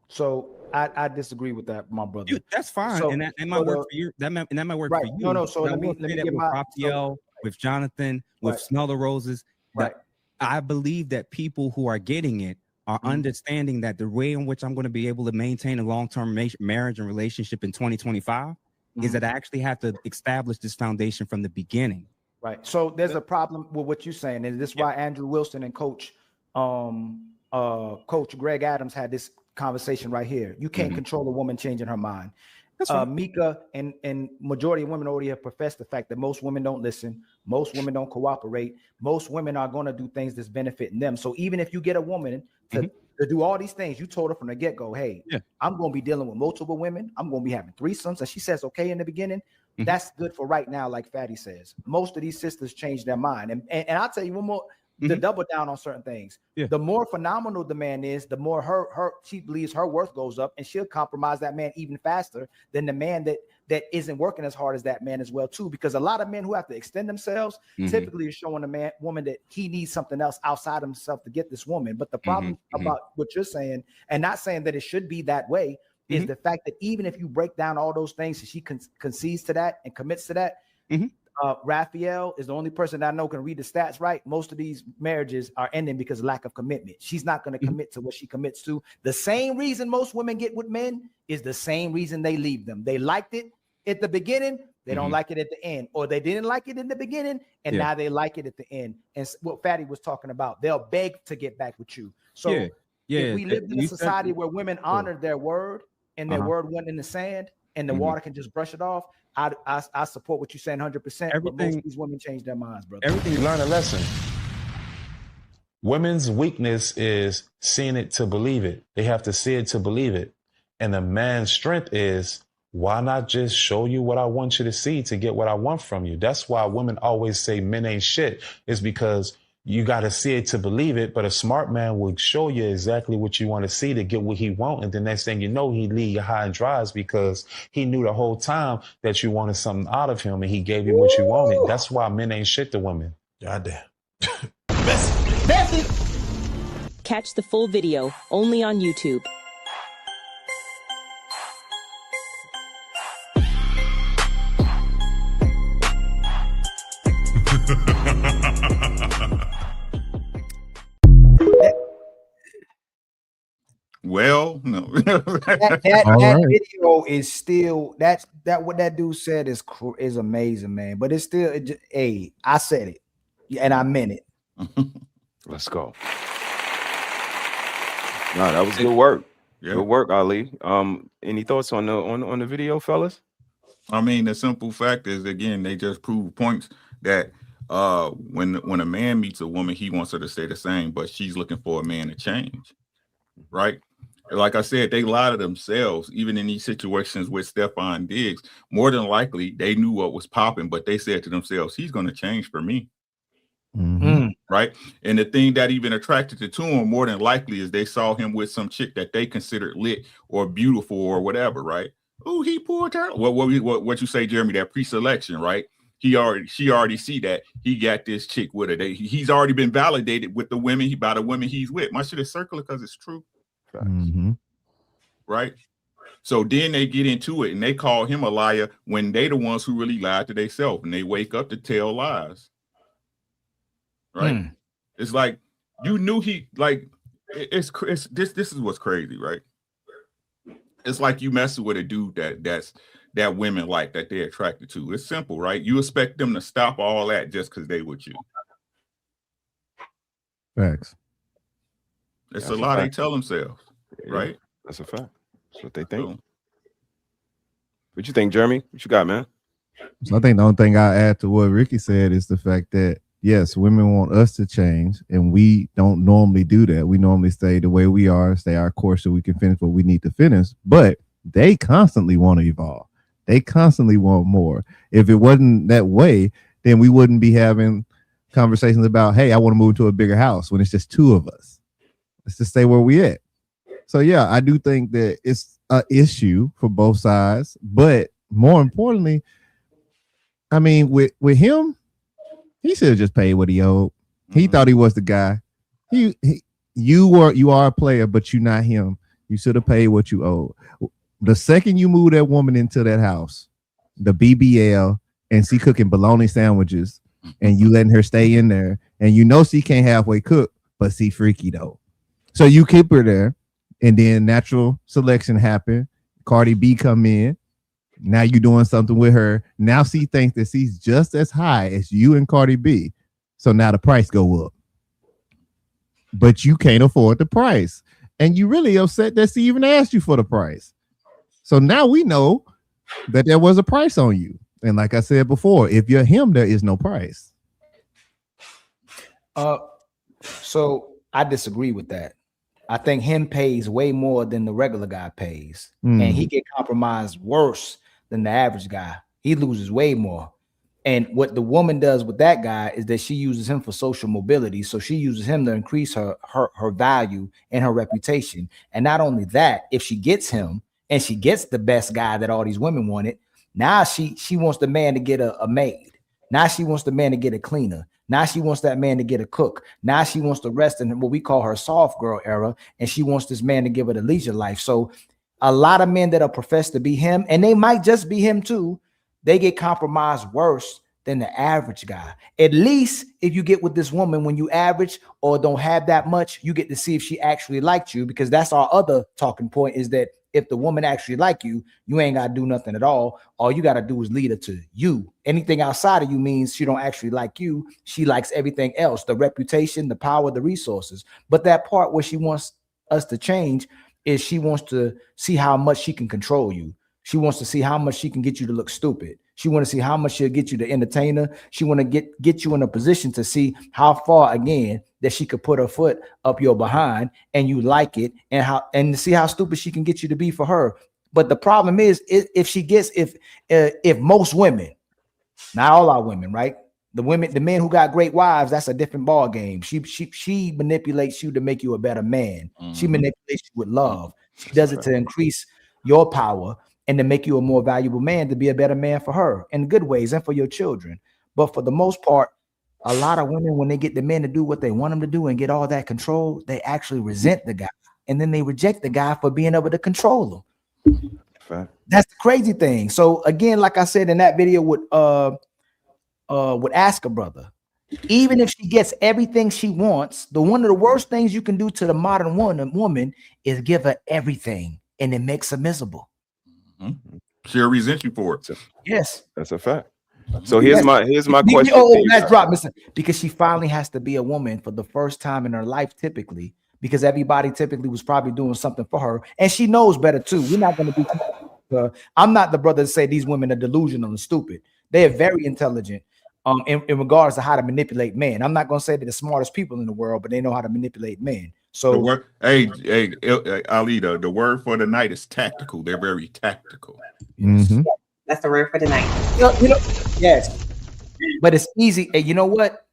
So I disagree with that, my brother. That's fine, So, and that might work for you. That might work right. for you. No. So let me that get with my Raphael, with Jonathan, with Smell the Roses. Right. I believe that people who are getting it are understanding that the way in which I'm going to be able to maintain a long-term marriage and relationship in 2025 is that I actually have to establish this foundation from the beginning. Right. So there's a problem with what you're saying, and this is why Andrew Wilson and Coach Greg Adams had this conversation right here. You can't control a woman changing her mind. Mika and majority of women already have professed the fact that most women don't listen, most women don't cooperate, most women are going to do things that's benefiting them. So even if you get a woman to do all these things, you told her from the get-go, hey, I'm going to be dealing with multiple women, I'm going to be having threesomes, and she says okay in the beginning, that's good for right now. Like Fatty says, most of these sisters change their mind. And I'll tell you one more, to double down on certain things. The more phenomenal the man is, the more she believes her worth goes up, and she'll compromise that man even faster than the man that isn't working as hard as that man as well too. Because a lot of men who have to extend themselves typically are showing a woman that he needs something else outside himself to get this woman. But the problem about what you're saying, and not saying that it should be that way, is the fact that even if you break down all those things and she concedes to that and commits to that, Raphael is the only person that I know can read the stats right. Most of these marriages are ending because of lack of commitment. She's not going to commit to what she commits to. The same reason most women get with men is the same reason they leave them. They liked it at the beginning, they don't like it at the end, or they didn't like it in the beginning, and now they like it at the end. And what Fatty was talking about, they'll beg to get back with you. So if we lived in a society where women honored their word and their word went in the sand and the water can just brush it off, I support what you're saying 100%. But most of these women change their minds, brother. You learn a lesson. Women's weakness is seeing it to believe it. They have to see it to believe it. And the man's strength is, why not just show you what I want you to see to get what I want from you? That's why women always say men ain't shit. It's because you got to see it to believe it. But a smart man will show you exactly what you want to see to get what he want. And the next thing you know, he leave you high and dry because he knew the whole time that you wanted something out of him and he gave you what you wanted. That's why men ain't shit to women. Goddamn. Catch the full video only on YouTube. Well, no. that video is still that what that dude said is amazing, man. But it's still, hey, I said it, and I meant it. Let's go. No, that was good work. Good work, Ali. Any thoughts on the video, fellas? I mean, the simple fact is, again, they just prove points that when a man meets a woman, he wants her to stay the same, but she's looking for a man to change, right? Like I said, they lie to themselves, even in these situations with Stephon Diggs. More than likely, they knew what was popping, but they said to themselves, he's going to change for me. Right. And the thing that even attracted it to him more than likely is they saw him with some chick that they considered lit or beautiful or whatever. Right. Oh, he pulled her. What you say, Jeremy, that pre-selection, right? She already see that he got this chick with her. He's already been validated with the women by the women he's with. My shit is circular because it's true. Right. So then they get into it and they call him a liar when they the ones who really lied to themselves, and they wake up to tell lies. Right. It's like you knew this is what's crazy, right? It's like you messing with a dude that women like, that they're attracted to. It's simple, right? You expect them to stop all that just because they with you. Facts. It's a lie they tell themselves, right? That's a fact. That's what they think. What you think, Jeremy? What you got, man? So I think the only thing I add to what Ricky said is the fact that, yes, women want us to change, and we don't normally do that. We normally stay the way we are, stay our course so we can finish what we need to finish. But they constantly want to evolve. They constantly want more. If it wasn't that way, then we wouldn't be having conversations about, hey, I want to move to a bigger house when it's just two of us. Let's just stay where we at. So yeah, I do think that it's an issue for both sides, but more importantly, I mean, with him, he should have just paid what he owed. He thought he was the guy. You are a player, but you're not him. You should have paid what you owed. The second you move that woman into that house, the BBL, and she cooking bologna sandwiches, and you letting her stay in there, and you know she can't halfway cook, but she freaky though. So you keep her there, and then natural selection happen. Cardi B come in. Now you're doing something with her. Now she thinks that she's just as high as you and Cardi B. So now the price go up. But you can't afford the price. And you really upset that she even asked you for the price. So now we know that there was a price on you. And like I said before, if you're him, there is no price. So I disagree with that. I think him pays way more than the regular guy pays. And he get compromised worse than the average guy. He loses way more. And what the woman does with that guy is that she uses him for social mobility. So she uses him to increase her value and her reputation. And not only that, if she gets him and she gets the best guy that all these women wanted, now she wants the man to get a maid. Now she wants the man to get a cleaner. Now she wants that man to get a cook. Now she wants to rest in what we call her soft girl era. And she wants this man to give her the leisure life. So a lot of men that are professed to be him, and they might just be him too, they get compromised worse than the average guy. At least if you get with this woman, when you average or don't have that much, you get to see if she actually liked you, because that's our other talking point, is that if the woman actually like you, you ain't got to do nothing at all. All you got to do is lead her to you. Anything outside of you means she don't actually like you. She likes everything else, the reputation, the power, the resources. But that part where she wants us to change is she wants to see how much she can control you. She wants to see how much she can get you to look stupid. She want to see how much she'll get you to entertain her. She want to get you in a position to see how far, again, that she could put her foot up your behind and you like it, and to see how stupid she can get you to be for her. But the problem is, if most women, not all our women, right? The men who got great wives, that's a different ball game. She manipulates you to make you a better man. She manipulates you with love. She does it to increase your power and to make you a more valuable man, to be a better man for her in good ways and for your children. But for the most part, a lot of women, when they get the men to do what they want them to do and get all that control, they actually resent the guy, and then they reject the guy for being able to control them. That's the crazy thing. So again, like I said in that video with Ask a Brother, even if she gets everything she wants, one of the worst things you can do to the modern woman is give her everything, and it makes her miserable. She'll resent you for it. Yes, that's a fact. So here's my question. Let's drop, listen, because she finally has to be a woman for the first time in her life, typically, because everybody typically was probably doing something for her, and she knows better too. We're not going to be. I'm not the brother to say these women are delusional and stupid. They are very intelligent. In regards to how to manipulate men. I'm not going to say they're the smartest people in the world, but they know how to manipulate men. So, Ali, the word for the night is tactical. They're very tactical. That's the word for the night. Yes, but it's easy. And you know what?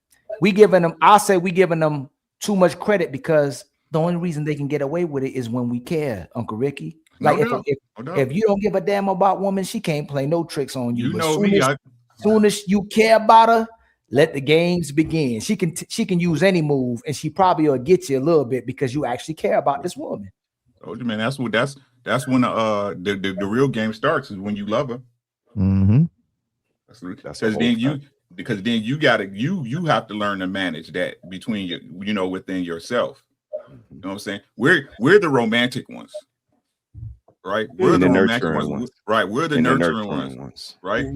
I'll say we giving them too much credit, because the only reason they can get away with it is when we care, Uncle Ricky. Like if you don't give a damn about woman, she can't play no tricks on you. Soon as you care about her, let the games begin. She can use any move, and she probably will get you a little bit because you actually care about this woman. Oh man, that's when the real game starts, is when you love her. Because then you have to learn to manage that between within yourself. You know what I'm saying? We're the romantic ones. Right? We're the romantic ones. Right? We're the nurturing ones. Right?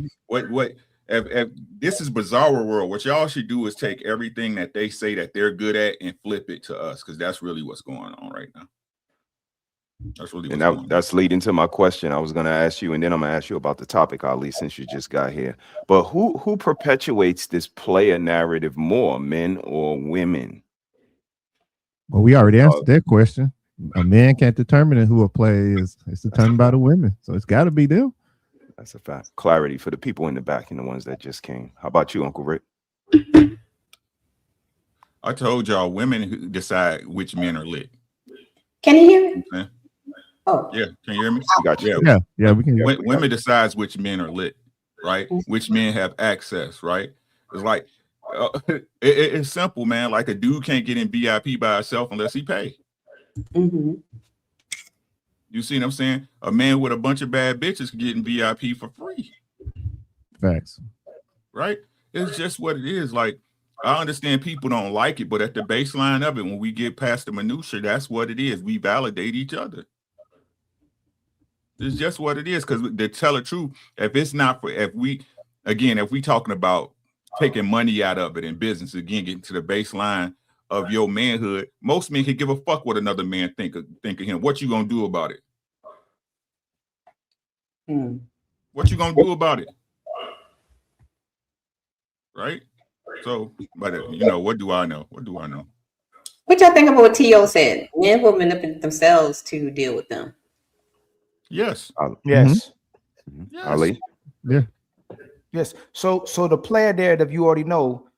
If this is bizarre world, what y'all should do is take everything that they say that they're good at and flip it to us, because that's really what's going on right now. That's leading to my question. I was going to ask you, and then I'm going to ask you about the topic, Ali, since you just got here. But who perpetuates this player narrative more, men or women? Well, we already answered that question. A man can't determine who a player is. It's determined by the women, so it's got to be them. That's a fact. Clarity for the people in the back and the ones that just came. How about you, Uncle Rick? I told y'all, women who decide which men are lit. Can you hear me? Okay. Oh, Yeah, can you hear me? Got you. Yeah, we can hear you. Women decides which men are lit, right? Which men have access, right? It's like it's simple, man. Like a dude can't get in VIP by himself unless he pay. Mm-hmm. You see what I'm saying? A man with a bunch of bad bitches can get in VIP for free. Facts. Right? It's just what it is. Like, I understand people don't like it, but at the baseline of it, when we get past the minutia, that's what it is. We validate each other. It's just what it is. Because to tell the truth, if it's not for, if we talking about taking money out of it in business, again, getting to the baseline of your manhood, most men can give a fuck what another man think of him. What you gonna do about it? What you gonna do about it? Right? So, but what do I know? What do I know? What y'all think about what T.O. said? Men will manipulate themselves to deal with them. Yes. Yes. Yes. Ali. Yeah. Yes. So the player there that you already know,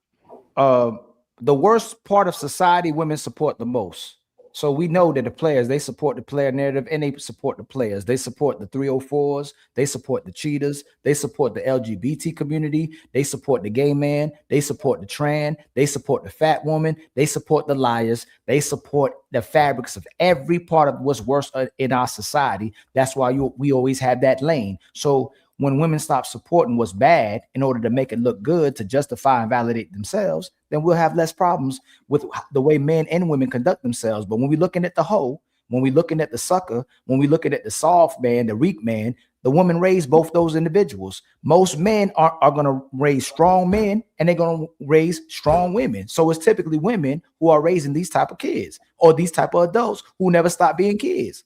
the worst part of society, women support the most. So we know that the players, they support the player narrative and they support the players. They support the 304s. They support the cheaters. They support the LGBT community. They support the gay man. They support the trans. They support the fat woman. They support the liars. They support the fabrics of every part of what's worse in our society. That's why we always have that lane. So when women stop supporting what's bad in order to make it look good, to justify and validate themselves, then we'll have less problems with the way men and women conduct themselves. But when we're looking at the hoe, when we're looking at the sucker, when we're looking at the soft man, the weak man, the woman raised both those individuals. Most men are going to raise strong men and they're going to raise strong women. So it's typically women who are raising these type of kids or these type of adults who never stop being kids.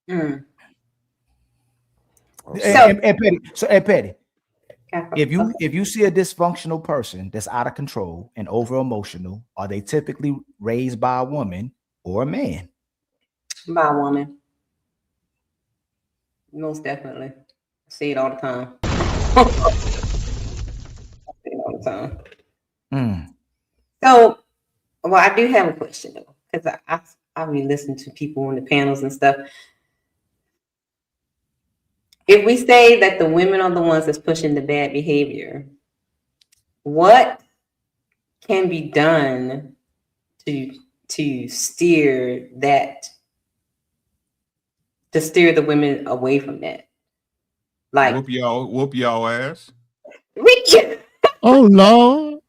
And Petty, if you see a dysfunctional person that's out of control and over emotional, are they typically raised by a woman or a man? By a woman. Most definitely. I see it all the time. I see it all the time. So, well, I do have a question though, because I've been listening to people on the panels and stuff. If we say that the women are the ones that's pushing the bad behavior, what can be done to steer the women away from that? Like whoop y'all ass. Oh Lord.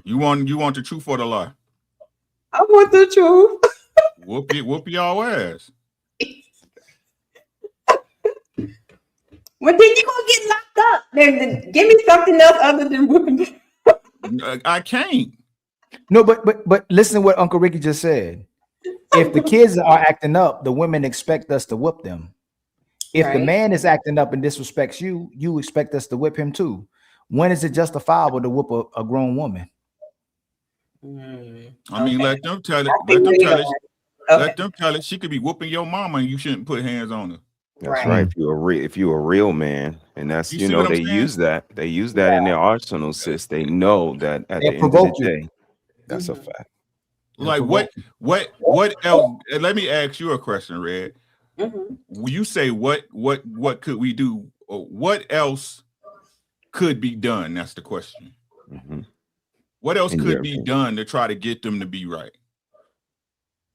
You want the truth or the lie? I want the truth. Whoop y'all ass. Well, then you're gonna get locked up. Then give me something else other than whooping. I can't. No, but listen to what Uncle Ricky just said. If the kids are acting up, the women expect us to whip them. If the man is acting up and disrespects you, you expect us to whip him too. When is it justifiable to whip a grown woman? I mean, let them tell it. Let them tell it. She could be whooping your mama and you shouldn't put hands on her. That's right. If you're a real man, and that's they use that in their arsenal, sis. They know that at the end of the day, that's a fact. Like what else? Let me ask you a question, Red. You say what could we do? What else could be done? That's the question. What else could be done to try to get them to be right?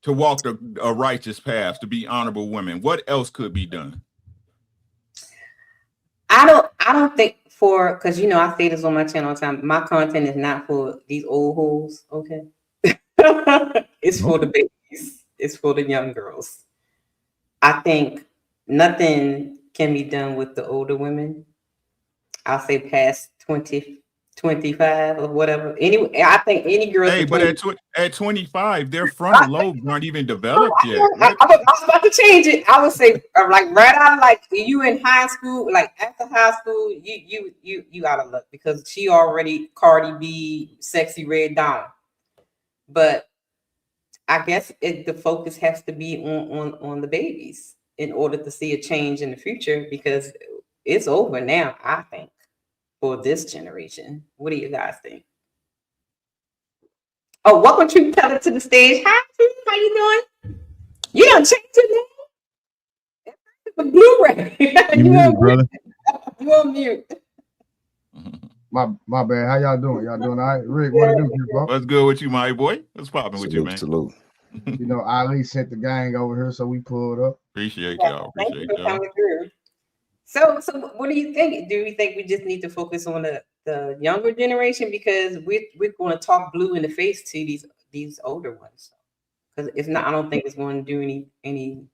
To walk a righteous path, to be honorable women. What else could be done? I don't think because I say this on my channel all the time. My content is not for these old hoes, okay? It's for the babies. It's for the young girls. I think nothing can be done with the older women. I'll say past 20, 25 or whatever. Anyway, I think any girl. Hey, but at 25, their frontal lobes aren't even developed yet. I was about to change it. I would say like right out, like you in high school, like after high school, you out of luck because she already Cardi B, sexy red dawn. But I guess the focus has to be on the babies in order to see a change in the future because it's over now, I think, for this generation. What do you guys think? Oh, welcome Truth Teller to the stage. Hi, Truth. How you doing? You done changed your name? The Blu-ray. You muted, brother. You on mute. My bad. How y'all doing? Y'all doing all right? Rick, what it do, people? What's good with you, my boy? What's popping with you, man? Salute. You know, Ali sent the gang over here, so we pulled up. Appreciate y'all. Thank you for coming through. So what do you think? Do you think we just need to focus on the younger generation, because we're going to talk blue in the face to these older ones? Because if not, I don't think it's going to do anything.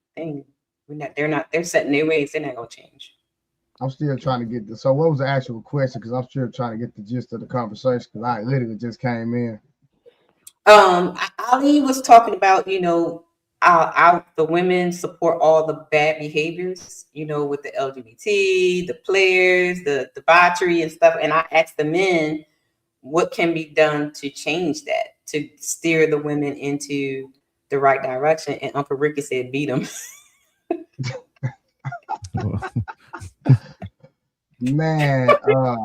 They're set in their ways. They're not going to change. I'm still trying to get so what was the actual question? Because I'm still trying to get the gist of the conversation, because I literally just came in. Ali was talking about, the women support all the bad behaviors, with the LGBT, the players, the debauchery and stuff. And I asked the men, what can be done to change that, to steer the women into the right direction? And Uncle Ricky said, beat them. Man, I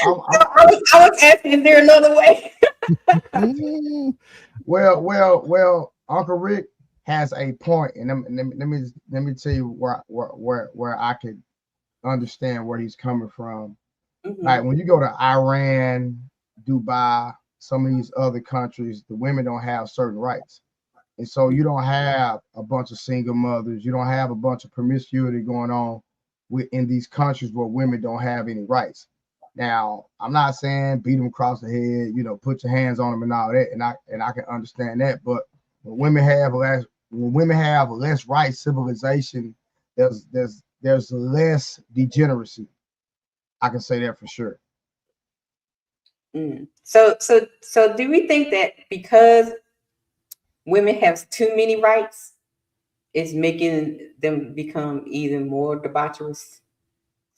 was asking, is there another way? Well, Uncle Rick has a point, and let me tell you where I could understand where he's coming from. Mm-hmm. Like when you go to Iran, Dubai, some of these other countries, the women don't have certain rights. And so you don't have a bunch of single mothers, you don't have a bunch of promiscuity going on in these countries where women don't have any rights. Now, I'm not saying beat them across the head, put your hands on them and all that, and I can understand that. But when women have less rights, civilization, there's less degeneracy. I can say that for sure. So do we think that because women have too many rights, it's making them become even more debaucherous?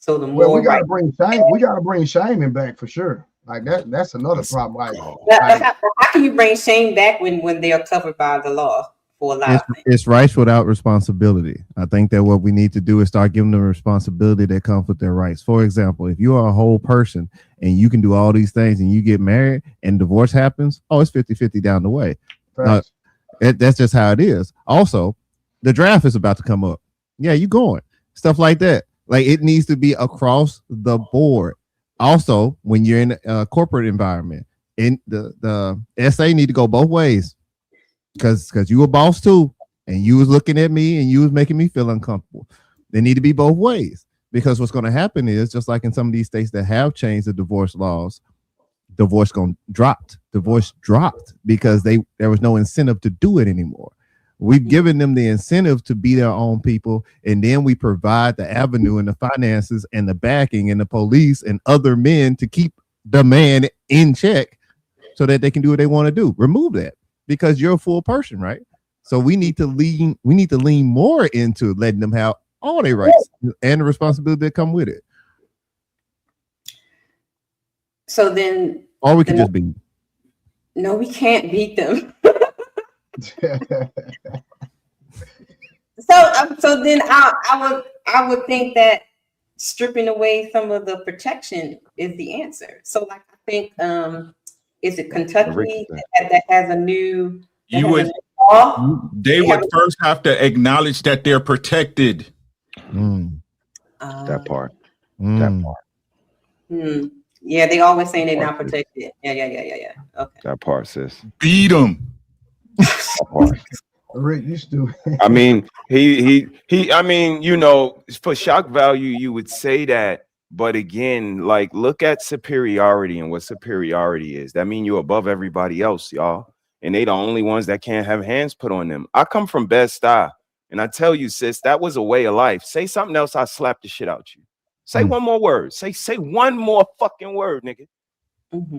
So the more we gotta bring shaming back for sure. Like that's another problem. How can you bring shame back when they are covered by the law for a lot of things? It's rights without responsibility. I think that what we need to do is start giving them responsibility that comes with their rights. For example, if you are a whole person and you can do all these things and you get married and divorce happens, it's 50-50 down the way. That's just how it is. Also, the draft is about to come up. Yeah, you going. Stuff like that. Like it needs to be across the board. Also, when you're in a corporate environment, in the SA need to go both ways, because you a boss too, and you was looking at me and you was making me feel uncomfortable. They need to be both ways, because what's going to happen is, just like in some of these states that have changed the divorce laws, divorce dropped because there was no incentive to do it anymore. We've given them the incentive to be their own people, and then we provide the avenue and the finances and the backing and the police and other men to keep the man in check so that they can do what they want to do. Remove that, because you're a full person, right? So we need to lean more into letting them have all their rights and the responsibility that come with it. So then, or we can just beat. No, we can't beat them. So then I would think that stripping away some of the protection is the answer. So like I think is it Kentucky that has a new law? They would first have to acknowledge that they're protected. That part. Yeah, they always saying they're not protected. Yeah. Okay. That part, sis. Beat them. Rick, you stupid. I mean, he. I mean, for shock value, you would say that, but again, like, look at superiority and what superiority is. That means you're above everybody else, y'all, and they the only ones that can't have hands put on them. I come from Bed-Stuy, and I tell you, sis, that was a way of life. Say something else, I slap the shit out you. Say one more word. Say one more fucking word, nigga.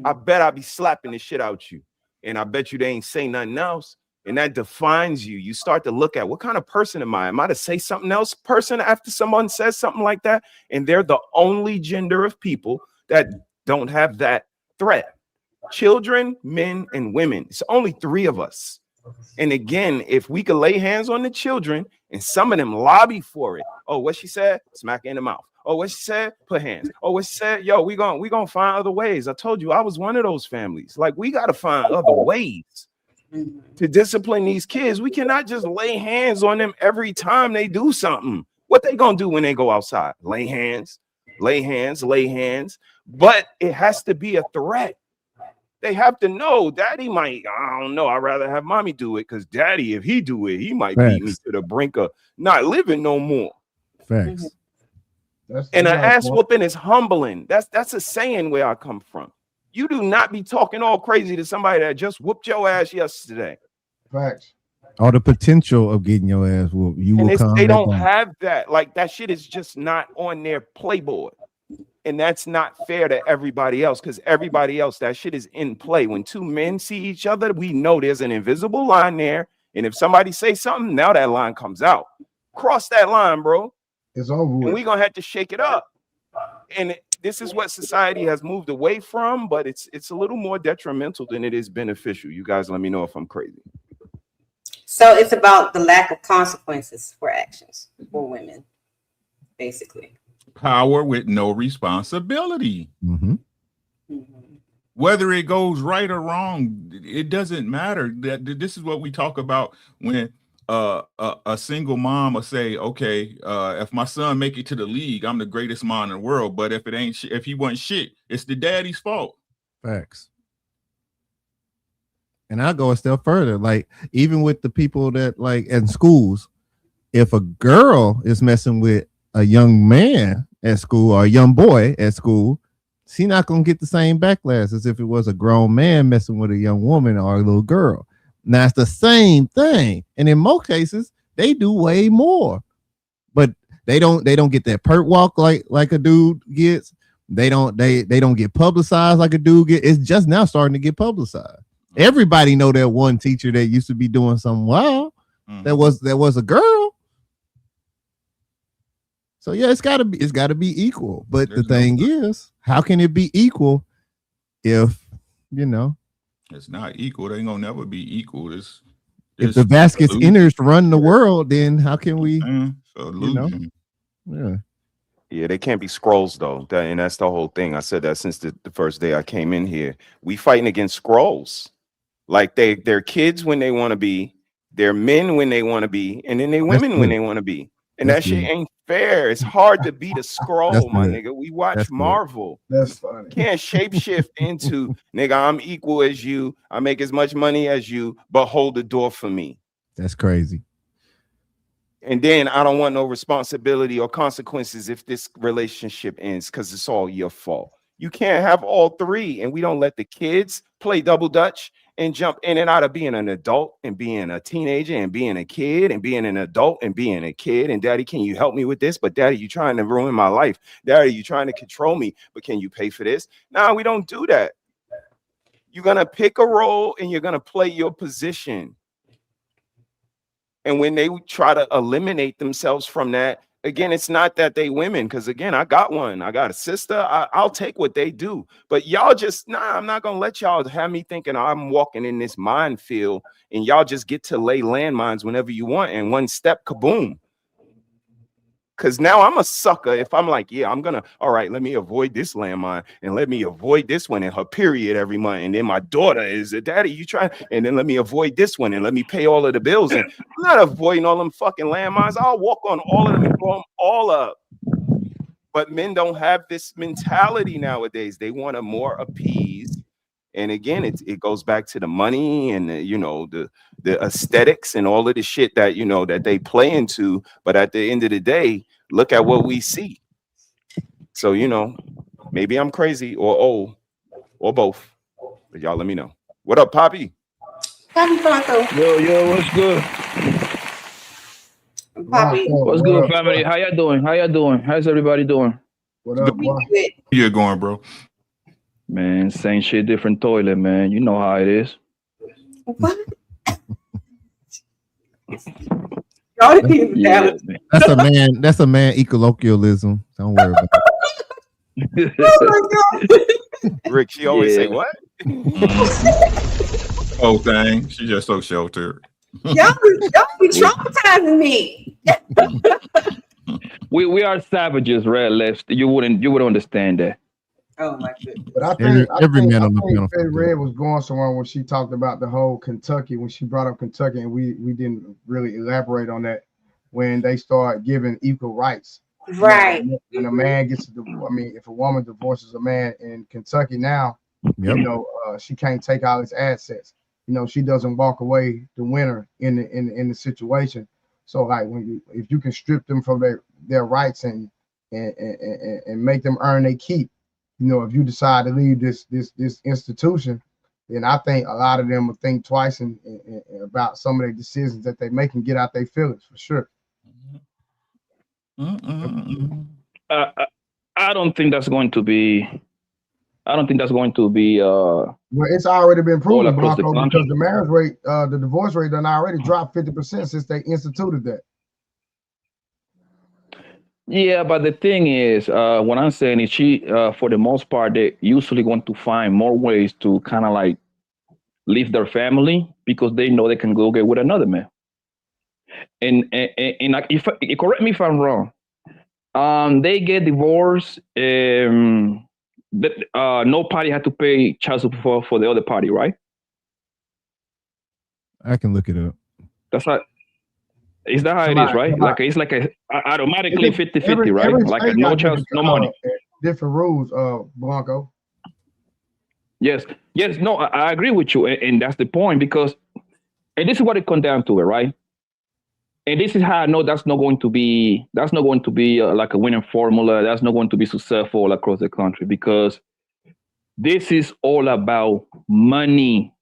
I bet I'll be slapping the shit out you. And I bet you they ain't say nothing else. And that defines you. You start to look at, what kind of person am I? Am I to say something else person after someone says something like that? And they're the only gender of people that don't have that threat. Children, men, and women. It's only 3 of us. And again, if we could lay hands on the children and some of them lobby for it. Oh, what she said? Smack in the mouth. Oh, what she said? Put hands. Oh, what she said? Yo, we gonna find other ways. I told you I was one of those families. Like, we gotta find other ways. to discipline these kids. We cannot just lay hands on them every time they do something. What they gonna do when they go outside? Lay hands, lay hands, lay hands. But it has to be a threat. They have to know daddy might, I don't know, I'd rather have mommy do it, because daddy, if he do it, he might beat me to the brink of not living no more. Facts. And an ass whooping is humbling. That's a saying where I come from. You do not be talking all crazy to somebody that just whooped your ass yesterday. Facts. Or the potential of getting your ass whooped. You will come. They don't have that. Like, that shit is just not on their playboard. And that's not fair to everybody else, because everybody else, that shit is in play. When two men see each other, we know there's an invisible line there. And if somebody say something, now that line comes out. Cross that line, bro. It's over with. And we're going to have to shake it up. And this is what society has moved away from, but it's a little more detrimental than it is beneficial. You guys let me know if I'm crazy. So it's about the lack of consequences for actions for women, basically. Power with no responsibility. Whether it goes right or wrong, it doesn't matter. This is what we talk about when a single mom will say, okay, if my son make it to the league, I'm the greatest mom in the world. But if it ain't, if he wasn't shit, it's the daddy's fault. Facts. And I'll go a step further. Like, even with the people that, like, in schools, if a girl is messing with a young man at school or a young boy at school, she's not gonna get the same backlash as if it was a grown man messing with a young woman or a little girl. Now it's the same thing, and in most cases they do way more, but they don't get that perk walk like a dude gets. They don't get publicized like a dude gets. It's just now starting to get publicized. Everybody know that one teacher that used to be doing something wild. That was a girl. So yeah, it's gotta be equal. But the thing is, how can it be equal if it's not equal? They ain't gonna never be equal. If the basket's inners run the world, then how can we? Yeah, they can't be scrolls though. And that's the whole thing. I said that since the first day I came in here. We fighting against scrolls. Like they're kids when they want to be, they're men when they want to be, and then they women when they want to be. And that shit ain't fair. It's hard to beat a scroll, my nigga. We watch Marvel. That's funny. Can't shapeshift into, nigga, I'm equal as you. I make as much money as you, but hold the door for me. That's crazy. And then I don't want no responsibility or consequences if this relationship ends, because it's all your fault. You can't have all three, and we don't let the kids play double dutch and jump in and out of being an adult and being a teenager and being a kid and being an adult and being a kid. And daddy, can you help me with this? But daddy, you trying to ruin my life. Daddy, you trying to control me, but can you pay for this? No, we don't do that. You're going to pick a role and you're going to play your position. And when they try to eliminate themselves from that, again, it's not that they women, because again, I got one. I got a sister. I'll take what they do. But y'all just, I'm not going to let y'all have me thinking I'm walking in this minefield and y'all just get to lay landmines whenever you want. And one step, kaboom. Because now I'm a sucker if I'm like, yeah, I'm going to, all right, let me avoid this landmine and let me avoid this one in her period every month. And then my daughter is, daddy, you try, and then let me avoid this one and let me pay all of the bills. And I'm not avoiding all them fucking landmines. I'll walk on all of them and blow them all up. But men don't have this mentality nowadays. They want to more appease. And again, it goes back to the money and the aesthetics and all of the shit that that they play into. But at the end of the day, look at what we see. So maybe I'm crazy or old or both. But y'all let me know. What up, Poppy? Yo, what's good? Poppy. What's good, family? How y'all doing? How's everybody doing? What up, boy? You're going, bro. Man, same shit, different toilet, man. You know how it is. What? That's a man colloquialism. Don't worry about it. Oh my God. Rick, she always say what? Whole thing. She's just so sheltered. Y'all be traumatizing me. We are savages, red lips. You wouldn't understand that. Oh my goodness. But I Every think man on the panel. Fed Red was going somewhere when she talked about the whole Kentucky, when she brought up Kentucky, and we didn't really elaborate on that when they start giving equal rights. Right. When a man gets, if a woman divorces a man in Kentucky now, she can't take all his assets. She doesn't walk away the winner in the situation. So like if you can strip them from their rights and make them earn their keep. If you decide to leave this institution, then I think a lot of them will think twice and about some of their decisions that they make and get out their feelings for sure. I don't think that's going to be. Well, it's already been proven, Blanco, because the marriage rate, the divorce rate, done already dropped 50% since they instituted that. Yeah, but the thing is, what I'm saying is she, for the most part, they usually want to find more ways to kind of like leave their family because they know they can go get with another man. And if correct me if I'm wrong, they get divorced. No party had to pay child support for the other party, right? I can look it up. That's how. Is that how it is, right? Like it's like a automatically 50-50, right? Like no child, no money. Different rules, Blanco. Yes. No, I agree with you, and that's the point because, and this is what it comes down to, it, right? And this is how I know that's not going to be like a winning formula. That's not going to be successful across the country because this is all about money.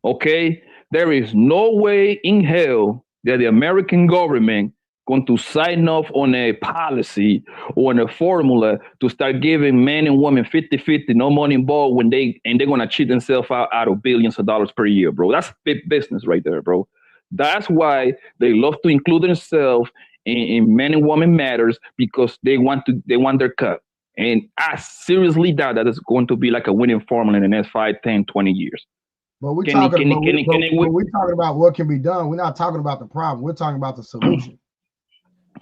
Okay, there is no way in hell that the American government going to sign off on a policy or on a formula to start giving men and women 50-50, no money involved they're going to cheat themselves out of billions of dollars per year, bro. That's big business right there, bro. That's why they love to include themselves in men and women matters because they want their cut. And I seriously doubt that it's going to be like a winning formula in the next 5, 10, 20 years. But we're talking about what can be done. We're not talking about the problem. We're talking about the solution.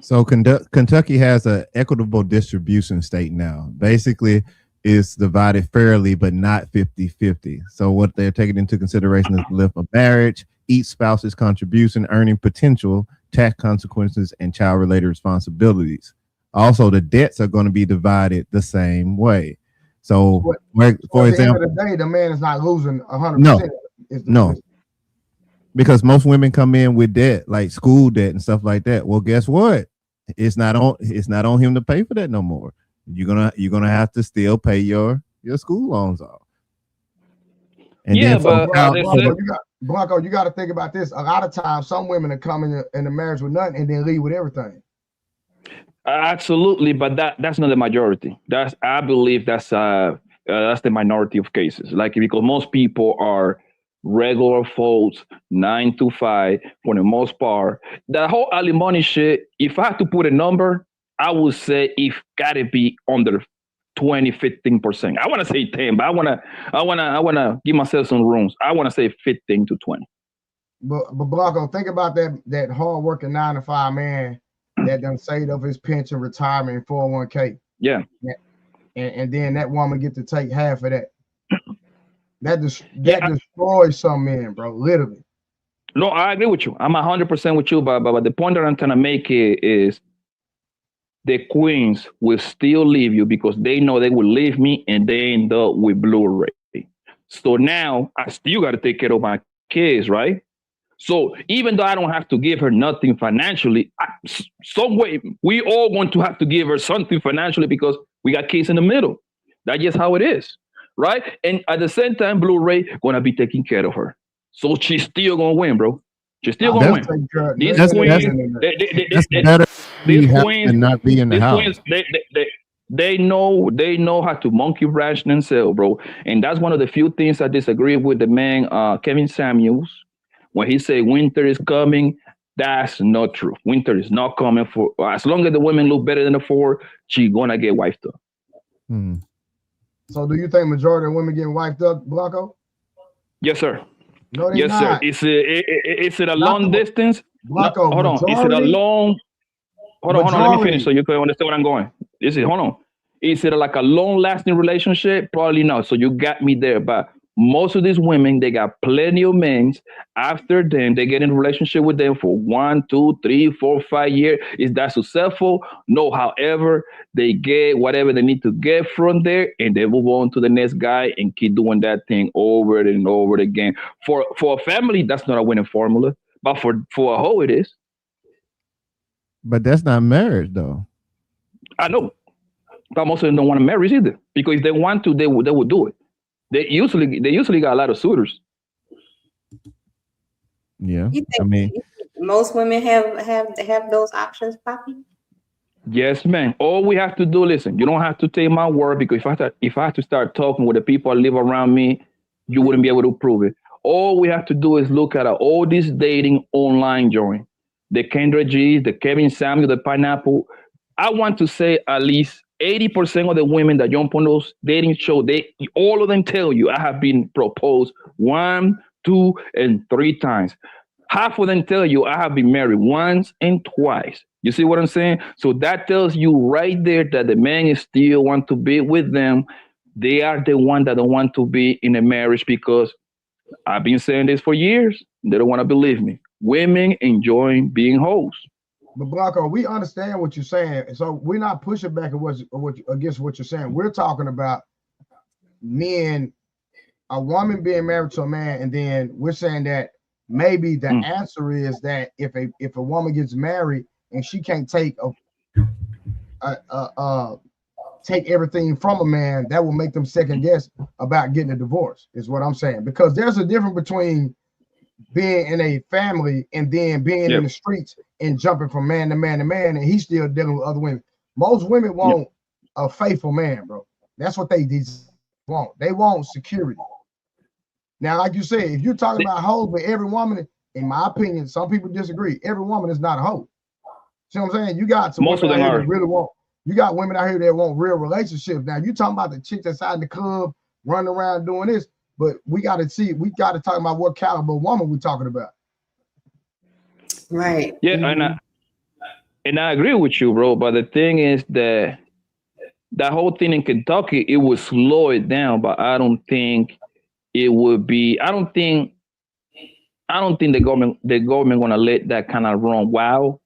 So Kentucky has an equitable distribution state now. Basically, it's divided fairly, but not 50-50. So what they're taking into consideration is the length of marriage, each spouse's contribution, earning potential, tax consequences, and child-related responsibilities. Also, the debts are going to be divided the same way. So, for example, at the end of the day, the man is not losing 100%. No, because most women come in with debt, like school debt and stuff like that. Well, guess what? It's not on him to pay for that no more. You're gonna have to still pay your school loans off. And Blanco, you got to think about this. A lot of times, some women are coming in a marriage with nothing and then leave with everything. Absolutely, but that's not the majority. I believe that's the minority of cases. Like because most people are regular folks, 9 to 5 for the most part. The whole alimony shit. If I had to put a number, I would say it gotta be under 20-15%. I want to say 10, but I wanna give myself some rooms. I want to say 15 to 20. But Blanco, think about that hard working 9 to 5 man that done saved up his pension, retirement, and 401k. Yeah. And then that woman get to take half of that. That destroys some men, bro, literally. No, I agree with you. I'm 100% with you, but the point that I'm trying to make is the queens will still leave you because they know they will leave me and they end up with Blu-ray. So now I still got to take care of my kids, right? So even though I don't have to give her nothing financially, some way we all going to have to give her something financially because we got kids in the middle. That's just how it is, right? And at the same time, Blu-ray gonna be taking care of her, so she's still gonna win, bro. She's still gonna win. These queens, not be in the house. Queens, they know how to monkey wrench themselves, bro. And that's one of the few things I disagree with the man Kevin Samuels. When he say winter is coming, that's not true. Winter is not coming for as long as the women look better than the 4, she gonna get wiped up. So do you think majority of women getting wiped up, Blanco? Yes, sir. No, yes, not. Sir. Is it a long distance? Blanco, hold on. Is it a long? Hold on. Let me finish so you can understand where I'm going. Hold on. Is it like a long-lasting relationship? Probably not. So you got me there. But most of these women, they got plenty of men. After them, they get in a relationship with them for 1, 2, 3, 4, 5 years. Is that successful? No. However, they get whatever they need to get from there, and they move on to the next guy and keep doing that thing over and over again. For a family, that's not a winning formula. But for a hoe, it is. But that's not marriage, though. I know. But most of them don't want to marry either. Because if they want to, they would do it. They usually got a lot of suitors. Yeah. You I mean, most women have those options, Poppy? Yes, man. All we have to do, listen, you don't have to take my word, because if I had to start talking with the people that live around me, you wouldn't be able to prove it. All we have to do is look at all this dating online joint. The Kendra G's, the Kevin Samuel, the Pineapple. I want to say at least 80% of the women that jump on those dating shows, all of them tell you, I have been proposed 1, 2, and 3 times. Half of them tell you I have been married once and twice. You see what I'm saying? So that tells you right there that the men still want to be with them. They are the one that don't want to be in a marriage, because I've been saying this for years. They don't want to believe me. Women enjoying being hoes. But Blanco, we understand what you're saying, so we're not pushing back against what you're saying. We're talking about men, a woman being married to a man, and then we're saying that maybe the answer is that if a woman gets married and she can't take everything from a man, that will make them second guess about getting a divorce, is what I'm saying. Because there's a difference between being in a family and then being in the streets and jumping from man to man to man, and he's still dealing with other women. Most women want a faithful man, bro. That's what they want. They want security. Now, like you said, if you're talking about hoes, but every woman, in my opinion, some people disagree. Every woman is not a hoe. See what I'm saying? You got some most of them are. Really want. You got women out here that want real relationships. Now, you talking about the chick that's out in the club running around doing this, but we got to talk about what caliber woman we're talking about. Right. Yeah, and I agree with you, bro. But the thing is that whole thing in Kentucky, it would slow it down, but I don't think it would be. I don't think the government gonna let that kind of run wild,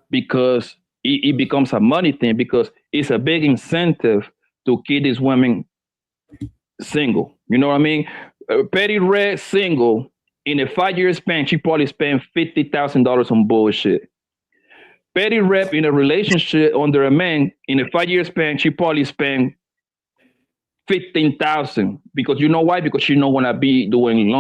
because it becomes a money thing, because it's a big incentive to keep these women single. You know what I mean? Petty Red single, in a 5-year span, she probably spent $50,000 on bullshit. Petty Rep in a relationship under a man, in a 5-year span, she probably spent $15,000, because you know why? Because she don't want to be doing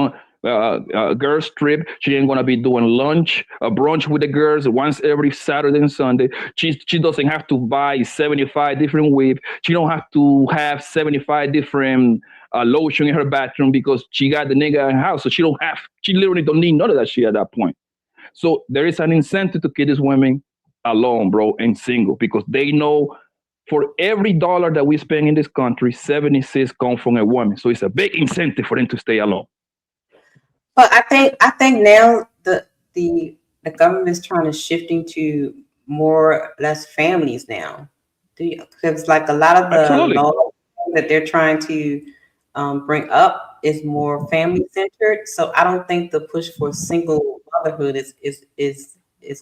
girls trip. She ain't gonna be doing brunch with the girls once every Saturday and Sunday. She doesn't have to buy 75 different whips. She don't have to have 75 different lotion in her bathroom, because she got the nigga in her house. So she literally don't need none of that shit at that point. So there is an incentive to keep these women alone, bro, and single, because they know for every dollar that we spend in this country, 76 come from a woman. So it's a big incentive for them to stay alone. But I think now the government is trying to shifting to more or less families now. Because like a lot of the laws that they're trying to bring up is more family centered. So I don't think the push for single motherhood is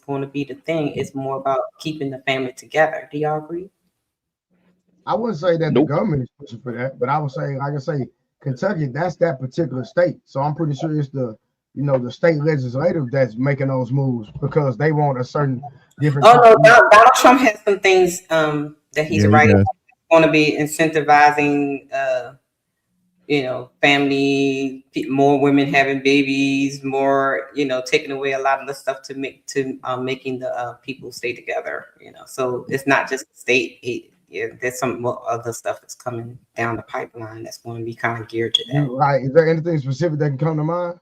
going to be the thing. It's more about keeping the family together. Do y'all agree? I wouldn't say that the government is pushing for that, but I would say, like I say, Kentucky, that's that particular state. So I'm pretty sure it's the state legislative that's making those moves, because they want a certain different. Oh no, Donald Trump has some things that he's writing. Going to be incentivizing, family, more women having babies, more, taking away a lot of the stuff to making the people stay together. So it's not just state. There's some other stuff that's coming down the pipeline that's going to be kind of geared to that. Right. Is there anything specific that can come to mind?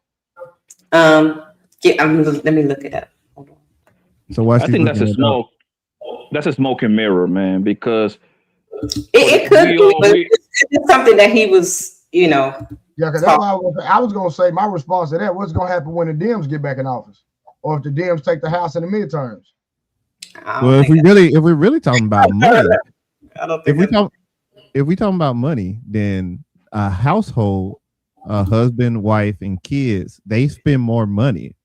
Let me look it up. Hold on. So I think that's a smoke and mirror, man, because it could be, but it's something that he was, Yeah, because that's why I was going to say my response to that. What's going to happen when the Dems get back in office, or if the Dems take the House in the midterms? Well, if we're really talking about money, I don't If think we talking about money, then a household, husband, wife, and kids, they spend more money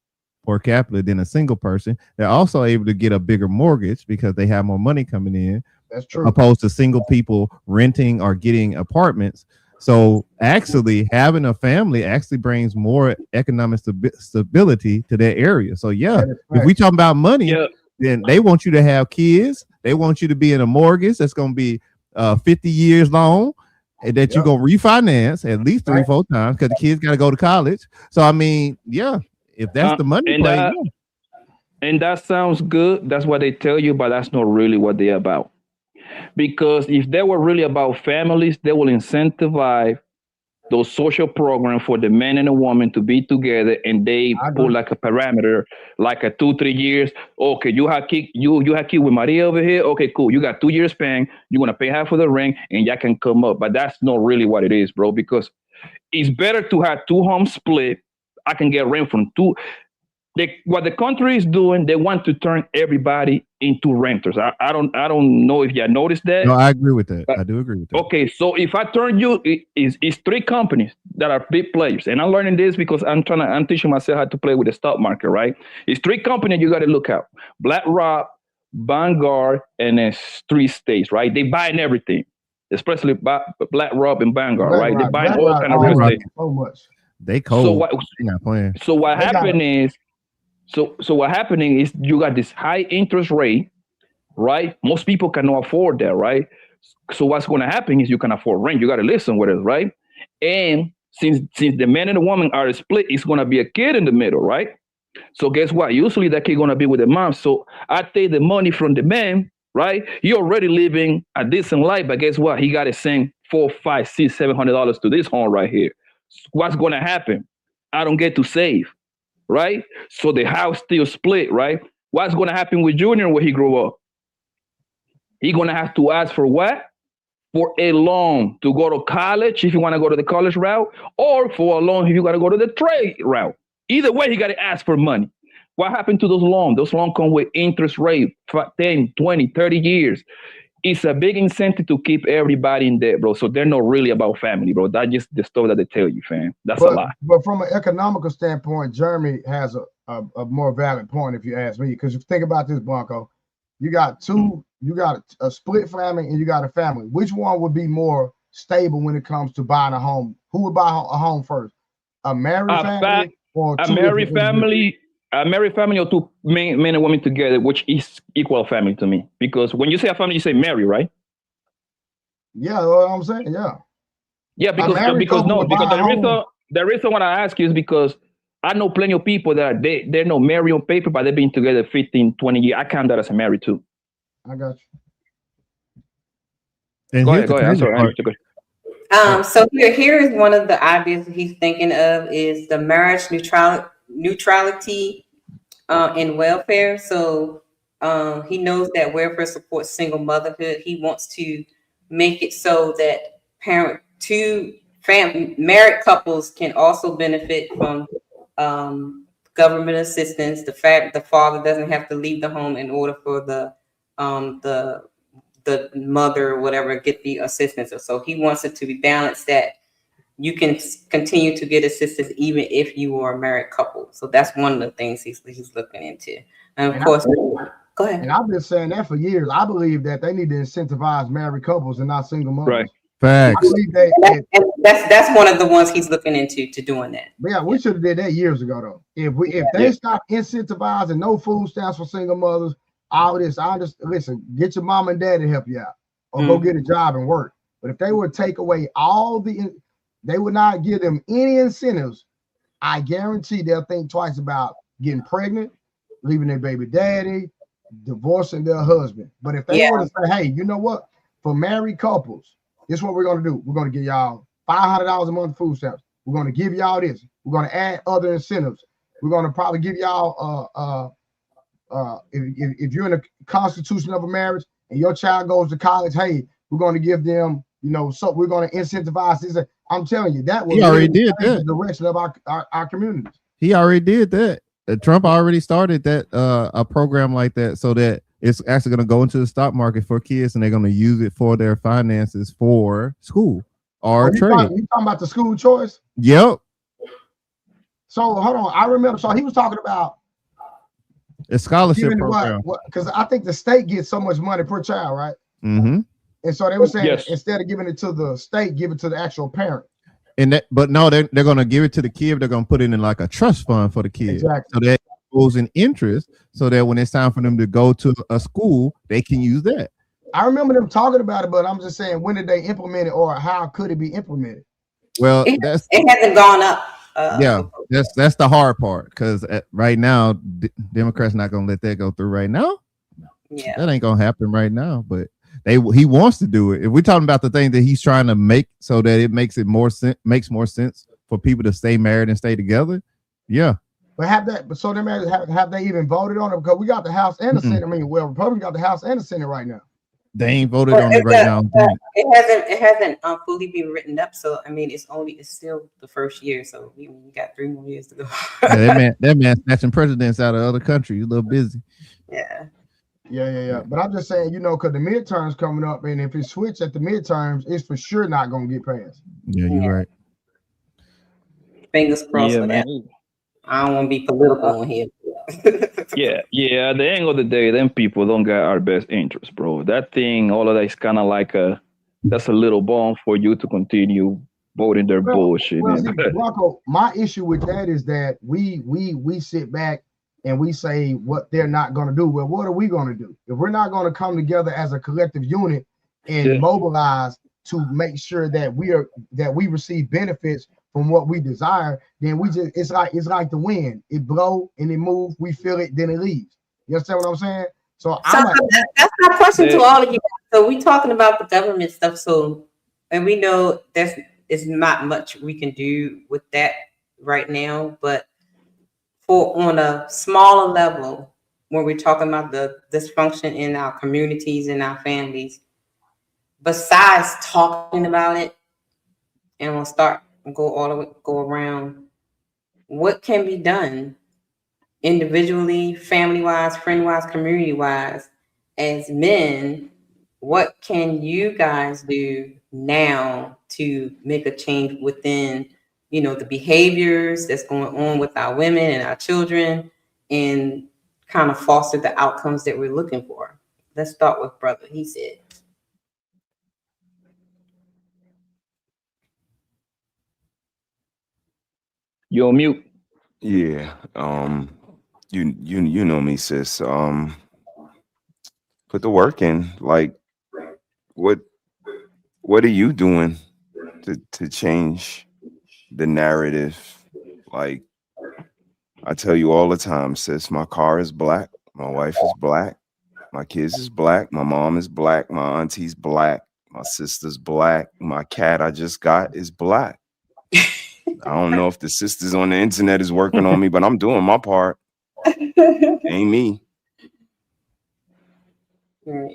per capita than a single person. They're also able to get a bigger mortgage because they have more money coming in. That's true. Opposed to single people renting or getting apartments. So actually having a family actually brings more economic stability to that area. So yeah, if we talking about money, then they want you to have kids. They want you to be in a mortgage that's going to be 50 years long, and that you're going to refinance at least 3-4 times because the kids got to go to college. So I mean, yeah, if that's the money play, and that sounds good. That's what they tell you, but that's not really what they're about. Because if they were really about families, they will incentivize those social programs for the man and the woman to be together, and they put like a parameter, like a 2-3 years. Okay, you have kid with Maria over here. Okay, cool. You got 2 years paying. You're gonna pay half of the rent, and y'all can come up. But that's not really what it is, bro. Because it's better to have 2 homes split. I can get rent from 2. What the country is doing, they want to turn everybody into renters. I don't know if you noticed that. No, I agree with that. I do agree with that. Okay, so if I turn you, it's 3 companies that are big players, and I'm learning this because I'm teaching myself how to play with the stock market, right? It's 3 companies you got to look out: BlackRock, Vanguard, and then 3 states, right? They buying everything, especially BlackRock and Vanguard, right? They buying all kind of real estate. So much. They cold. So what? They not playing. So what happened is. So what happening is you got this high interest rate, right? Most people cannot afford that, right? So what's going to happen is you can afford rent. You got to listen with it, right? And since the man and the woman are split, it's going to be a kid in the middle, right? So guess what? Usually that kid going to be with the mom. So I take the money from the man, right? You're already living a decent life, but guess what? He got to send $400, $500, $600, $700 to this home right here. What's going to happen? I don't get to save. Right? So the house still split, right? What's going to happen with Junior when he grow up? He's going to have to ask for what? For a loan to go to college if you want to go to the college route, or for a loan if you got to go to the trade route. Either way, he got to ask for money. What happened to those loans? Those loans come with interest rate for 10, 20, 30 years. It's a big incentive to keep everybody in debt, bro. So they're not really about family, bro. That's just the story that they tell you, fam. That's a lie. But from an economical standpoint, Jeremy has a more valid point, if you ask me. Because if you think about this, Blanco, you got a split family and you got a family. Which one would be more stable when it comes to buying a home? Who would buy a home first? A married family or a married family? A married family or 2 men and women together, which is equal family to me. Because when you say a family, you say married, right? Yeah, what I'm saying, yeah. Yeah, because the reason why I ask you is because I know plenty of people that they're not married on paper, but they've been together 15, 20 years. I count that as a married too. I got you. And go ahead. I'm sorry. So here is one of the ideas he's thinking of is the marriage neutrality in welfare. So he knows that welfare supports single motherhood. He wants to make it so that married couples can also benefit from government assistance. The father doesn't have to leave the home in order for the mother or whatever get the assistance. So he wants it to be balanced that you can continue to get assistance even if you are a married couple. So that's one of the things he's looking into. And of course, go ahead. And I've been saying that for years. I believe that they need to incentivize married couples and not single mothers. Right. Facts. That's one of the ones he's looking into doing that. Yeah, we should have did that years ago though. If they stop incentivizing no food stamps for single mothers, all this, listen, get your mom and dad to help you out, or go get a job and work. But if they would take away they would not give them any incentives, I guarantee they'll think twice about getting pregnant, leaving their baby daddy, divorcing their husband. But if they were to say, hey, you know what? For married couples, this is what we're going to do. We're going to give y'all $500 a month food stamps. We're going to give y'all this. We're going to add other incentives. We're going to probably give y'all, if you're in the constitution of a marriage and your child goes to college, hey, we're going to give them, so we're going to incentivize this. I'm telling you, that was the direction of our communities. He already did that. Trump already started that a program like that so that It's actually going to go into the stock market for kids, and they're going to use it for their finances for school or trade. You talking about the school choice? Yep. So hold on, I remember. So he was talking about a scholarship program. Because I think the state gets so much money per child, right? Mm-hmm. And so they were saying instead of giving it to the state, give it to the actual parent. And that, but no, they're going to give it to the kid. They're going to put it in like a trust fund for the kid. Exactly. So that goes in interest, so that when it's time for them to go to a school, they can use that. I remember them talking about it, but I'm just saying, when did they implement it, or how could it be implemented? Well, it hasn't gone up. Yeah, that's the hard part, because right now, Democrats not going to let that go through right now. Yeah, that ain't going to happen right now. But he wants to do it. If we're talking about the thing that he's trying to make so that it makes more sense for people to stay married and stay together, yeah. But have they even voted on it? Because we got the House and the Senate. I mean, Republicans got the House and the Senate right now. They ain't voted on it right now. It hasn't fully been written up. So I mean, it's still the first year. So we got 3 more years to go. Yeah, that man snatching presidents out of other countries. A little busy. Yeah. But I'm just saying, because the midterms coming up, and if it switch at the midterms, it's for sure not going to get passed. Yeah, you're right. Fingers crossed for that. I don't want to be political on here. Yeah. At the end of the day, them people don't get our best interest, bro. That thing, all of that is kind of like that's a little bomb for you to continue voting their bullshit. Well, see, Blanco, my issue with that is that we sit back and we say what they're not going to do. Well, what are we going to do? If we're not going to come together as a collective unit and mobilize to make sure that we receive benefits from what we desire, then it's like the wind. It blow and it move, we feel it, then it leaves. You understand what I'm saying? So that's my question to all of you. So we talking about the government stuff. So, and we know there's not much we can do with that right now, but on a smaller level, when we're talking about the dysfunction in our communities and our families, besides talking about it, and we'll go around, what can be done individually, family-wise, friend-wise, community-wise, as men? What can you guys do now to make a change within, the behaviors that's going on with our women and our children, and kind of foster the outcomes that we're looking for? Let's start with brother. He said. You're on mute. Yeah. You know me, sis. Put the work in. Like, what are you doing to change the narrative? Like, I tell you all the time, sis, my car is black, my wife is black, my kids is black, my mom is black, my auntie's black, my sister's black, my cat I just got is black. I don't know if the sisters on the internet is working on me, but I'm doing my part. Ain't me. All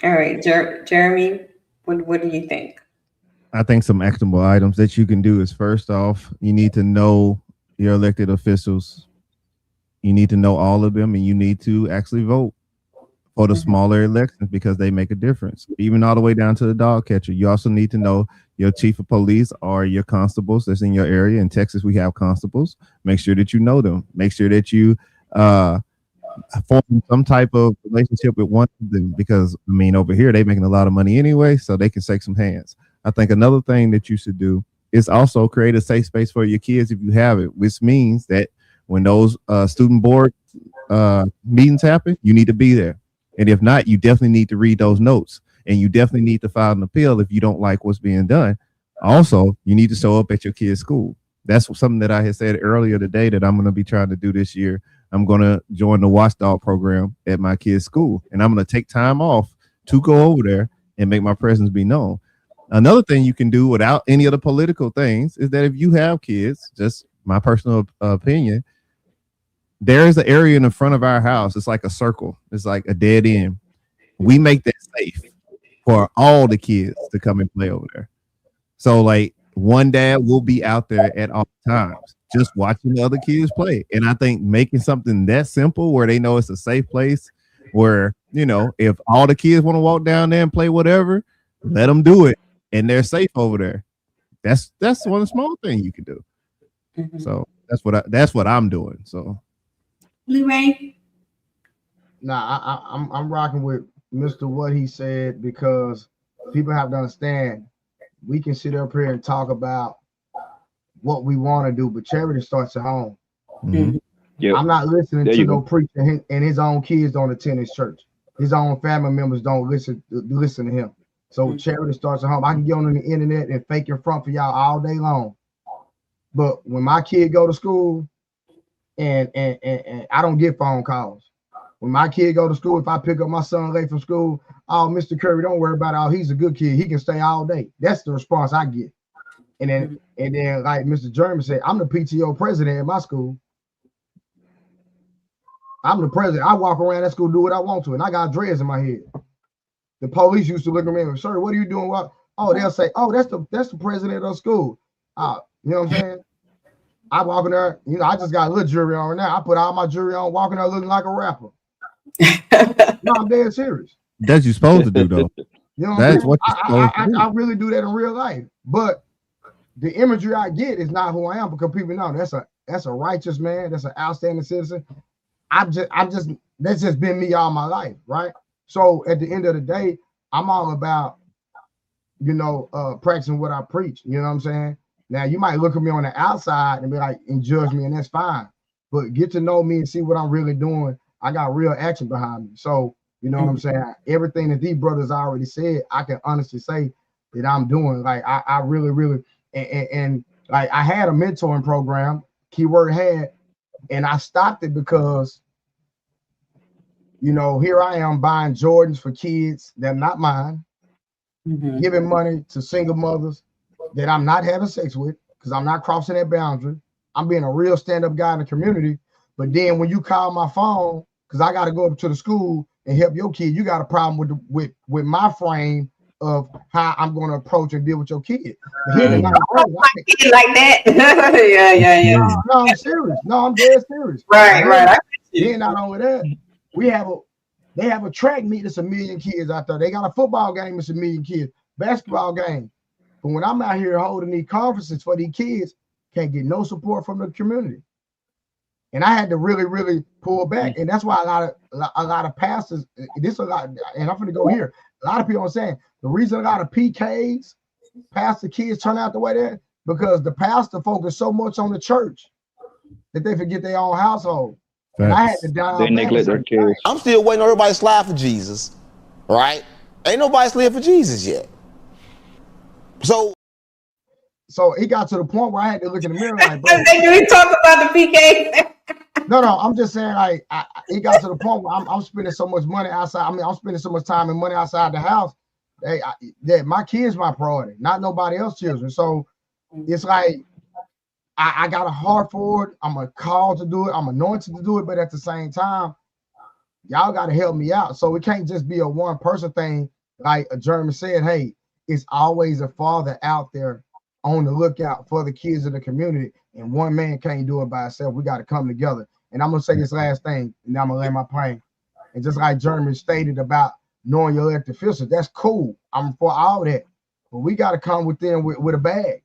right. Jeremy, what do you think? I think some actionable items that you can do is, first off, you need to know your elected officials. You need to know all of them, and you need to actually vote for the smaller elections, because they make a difference, even all the way down to the dog catcher. You also need to know your chief of police or your constables that's in your area. In Texas, we have constables. Make sure that you know them. Make sure that you form some type of relationship with one of them, because over here they're making a lot of money anyway, so they can shake some hands. I think another thing that you should do is also create a safe space for your kids if you have it, which means that when those student board meetings happen, you need to be there. And if not, you definitely need to read those notes, and you definitely need to file an appeal if you don't like what's being done. Also, you need to show up at your kid's school. That's something that I had said earlier today that I'm going to be trying to do this year. I'm going to join the watchdog program at my kid's school, and I'm going to take time off to go over there and make my presence be known. Another thing you can do without any of the political things is that if you have kids, just my personal opinion, there is an area in the front of our house. It's like a circle. It's like a dead end. We make that safe for all the kids to come and play over there. So like one dad will be out there at all times, just watching the other kids play. And I think making something that simple where they know it's a safe place where, you know, if all the kids want to walk down there and play whatever, let them do it, and they're safe over there. That's one small thing you can do. So that's what I'm doing. So, Blue Ray. Nah, I'm rocking with Mr. What he said, because people have to understand we can sit up here and talk about what we want to do, but charity starts at home. Yep. I'm not listening There to you no go. preacher and his own kids don't attend his church. His own family members don't listen to him. So charity starts at home. I can get on the internet and fake in front for y'all all day long. But when my kid go to school and I don't get phone calls. When my kid go to school, if I pick up my son late from school, oh, Mr. Curry, don't worry about it. Oh, he's a good kid. He can stay all day. That's the response I get. And then like Mr. Jeremy said, I'm the PTO president at my school. I'm the president. I walk around that school, do what I want to, and I got dreads in my head. The police used to look at me and say, "Sir, what are you doing?" What? Oh, they'll say, "Oh, that's the president of the school." You know what I'm saying? I walk in there, you know, I just got a little jewelry on right now. I put all my jewelry on, walking there looking like a rapper. No, I'm dead serious. That's you supposed to do, though. You know That's what what you're supposed to do. I really do that in real life. But the imagery I get is not who I am, because people know that's a righteous man, that's an outstanding citizen. I'm just that's just been me all my life, right? So at the end of the day, I'm all about, you know, practicing what I preach. You know what I'm saying? Now you might look at me on the outside and be like, and judge me, and that's fine. But get to know me and see what I'm really doing. I got real action behind me. So you know what I'm saying? Everything that these brothers already said, I can honestly say that I'm doing. Like I really and like I had a mentoring program, keyword had, and I stopped it because, you know, here I am buying Jordans for kids that are not mine, giving money to single mothers that I'm not having sex with, because I'm not crossing that boundary. I'm being a real stand-up guy in the community. But then when you call my phone, because I got to go up to the school and help your kid, you got a problem with my frame of how I'm going to approach and deal with your kid. But here in ninth grade, like that. yeah. No, I'm serious. No, I'm dead serious. Right. Then not only that, they have a track meet that's 1 million kids out there. They got a football game that's 1 million kids, basketball game. But when I'm out here holding these conferences for these kids, can't get no support from the community. And I had to really pull back. And that's why a lot of pastors, and I'm gonna go here. A lot of people are saying the reason a lot of PKs, pastor kids turn out the way they're, because the pastor focus so much on the church that they forget their own household. And I had to dial They neglect their kids. I'm still waiting on everybody to slide for Jesus, right? Ain't nobody slid for Jesus yet. So it got to the point where I had to look in the mirror like, bro. We talk about the PK. No, I'm just saying, like, it got to the point where I'm spending so much money outside. I mean, I'm spending so much time and money outside the house that my kids my priority, not nobody else's children. So it's like I got a heart for it. I'm a called to do it. I'm anointed to do it. But at the same time, y'all got to help me out. So it can't just be a one person thing. Like Jeremy said, hey, it's always a father out there on the lookout for the kids in the community, and one man can't do it by himself. We got to come together. And I'm gonna say this last thing, and then I'm gonna land my plane. And just like Jeremy stated about knowing your elected officials, that's cool. I'm for all that, but we got to come within with a bag.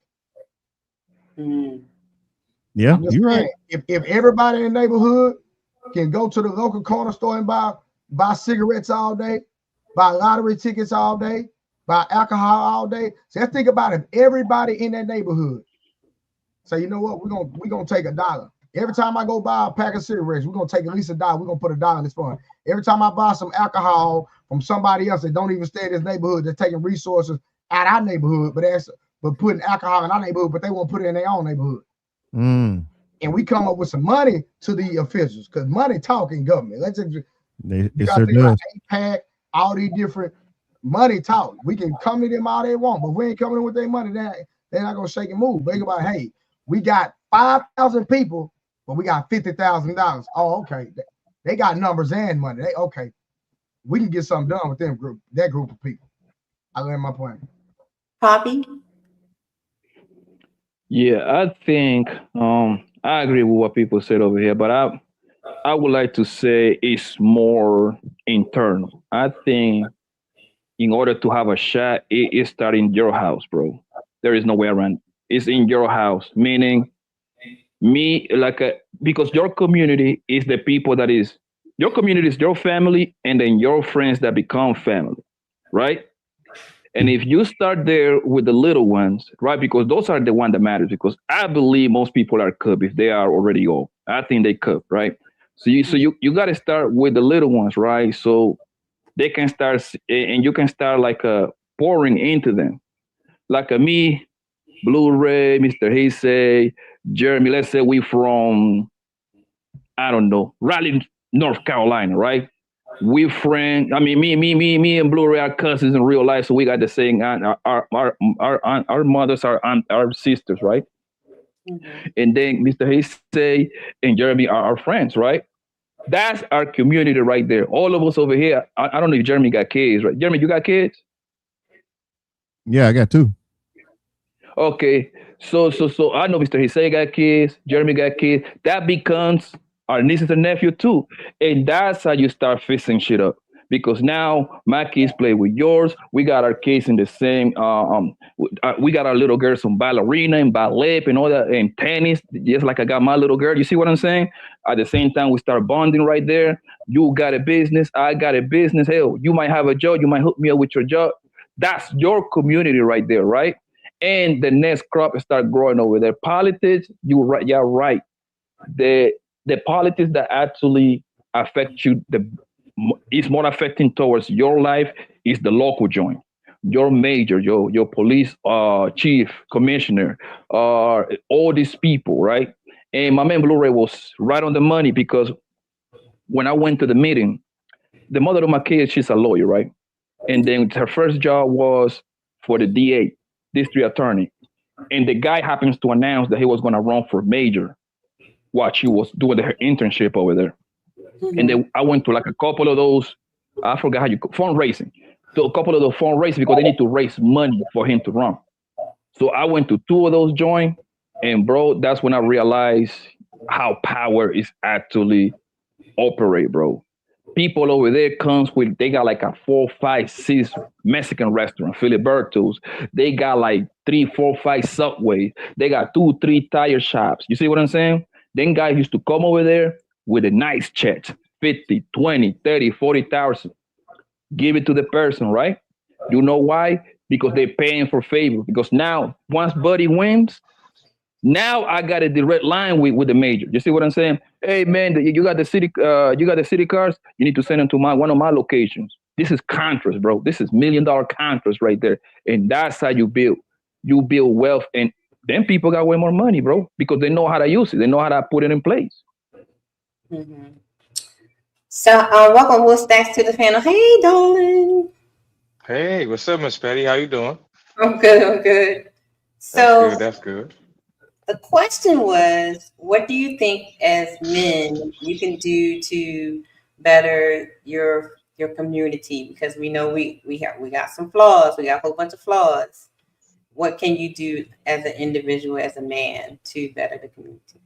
Yeah, you're right. If everybody in the neighborhood can go to the local corner store and buy cigarettes all day, buy lottery tickets all day, buy alcohol all day. So let's think about it. If everybody in that neighborhood say, you know what, we're gonna take $1. Every time I go buy a pack of cigarettes, we're gonna take at least $1. We're gonna put $1 in this fund. Every time I buy some alcohol from somebody else that don't even stay in this neighborhood, they're taking resources out our neighborhood, but putting alcohol in our neighborhood, but they won't put it in their own neighborhood. And we come up with some money to the officials, because money talk in government. Let's just APAC, all these different money talk. We can come to them all they want, but if we ain't coming in with their money, they're not gonna shake and move. Think about, hey, we got 5,000 people, but we got $50,000. Oh, okay. They got numbers and money. Okay. We can get something done with that group of people. I land my plane. Poppy? Yeah, I think I agree with what people said over here, but I would like to say it's more internal. I think in order to have a shot, it starts in your house, bro. There is no way around. It's in your house, meaning me because your community is the people that is your community is your family, and then your friends that become family, right? And if you start there with the little ones, right? Because those are the one that matters. Because I believe most people are cup if they are already old. I think they cup, right? So you got to start with the little ones, right? So they can start and you can start pouring into them. Like me, Blu-ray, Mr. Heisei, Jeremy. Let's say we from I don't know, Raleigh, North Carolina, right? We friends. I mean, me and Blu-ray are cousins in real life, so we got the same aunt. Our mothers are our sisters, right? And then Mr. Heisei and Jeremy are our friends, right? That's our community right there. All of us over here. I don't know if Jeremy got kids, right? Jeremy, you got kids? Yeah, I got 2. Okay, so I know Mr. Heisei got kids, Jeremy got kids. That becomes our nieces and nephew too, and that's how you start fixing shit up. Because now my kids play with yours. We got our kids in the same. We got our little girls in ballerina and ballet and all that and tennis, just like I got my little girl. You see what I'm saying? At the same time, we start bonding right there. You got a business, I got a business. Hell, you might have a job. You might hook me up with your job. That's your community right there, right? And the next crop start growing over there. Politics, you're right. The politics that actually affect you, is more affecting towards your life is the local joint. Your major, your police chief, commissioner, all these people, right? And my man Blu-ray was right on the money because when I went to the meeting, the mother of my kids, she's a lawyer, right? And then her first job was for the DA, district attorney. And the guy happens to announce that he was going to run for major while she was doing her internship over there. And then I went to like a couple of those, I forgot how you fundraising. So a couple of those fundraising because they need to raise money for him to run. So I went to 2 of those join, and bro, that's when I realized how power is actually operate, bro. People over there comes with they got like a 4, 5, 6 Mexican restaurant, Filiberto's. They got like 3, 4, 5 Subways. They got 2, 3 tire shops. You see what I'm saying? Then guys used to come over there with a nice check, 50, 20, 30, 40,000. Give it to the person, right? You know why? Because they're paying for favor. Because now, once Buddy wins, now I got a direct line with the major. You see what I'm saying? Hey man, you got the city cars. You need to send them to one of my locations. This is contracts, bro. This is $1 million contracts right there, and that's how you build. You build wealth, and then people got way more money, bro, because they know how to use it. They know how to put it in place. So, welcome, Will Stacks, to the panel. Hey, darling. Hey, what's up, Miss Patty? How you doing? I'm good. I'm good. So, That's good. the question was, what do you think as men you can do to better your community? Because we know we got some flaws. We got a whole bunch of flaws. What can you do as an individual, as a man, to better the community?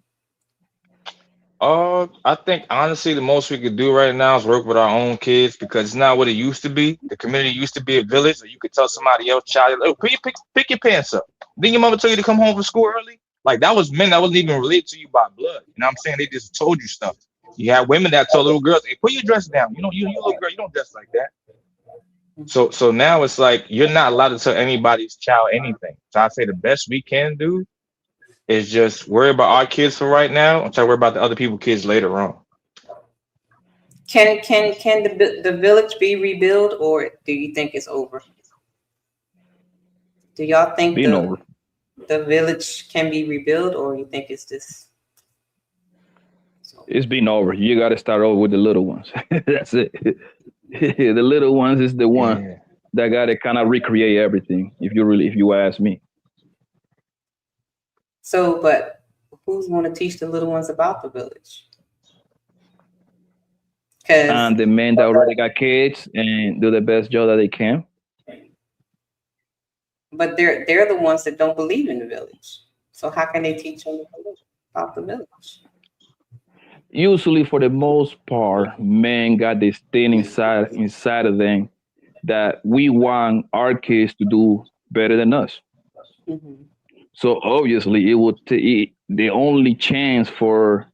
I think honestly the most we could do right now is work with our own kids because it's not what it used to be. The community used to be a village where you could tell somebody else child, oh, pick your pants up. Then your mother tell you to come home from school early. Like that was men that wasn't even related to you by blood. You know what I'm saying? They just told you stuff. You had women that told little girls, hey, put your dress down. You little girl, you don't dress like that. So now it's like you're not allowed to tell anybody's child anything. So I say the best we can do is just worry about our kids for right now and try to worry about the other people's kids later on. Can the village be rebuilt, or do you think it's over? Do y'all think the village can be rebuilt, or you think it's just? It's been over. You got to start over with the little ones. That's it. The little ones is the one that got to kind of recreate everything. If you ask me. So, but who's going to teach the little ones about the village? And the men that already got kids and do the best job that they can. But they're the ones that don't believe in the village. So how can they teach them about the village? usually for the most part, men got this thing inside of them that we want our kids to do better than us. So obviously, it would the only chance for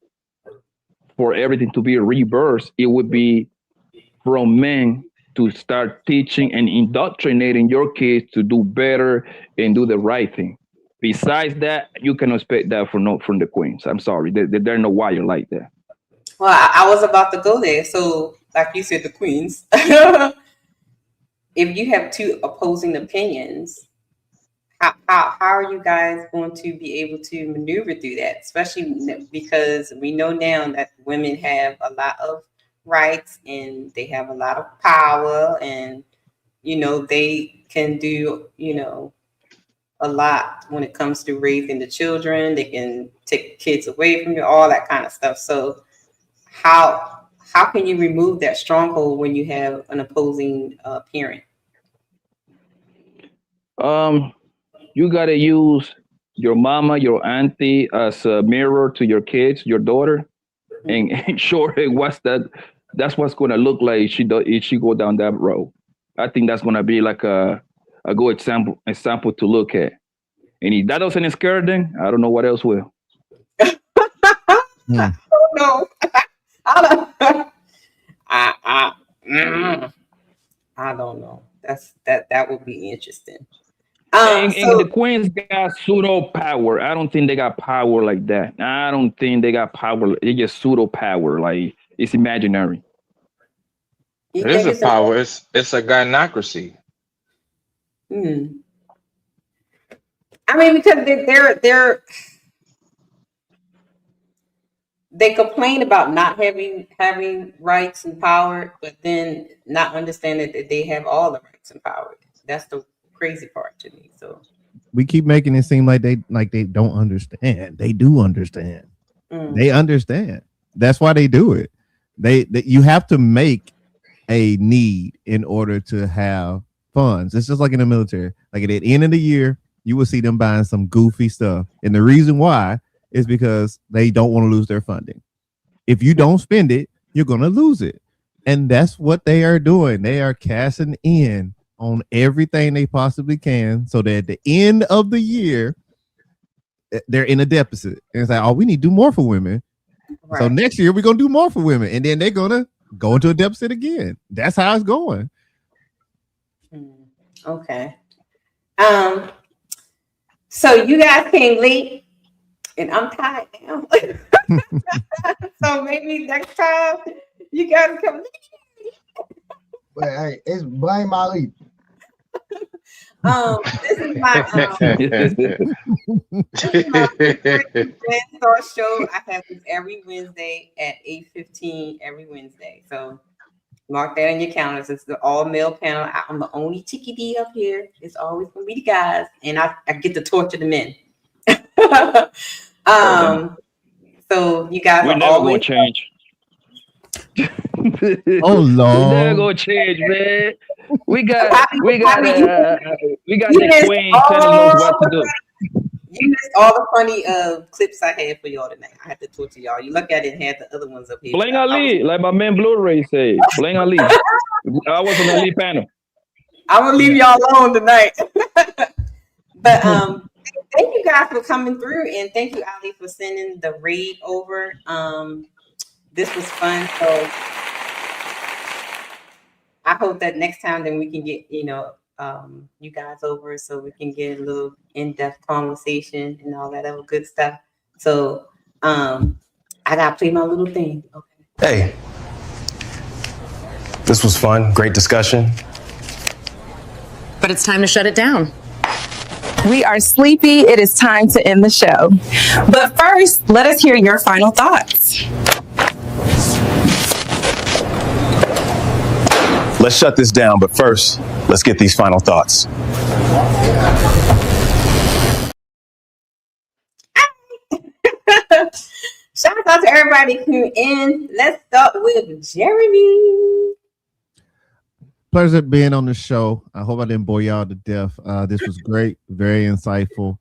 everything to be reversed, it would be from men to start teaching and indoctrinating your kids to do better and do the right thing. Besides that, you can expect that from the queens. I'm sorry, they're no wire like that. Well, I was about to go there. So, like you said, the queens. If you have two opposing opinions, how are you guys going to be able to maneuver through that? Especially because we know now that women have a lot of rights and they have a lot of power, and they can do a lot when it comes to raising the children. They can take kids away from you, all that kind of stuff. So how can you remove that stronghold when you have an opposing parent? You gotta use your mama, your auntie as a mirror to your kids, your daughter, and show her that's what's gonna look like if she go down that road. I think that's gonna be like a good example to look at. And if that doesn't scare them, I don't know what else will. No, I don't know. That would be interesting. And the queens got pseudo power. I don't think they got power like that. I don't think they got power. They just pseudo power. Like it's imaginary. It is a power. It's a gynocracy. I mean, because they complain about not having rights and power, but then not understanding that they have all the rights and power. That's the crazy part to me. So we keep making it seem like they don't understand. They do understand. They understand. That's why they do it. You have to make a need in order to have funds. It's just like in the military. Like at the end of the year, you will see them buying some goofy stuff. And the reason why is because they don't want to lose their funding. If you don't spend it, you're going to lose it. And that's what they are doing. They are cashing in on everything they possibly can so that at the end of the year, they're in a deficit. And it's like, oh, we need to do more for women. Right. So next year, we're going to do more for women. And then they're going to go into a deficit again. That's how it's going. Okay. So you guys came late, and I'm tired now. So maybe next time you guys come late. But hey, it's blame Ali. This is my Star show. I have this every Wednesday at 8:15 every Wednesday. So mark that on your calendars. It's the all male panel. I'm the only chickadee up here. It's always gonna be the guys, and I get to torture the men. So you guys we're are never always gonna change. Oh Lord, we're never gonna change, man. We got the queen telling us what to do. You missed all the funny clips I had for y'all tonight. I had to torture y'all. You look at it and had the other ones up here. Bling Ali, like my man Blu-ray said. Bling Ali. I was on the Ali panel. I'm gonna leave y'all alone tonight. But thank you guys for coming through, and thank you, Ali, for sending the raid over. This was fun. So I hope that next time then we can get you guys over so we can get a little in-depth conversation and all that other good stuff. So I gotta play my little thing. Okay. Hey, this was fun. Great discussion. But it's time to shut it down. We are sleepy. It is time to end the show. But first, let us hear your final thoughts. Let's shut this down, but first, let's get these final thoughts. Shout out to everybody who in. Let's start with Jeremy. Pleasure being on the show. I hope I didn't bore y'all to death. This was great, very insightful.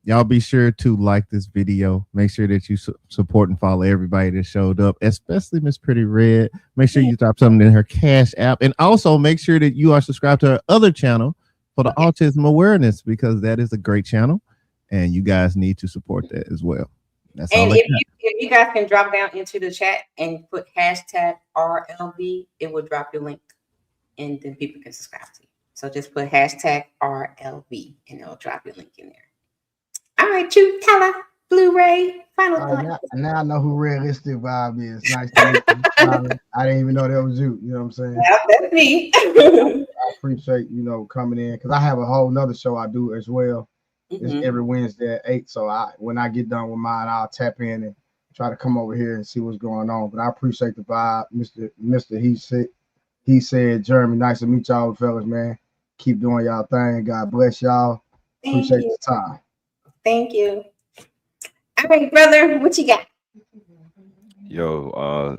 Y'all be sure to like this video. Make sure that you support and follow everybody that showed up, especially Miss Pretty Red. Make sure you drop something in her Cash App. And also make sure that you are subscribed to her other channel for the autism awareness, because that is a great channel. And you guys need to support that as well. That's And all. if you guys can drop down into the chat and put hashtag RLB, it will drop your link and then people can subscribe to you. So just put hashtag RLB and it'll drop your link in there. All right, Truth Teller, Blu-ray, final thought. Now I know who Realistic Vibe is. Nice to meet you. I didn't even know that was you. You know what I'm saying? That's me. I appreciate, coming in, because I have a whole nother show I do as well. It's every Wednesday at 8. So when I get done with mine, I'll tap in and try to come over here and see what's going on. But I appreciate the vibe. Mr. He said, Jeremy, nice to meet y'all fellas, man. Keep doing y'all thing. God bless y'all. Appreciate the time. Thank you. All right, brother, what you got? Yo,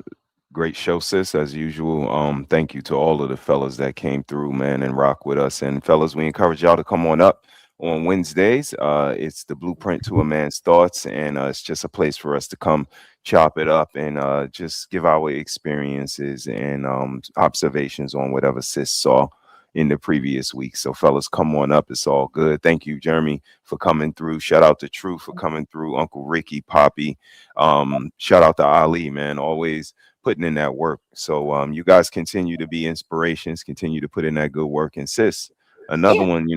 great show, sis, as usual. Thank you to all of the fellas that came through, man, and rock with us. And fellas, we encourage y'all to come on up on Wednesdays. It's the Blueprint to a Man's Thoughts, and it's just a place for us to come chop it up and just give our experiences and observations on whatever sis saw in the previous week. So fellas, come on up. It's all good. Thank you, Jeremy, for coming through. Shout out to True for coming through. Uncle Ricky, Poppy. Shout out to Ali, man, always putting in that work. So you guys continue to be inspirations, continue to put in that good work. And sis, another one,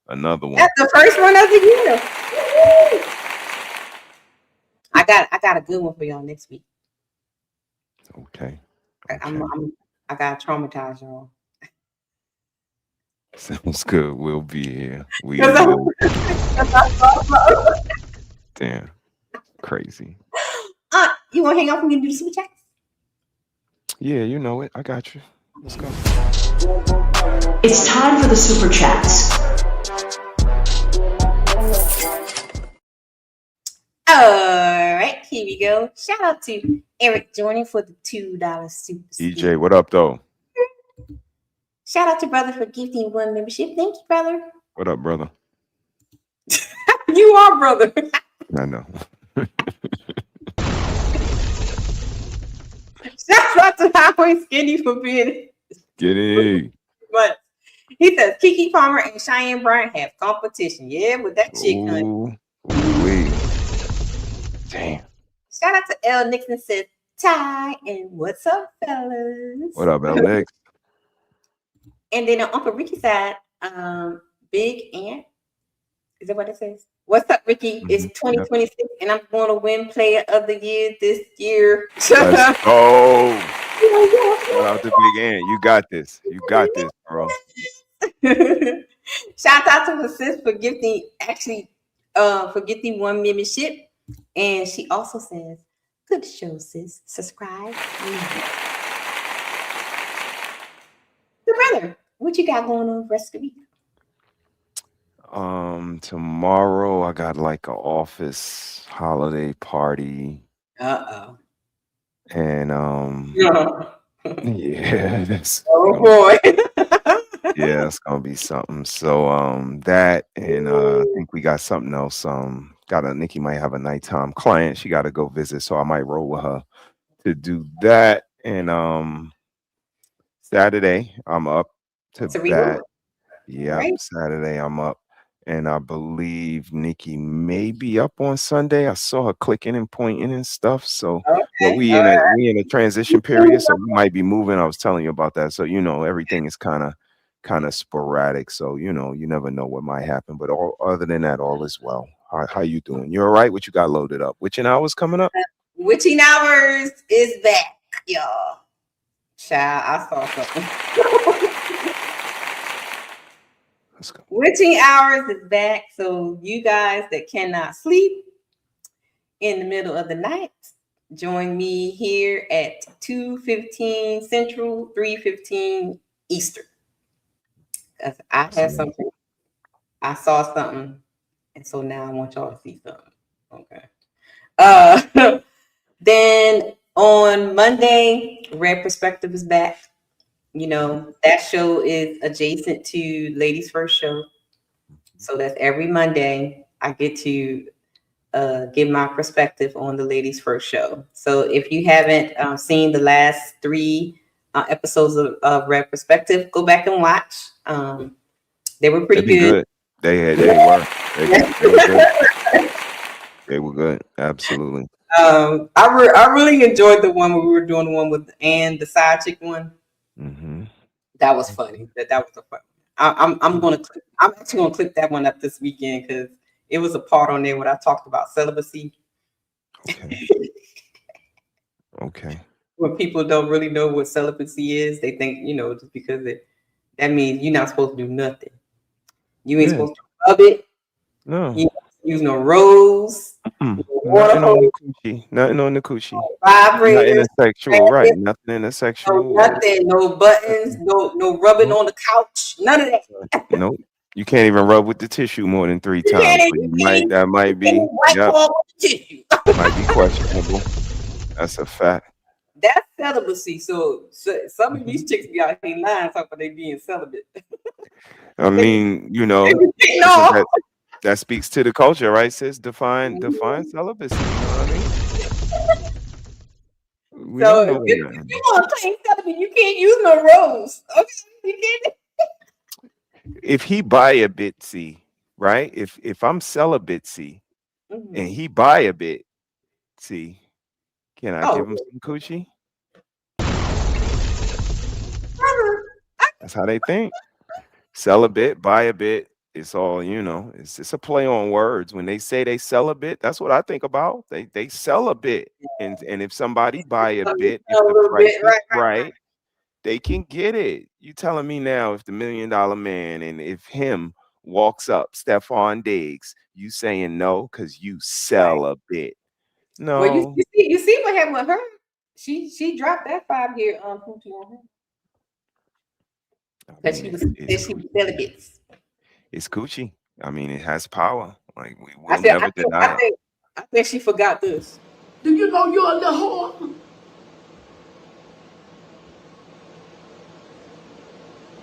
another one. That's the first one of the year. I got a good one for y'all next week. Okay. I got traumatized y'all. Sounds good. We'll be here. Damn. Crazy. You want to hang out with me and do the super chats? Yeah, you know it. I got you. Let's go. It's time for the super chats. All right, here we go. Shout out to Eric joining for the $2 super. EJ, what up, though? Shout out to brother for gifting one membership. Thank you, brother. What up, brother? You are brother. I know. Shout out to Highway Skinny for being Skinny. But he says Kiki Palmer and Cheyenne Bryant have competition. Yeah, with that chick, honey. Damn. Shout out to L. Nixon says Ty and what's up, fellas? What up, L. Nix? And then on Uncle Ricky's side, Big Ant. Is that what it says? What's up, Ricky? It's 2026, and I'm going to win Player of the Year this year. Let's go. Shout out to Big Ant. You got this. You got this, bro. Shout out to her sis for gifting one membership. And she also says, good show, sis. Subscribe. So, brother, what you got going on the rest of the week? Tomorrow I got like an office holiday party. Uh-oh. And yeah, that's boy. yeah, it's gonna be something. So that and I think we got something else. Nikki might have a nighttime client she gotta go visit, so I might roll with her to do that. And Saturday I'm up to bat. Yeah, right. Saturday I'm up. And I believe Nikki may be up on Sunday. I saw her clicking and pointing and stuff. So but we in a transition period, so we might be moving. I was telling you about that. So everything is kind of sporadic. So you never know what might happen. But other than that, all is well. How you doing? You all right? What you got loaded up? Witching Hours coming up? Witching Hours is back, y'all. Child, I saw something. Witching Hours is back. So you guys that cannot sleep in the middle of the night, join me here at 2:15 Central, 3:15 Eastern. Because I had something. I saw something. And so now I want y'all to see something. Okay. Then on Monday, Red Perspective is back. That show is adjacent to Ladies First Show. So that's every Monday I get to give my perspective on the ladies' first show. So if you haven't seen the last 3 episodes of Red Perspective, go back and watch. They were pretty good. They were. They were good. They were good. Absolutely. I really enjoyed the one where we were doing the one with Ann, the side chick one. Mm-hmm. That was funny. That was a fun. I'm actually gonna clip that one up this weekend because it was a part on there when I talked about celibacy. Okay. Okay. When people don't really know what celibacy is, they think, just because that means you're not supposed to do nothing. You ain't supposed to rub it. No. You use no rose. Nothing on the coochie. Nothing on the coochie. Vibrators. Nothing sexual, right? Nothing in a sexual. Nothing. No buttons. No rubbing on the couch. None of that. Nope. You can't even rub with the tissue more than 3 times. That might be. Yep. Might be questionable. That's a fact. That's celibacy. So some of these chicks be out here lying talking about they being celibate. I mean, that speaks to the culture, right, sis? Define celibacy. You know what I mean? We So don't know if you want to claim celibate, you can't use no rose. Okay, you can't. If he buy a bitsy, right? If I'm celibacy and he buy a bitsy, can I give him some coochie? That's how they think. Sell a bit, buy a bit. It's all, it's a play on words. When they say they sell a bit, that's what I think about. They sell a bit. And if somebody buy a bit, if the price is right, they can get it. You telling me now if the $1 Million Man and if him walks up, Stephon Diggs, you saying no because you sell a bit. No. Well, you see what happened with her. She dropped that 5-year coochie on her. Because she was celibate. It's coochie. I mean, it has power. Like we'll never deny it. I think she forgot this. Do you know you're a little whore?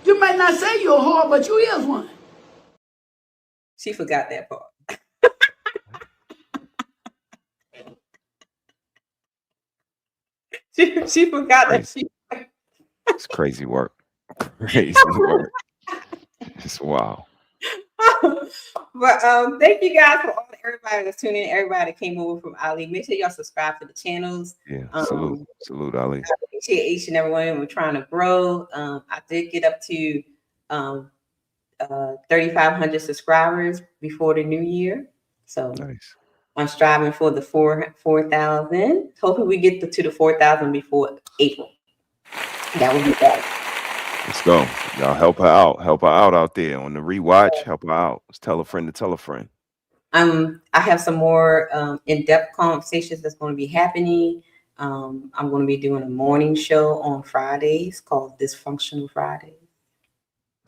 You may not say you're a whore, but you is one. She forgot that part. she forgot that she. It's crazy work. Crazy work. It's wow. But thank you guys for everybody that's tuning in, everybody that came over from Ali. Make sure y'all subscribe to the channels. Yeah, salute Ali. I appreciate each and every one of them. We're trying to grow. I did get up to 3,500 subscribers before the new year. So nice. I'm striving for the 4,000. Hopefully we get to the 4,000 before April. That would be better. Let's go. Y'all help her out. Help her out there on the rewatch. Help her out. Let's tell a friend to tell a friend. I have some more in-depth conversations that's going to be happening. I'm going to be doing a morning show on Fridays called Dysfunctional Fridays.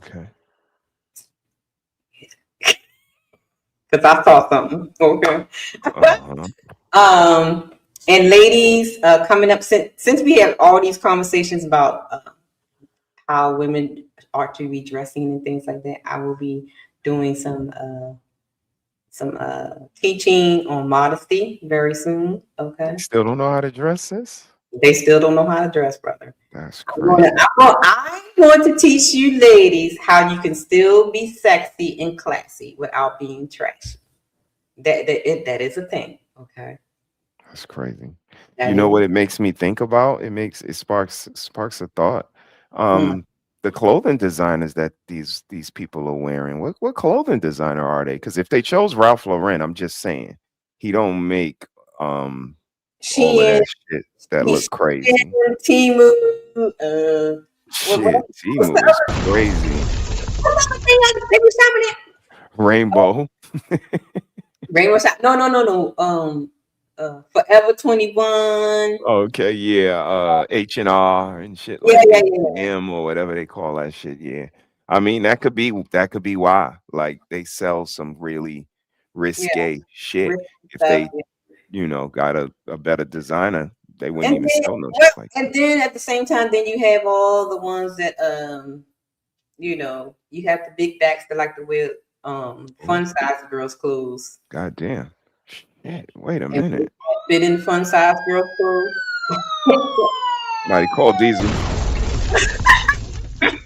Okay. Because I saw something. Okay. And ladies, coming up, since we have all these conversations about how women are to be dressing and things like that, I will be doing some teaching on modesty very soon. Okay. Still don't know how to dress this? They still don't know how to dress, brother. That's crazy. I'm going to teach you ladies how you can still be sexy and classy without being trashy. That is a thing. Okay. That's crazy. You know what it makes me think about? It sparks a thought. The clothing designers that these people are wearing, what clothing designer are they? Because if they chose Ralph Lauren, I'm just saying he don't make all of that shit that look crazy. Timu, shit, Timu is crazy. Rainbow. Rainbow shop. No. Forever 21. Okay, yeah. H&R and shit like M or whatever they call that shit. Yeah. I mean, that could be why. Like they sell some really risque shit. If they, got a better designer, they wouldn't even sell no shit like that. And then at the same time, then you have all the ones that you have the big backs that like to wear fun size girls' clothes. God damn. Shit, wait a minute. Fit in fun size girls' clothes. Somebody call Diesel.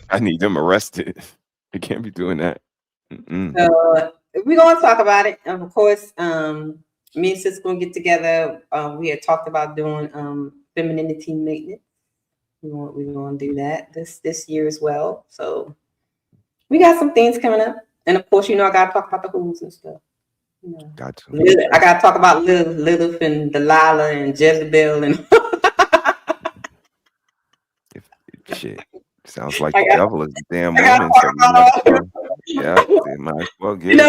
I need them arrested. They can't be doing that. So we're gonna talk about it. And of course, me and sis gonna get together. We had talked about doing femininity maintenance. We're gonna do that this year as well. So we got some things coming up, and of course, I gotta talk about the who's and stuff. Got to. I gotta talk about Lilith and Delilah and Jezebel and shit. Sounds like the devil is the damn woman. So yeah, they might as well get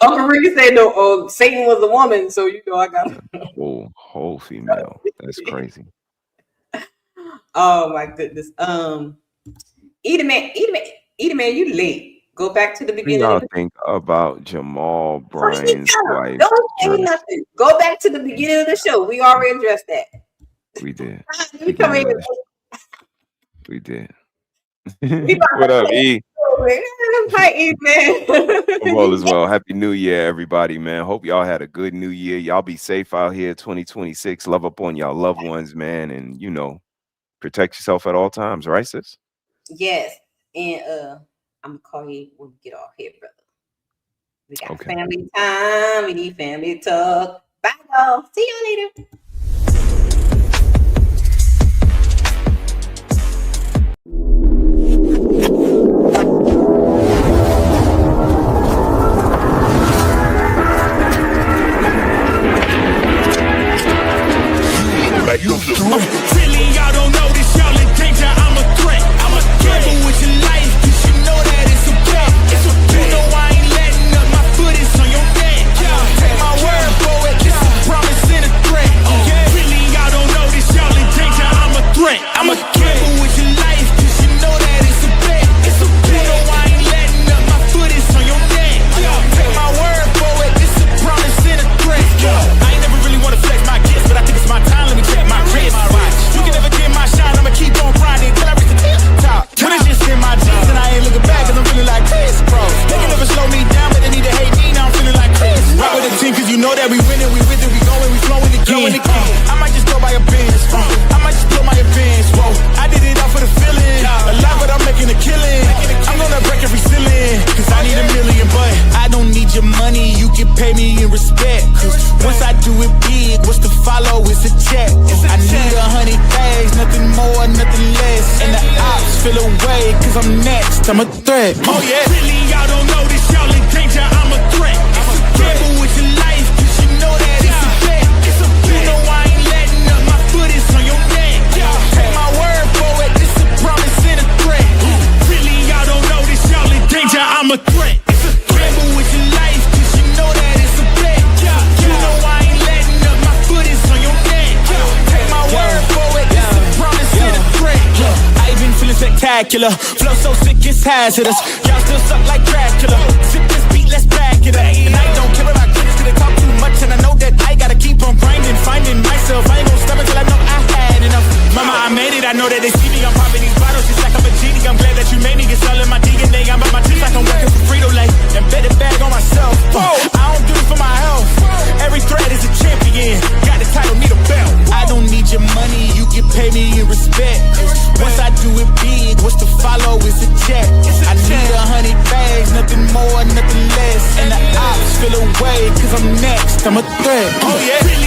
Uncle Ricky said no. Satan was a woman, so I got whole female. That's crazy. Oh my goodness. Eat a man, you late. Go back to the beginning. What do y'all think about Jamal Bryan's wife? Don't say nothing. Go back to the beginning of the show. We already addressed that. We did. We come in. We did. What up, E? Hi, E, man. All as well. Happy New Year, everybody, man. Hope y'all had a good New Year. Y'all be safe out here, 2026. Love up on y'all loved ones, man, and protect yourself at all times, right, sis? Yes, and I'm gonna call you when we get off here, brother. We got family time. We need family talk. Bye, y'all. See you later. Really, y'all don't know this, y'all in danger. I'm a threat. I'm a gamble with your life, cause you know that it's a bet. You know I ain't letting up, my foot is on your neck. Take my word for it, this a promise and a threat. Really, y'all don't know this, y'all in danger. I'm a threat. I'm a gamble with your life, cause you know that it's a bet. You know I ain't letting up, my foot is on your neck. Take my word for it, this a promise and a threat. I ain't never really wanna flex my gifts, but I think it's my time. Let me check my wrist. You can never get my shot, I'ma keep on grinding till I reach the top. When it's just in my jeans and I ain't looking back, cause I'm feeling like Chris, bro. They can never slow me down, but they need to hate me, now I'm feeling like Chris. Rock with the team, cause you know that we winning, we with it, we going, we flowing again. I might just go by a Benz, I might just blow my advance, whoa. I did it all for the feeling, alive but I'm making a killing. I'm gonna break every ceiling, cause I need $1 million, but I don't need your money, you can pay me in respect. Cause once I do it big, what's to follow is a check. I need 100 bags, nothing more, nothing less. And the ops feel away, cause I'm next, I'm a threat. Oh yeah. Really, y'all don't know this, y'all in danger, I'm a threat. It's a gamble with your life, cause you know that it's a bet. You know I ain't letting up, my foot is on your neck. Take my word for it, this a promise and a threat. Really, y'all don't know this, y'all in danger, I'm a threat. It's a gamble with your life, cause you know that it's a bet. You know I ain't letting up, my foot is on your neck. Take my word for it, this a promise and a threat. I been feeling spectacular, flow so sick it's hazardous. Y'all still suck like Dracula. Sip this beat, let's back it up. And I don't care about critics, cause they talk too much, and I know that I gotta keep on grinding, finding myself. I ain't gonna stop until I know I had enough. Mama, I made it, I know that they see me. I'm popping these bottles just like I'm a genie. I'm glad that you made me get all in my DNA. I'm about my teeth like I'm working for Frito-Lay, and bet it bag on myself. I don't do it for my health. Every threat is a champion. Got the title, need a belt. I don't need your money, you can pay me in respect. Once I do it big, what's to follow is a check. I need 100 bags, nothing more, nothing less. And the ops feel away, cause I'm next, I'm a threat. Oh yeah.